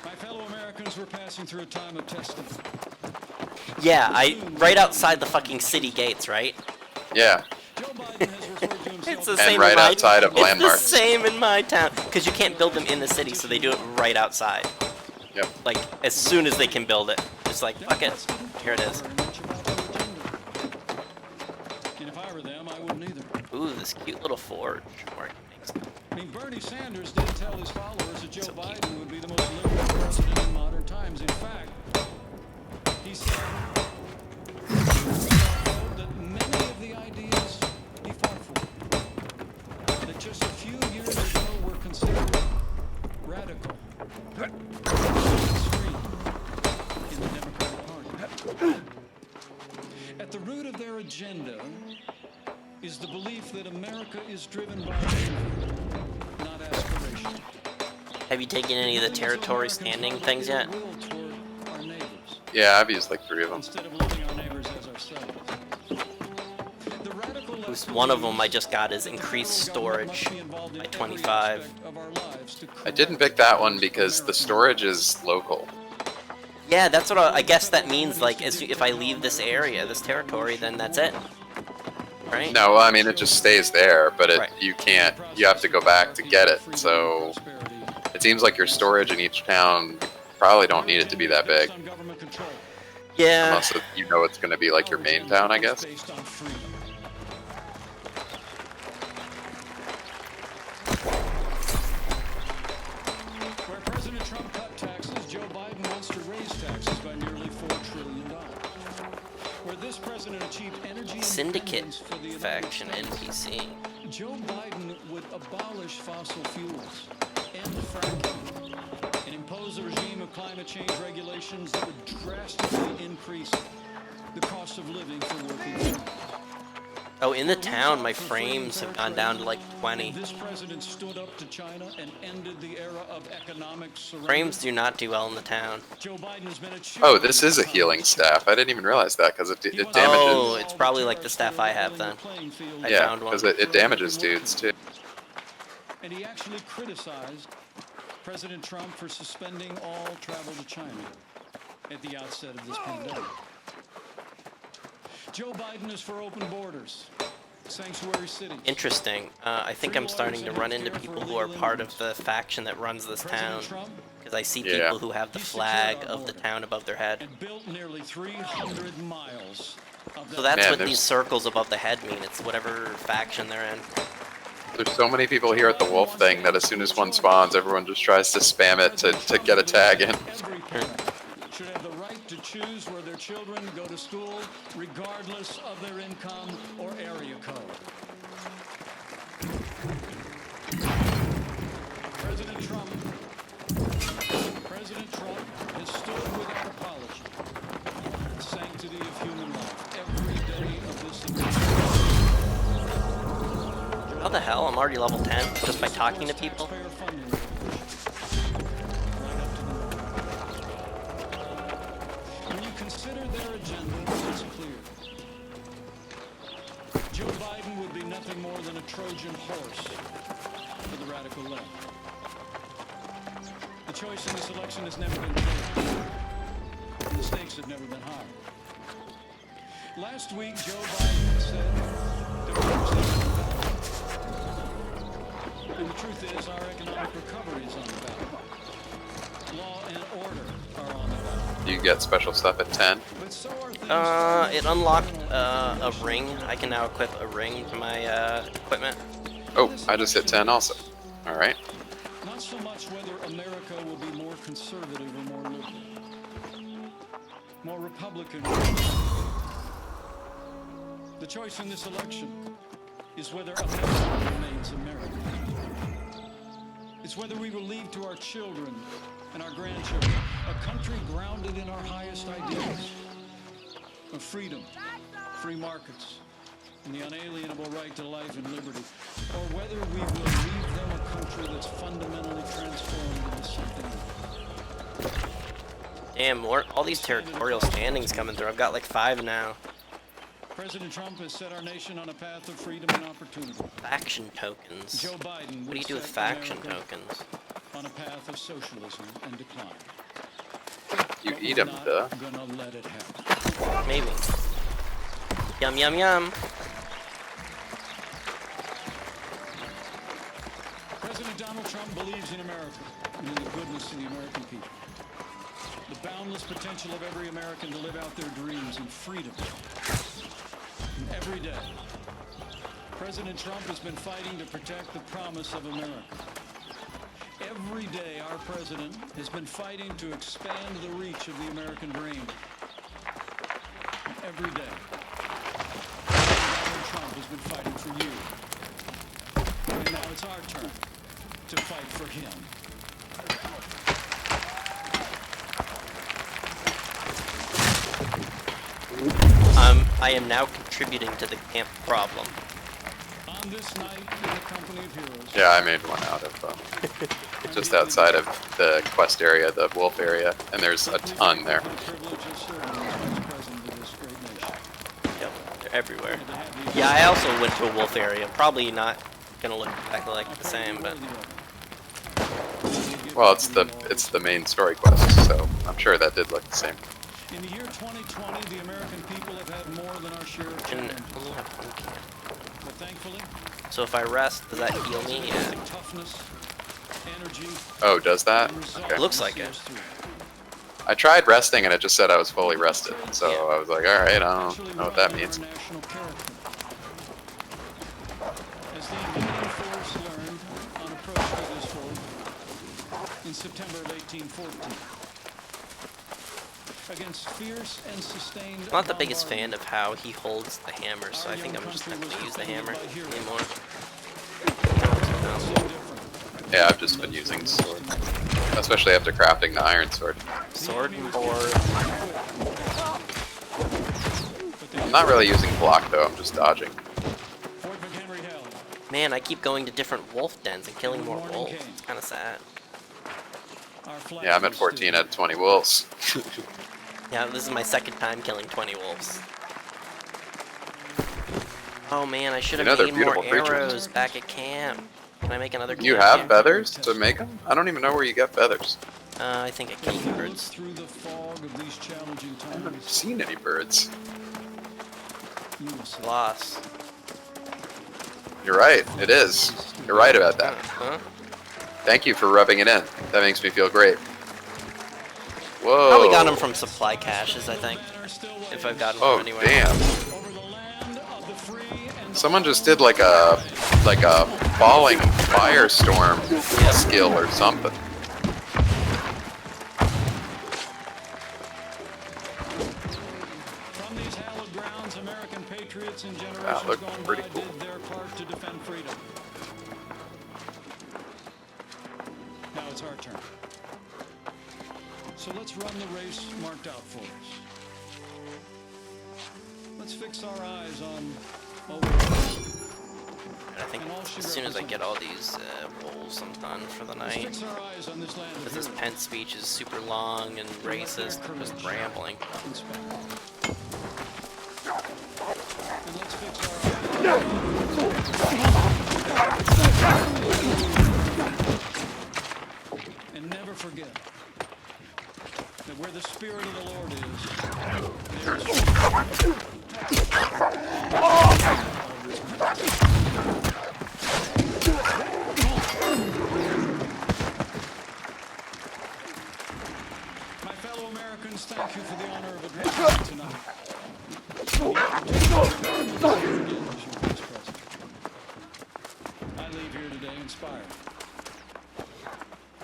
My fellow Americans were passing through a time of testing. Yeah, right outside the fucking city gates, right? Yeah. It's the And same right in my, outside of it's landmarks. the same in my town, because you can't build them in the city, so they do it right outside. Yep. Like, as soon as they can build it. Just like, fuck it, here it is. And if I were them, I wouldn't either. Ooh, this cute little forge. Where I can make stuff. I mean, Bernie Sanders did tell his followers that Joe Biden would be the most liberal president in modern times. In fact, he said that many of the ideas he fought for, that just a few years ago were considered radical, extreme in the Democratic Party. At the root of their agenda is the belief that America is driven by not aspiration. Have you taken any of the territory standing things yet? Yeah, I've used like 3 of them. Instead of loving our neighbors as ourselves. One of them I just got is increased storage by 25. I didn't pick that one because the storage is local. Yeah, that's what I guess that means. Like, if I leave this area, this territory, then that's it. Right? No, I mean it just stays there, but you can't. You have to go back to get it. So it seems like your storage in each town probably don't need it to be that big. Yeah. Unless you know it's going to be like your main town, I guess. Where President Trump cut taxes, Joe Biden wants to raise taxes by nearly $4 trillion. Where this president achieved energy Syndicate independence for the United faction States, NPC. Joe Biden would abolish fossil fuels, end fracking, and impose a regime of climate change regulations that would drastically increase the cost of living for working people. Oh, in the town, my frames have gone down to like 20. This president stood up to China and ended the era of economic surrender. Frames do not do well in the town. Joe Biden has been a Oh, this is a healing staff. I didn't even realize that because it damages. Oh, it's probably like the staff I have then. I Yeah, found one. because it damages dudes too. And he actually criticized President Trump for suspending all travel to China at the outset of this pandemic. Joe Biden is for open borders, sanctuary cities. Interesting. I think I'm starting to run into people who are part of the faction that runs this town. Because I see people who have the flag of the town above their head. Built nearly 300 miles of So that's Man, what there's- these circles above the head mean. It's whatever faction they're in. There's so many people here at the wolf thing that as soon as one spawns, everyone just tries to spam it to get a tag in. Every parent should have the right to choose where their children go to school, regardless of their income or area code. President Trump has stood without apology for the sanctity of human life every day of this administration. How the hell? I'm already level 10 just by talking to people? When you consider their agenda, it's clear. Joe Biden would be nothing more than a Trojan horse for the radical left. The choice in this election has never been clear, and the stakes have never been higher. Last week, Joe Biden said And the truth is, our economic recovery is on the ballot. Law and order are on the ballot. Do you get special stuff at 10? It unlocked a ring. I can now equip a ring to my equipment. Oh, I just hit 10 also. All right. Not so much whether America will be more conservative or more liberal, more Republican. The choice in this election is whether America remains America. It's whether we will leave to our children and our grandchildren a country grounded in our highest ideals of freedom, free markets, and the unalienable right to life and liberty, or whether we will leave them a country that's fundamentally transformed into something else. Damn, all these territorial standings coming through. I've got like 5 now. President Trump has set our nation on a path of freedom and opportunity. Faction tokens. Joe Biden What do you do with set faction America tokens? on a path of socialism and decline. You eat them, duh. Gonna let it happen. Maybe. Yum, yum, yum. President Donald Trump believes in America and in the goodness of the American people. The boundless potential of every American to live out their dreams in freedom. And every day, President Trump has been fighting to protect the promise of America. Every day, our president has been fighting to expand the reach of the American dream. And every day, President Trump has been fighting for you. And now it's our turn to fight for him. I am now contributing to the camp problem. On this night in the company of heroes. Yeah, I made one out of just outside of the quest area, the wolf area, and there's a ton there. Yep, they're everywhere. Yeah, I also went to a wolf area. Probably not gonna look exactly like the same, but Well, it's the main story quest, so I'm sure that did look the same. In the year 2020, the American people have had more than our share of challenges. But thankfully, so if I rest, does that heal me? Yeah. toughness, energy, Oh, does that? Okay. Looks like it. I tried resting and it just said I was fully rested, so I was like, alright, I don't know what that means. as the invading force learned on approach to this fort in September of 1814. Against fierce and sustained I'm not the biggest fan of how he holds the hammer, so I think I'm just not going to use the hammer anymore. Yeah, I've just been using sword. Especially after crafting the iron sword. Sword and board. I'm not really using block though, I'm just dodging. Man, I keep going to different wolf dens and killing more wolves. It's kind of sad. Yeah, I'm at 14 out of 20 wolves. Yeah, this is my second time killing 20 wolves. Oh man, I should have made more arrows back at camp. Can I make another camp? You have feathers to make them? I don't even know where you get feathers. I think at King Birds. I haven't seen any birds. Loss. You're right, it is. You're right about that. Huh? Thank you for rubbing it in. That makes me feel great. Whoa. Probably got them from supply caches, I think. If I've gotten them from anywhere. Damn. Someone just did like a falling firestorm skill or something. From these hallowed grounds, American patriots and generations That looked gone pretty by cool. did their part to defend freedom. Now it's our turn. So let's run the race marked out for us. Let's fix our eyes on I think as soon as I get all these roles, I'm done for the night. Because this Pence speech is super long and racist, just rambling. And never forget that where the Spirit of the Lord is, there is expired.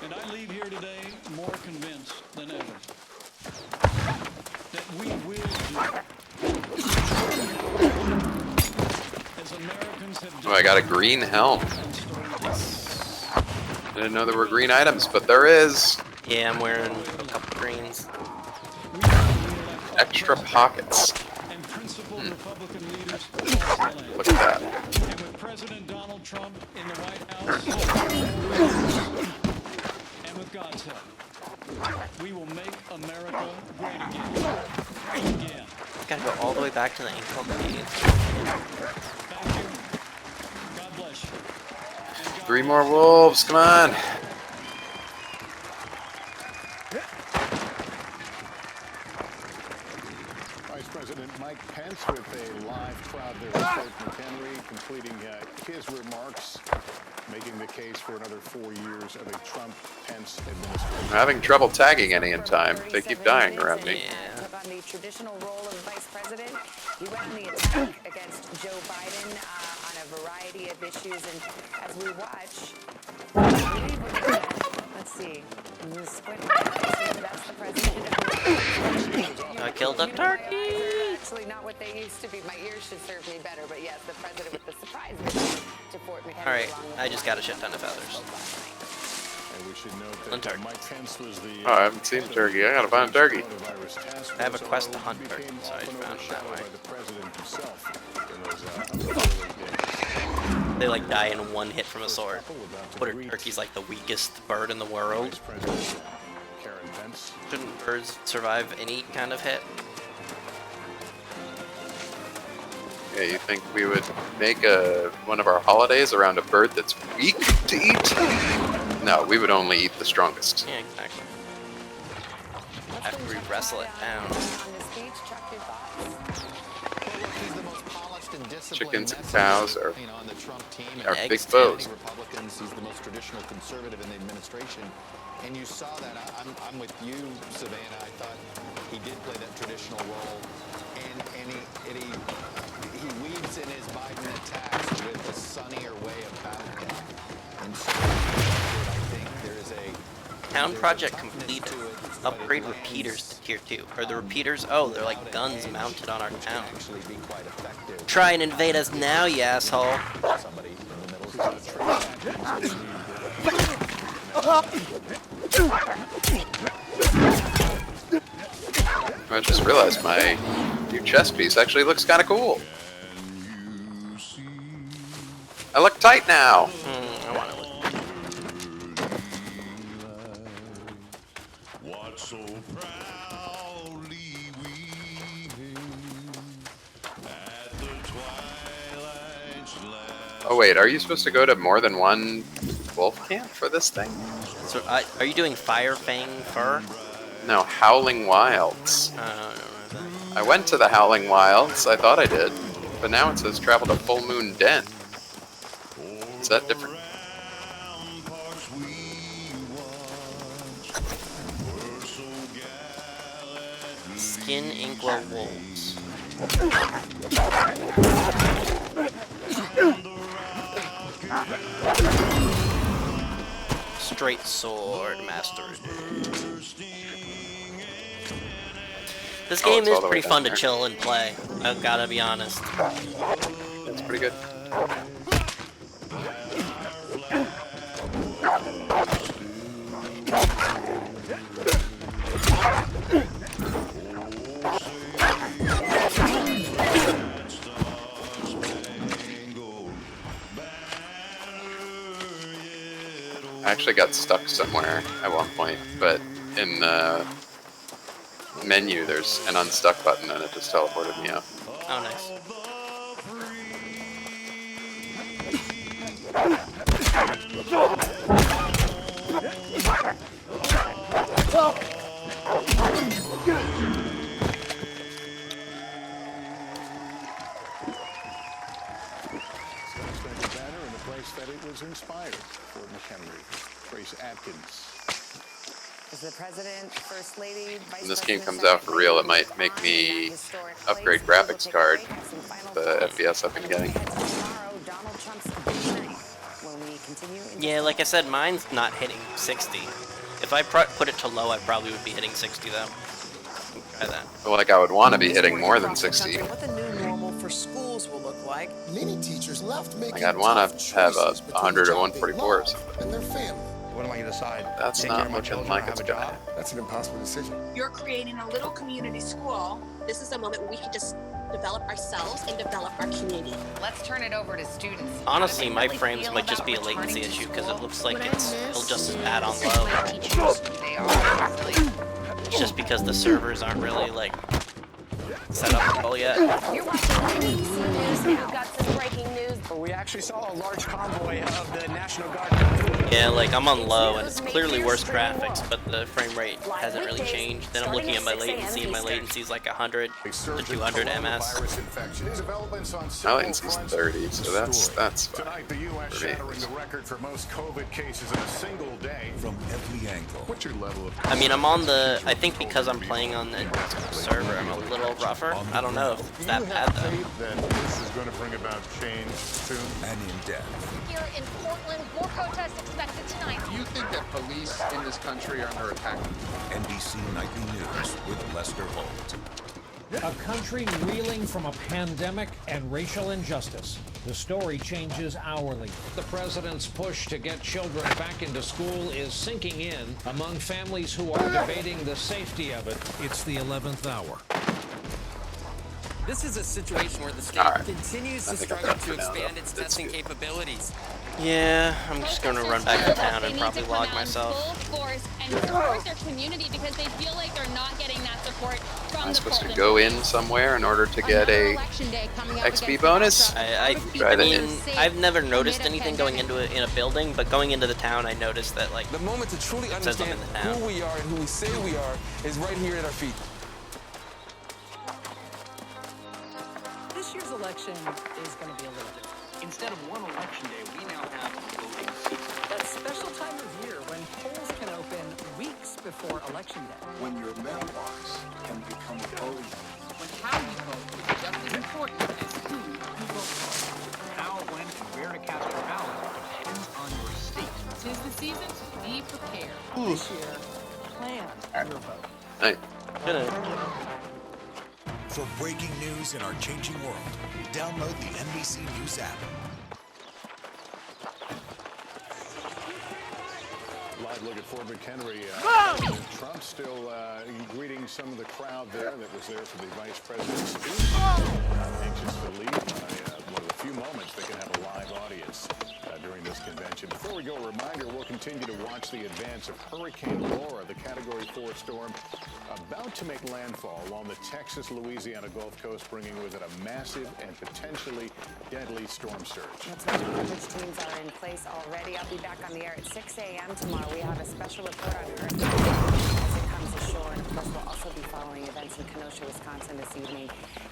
And I leave here today more convinced than ever that we will do as Americans have done. Oh, I got a green helm. Didn't know there were green items, but there is. Yeah, I'm wearing a couple greens. Extra pockets. Look at that. And with President Donald Trump in the White House, and with God's help, we will make America great again. Again. Gotta go all the way back to the ankle Canadians. Thank you. God bless you. 3 more wolves, come on. Vice President Mike Pence with a live crowd there at Fort McHenry, completing his remarks, making the case for another 4 years of a Trump-Pence administration. I'm having trouble tagging any in time. They keep dying around me. Took on the traditional role of vice president. He went on the attack against Joe Biden on a variety of issues. And as we watch, let's see. That's the president. I killed a turkey. Actually, not what they used to be. My ears should serve me better. But yes, the president with the surprise visit to Fort McHenry. All right, I just got a shit ton of feathers. And we should note that Mike Pence was the... Oh, I haven't seen a turkey. I gotta find a turkey. I have a quest to hunt turkey, so I found it that way. They like die in one hit from a sword. What are turkeys like the weakest bird in the world? Shouldn't birds survive any kind of hit? Yeah, you think we would make one of our holidays around a bird that's weak to eat? No, we would only eat the strongest. Yeah, exactly. After we wrestle it down. Chickens and cows are big Eggs, foes. Republicans, he's the most traditional conservative in the administration. And you saw that. I'm with you, Savannah. I thought he did play that traditional role. And he weaves in his Biden attacks with a sunnier way about him. And so I think there is a... Town project completed. Upgrade repeaters to tier 2. Are the repeaters? Oh, they're like guns mounted on our town. Try and invade us now, you asshole. I just realized my new chest piece actually looks kind of cool. I look tight now. I want to look. Oh wait, are you supposed to go to more than one wolf camp for this thing? So, are you doing Fire Fang Fur? No, Howling Wilds. I went to the Howling Wilds, I thought I did, but now it says travel to Full Moon Den. Is that different? Skin Inkwell Wolves. Straight Sword Mastery. This game is pretty fun to chill and play, I've gotta be honest. That's pretty good. I actually got stuck somewhere at one point, but in the menu there's an unstuck button and it just teleported me out. Oh, nice. Banner in the place that it was inspired. Fort McHenry, Trace Atkins. Is the president, first lady, vice When this game comes out for real, it might make me upgrade graphics card. The FPS I've been getting. Tomorrow, Donald Trump's big night when we continue. Yeah, like I said, mine's not hitting 60. If I put it to low, I probably would be hitting 60 though. Try that. I feel like I would want to be hitting more than 60. What the new normal for schools will look like. Many teachers left making Like I'd want to have a 100 or 144 or something. and their family. What am I going to decide? That's Take care not of my looking children like or have it's a gonna job? That's an impossible decision. You're creating a little community school. This is a moment where we can just develop ourselves and develop our community. Let's turn it over to students. Honestly, my frames might just be a latency issue because it looks like it's still just as bad on low. They are resilient. It's just because the servers aren't really like set up well yet. You're watching NBC News now. We've got some breaking news. We actually saw a large convoy of the National Guard. Yeah, like I'm on low and it's clearly worse graphics, but the frame rate hasn't really changed. Then I'm looking at my latency and my latency is like 100 to 200 ms. My latency's 30, so that's fine. Tonight, the U.S. shattering the record for most COVID cases in a single day. From every angle. What's your level of... I mean, I'm on the, I think because I'm playing on the server, I'm a little rougher. I don't know if it's that bad though. That this is going to bring about change soon. And in depth. Here in Portland, war protests expected tonight. Do you think that police in this country are under attack? NBC Nightly News with Lester Holt. A country reeling from a pandemic and racial injustice. The story changes hourly. The president's push to get children back into school is sinking in among families who are debating the safety of it. It's the 11th hour. This is a situation where the state continues to struggle to expand its testing capabilities. Yeah, I'm just gonna run back to town and probably log myself. Full force and support their community because they feel like they're not getting that support from Am I the supposed to Portland go in somewhere in order to get a XP bonus? I mean, I've never noticed anything going into it in a building, but going into the town, I noticed that like The moment to truly it says I'm understand in the town. who we are and who we say we are is right here at our feet. This year's election is going to be a little different. Instead of one election day, we now have voting season. That special time of year when polls can open weeks before election day. When your mailbox can become a voting booth. When how you vote is just as important as who you vote for. How, when, and where to cast your ballot depends on your state. 'Tis the season to be prepared. This year, plan your vote. Hey. For breaking news in our changing world, download the NBC News app. Live look at Fort McHenry. Trump still greeting some of the crowd there that was there for the vice president's speech. Anxious to leave. One of the few moments they can have a live audience during this convention. Before we go, a reminder, we'll continue to watch the advance of Hurricane Laura, the Category 4 storm about to make landfall along the Texas-Louisiana Gulf Coast, bringing with it a massive and potentially deadly storm surge. That's right. Coverage teams are in place already. I'll be back on the air at 6 a.m. tomorrow. We have a special report on hurricane as it comes ashore. And of course, we'll also be following events in Kenosha, Wisconsin this evening.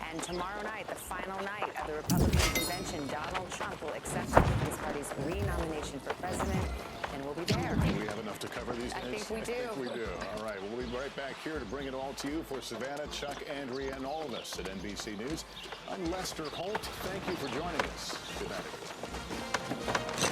And tomorrow night, the final night of the Republican convention, Donald Trump will accept his party's re-nomination for president, and we'll be there. Do we have enough to cover these days? I think we do. I think we do. All right. We'll be right back here to bring it all to you. For Savannah, Chuck, Andrea, and all of us at NBC News, I'm Lester Holt. Thank you for joining us. Good night, everyone.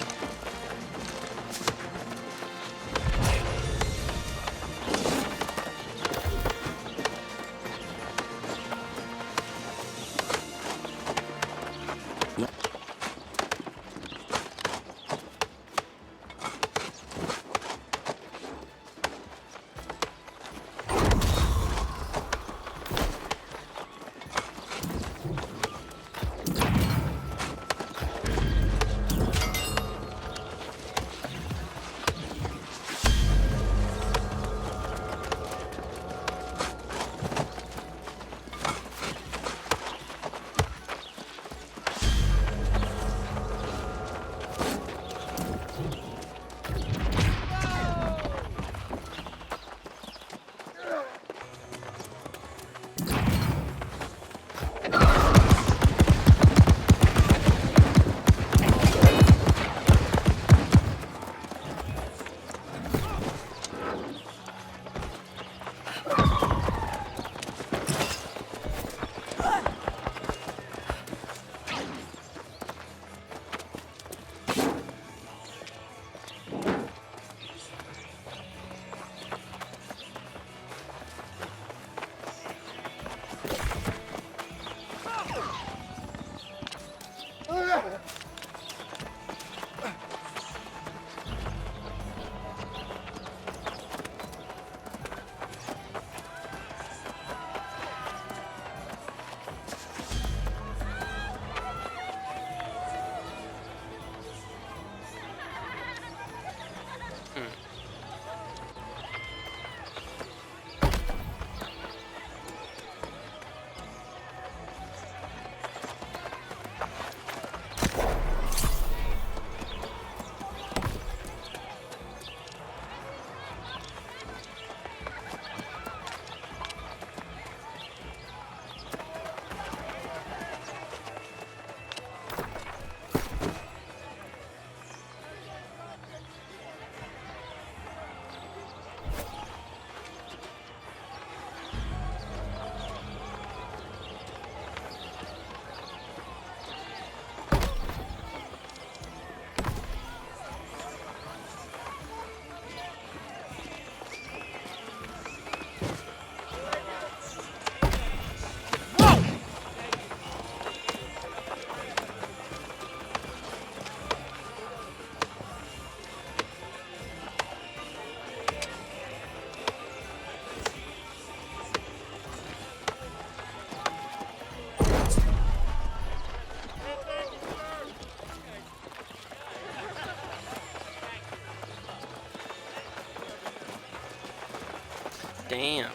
Damn.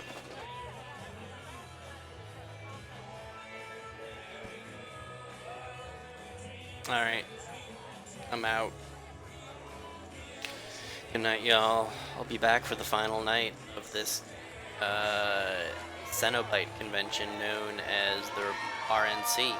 Alright. I'm out. Good night, y'all. I'll be back for the final night of this Cenobite convention known as the RNC.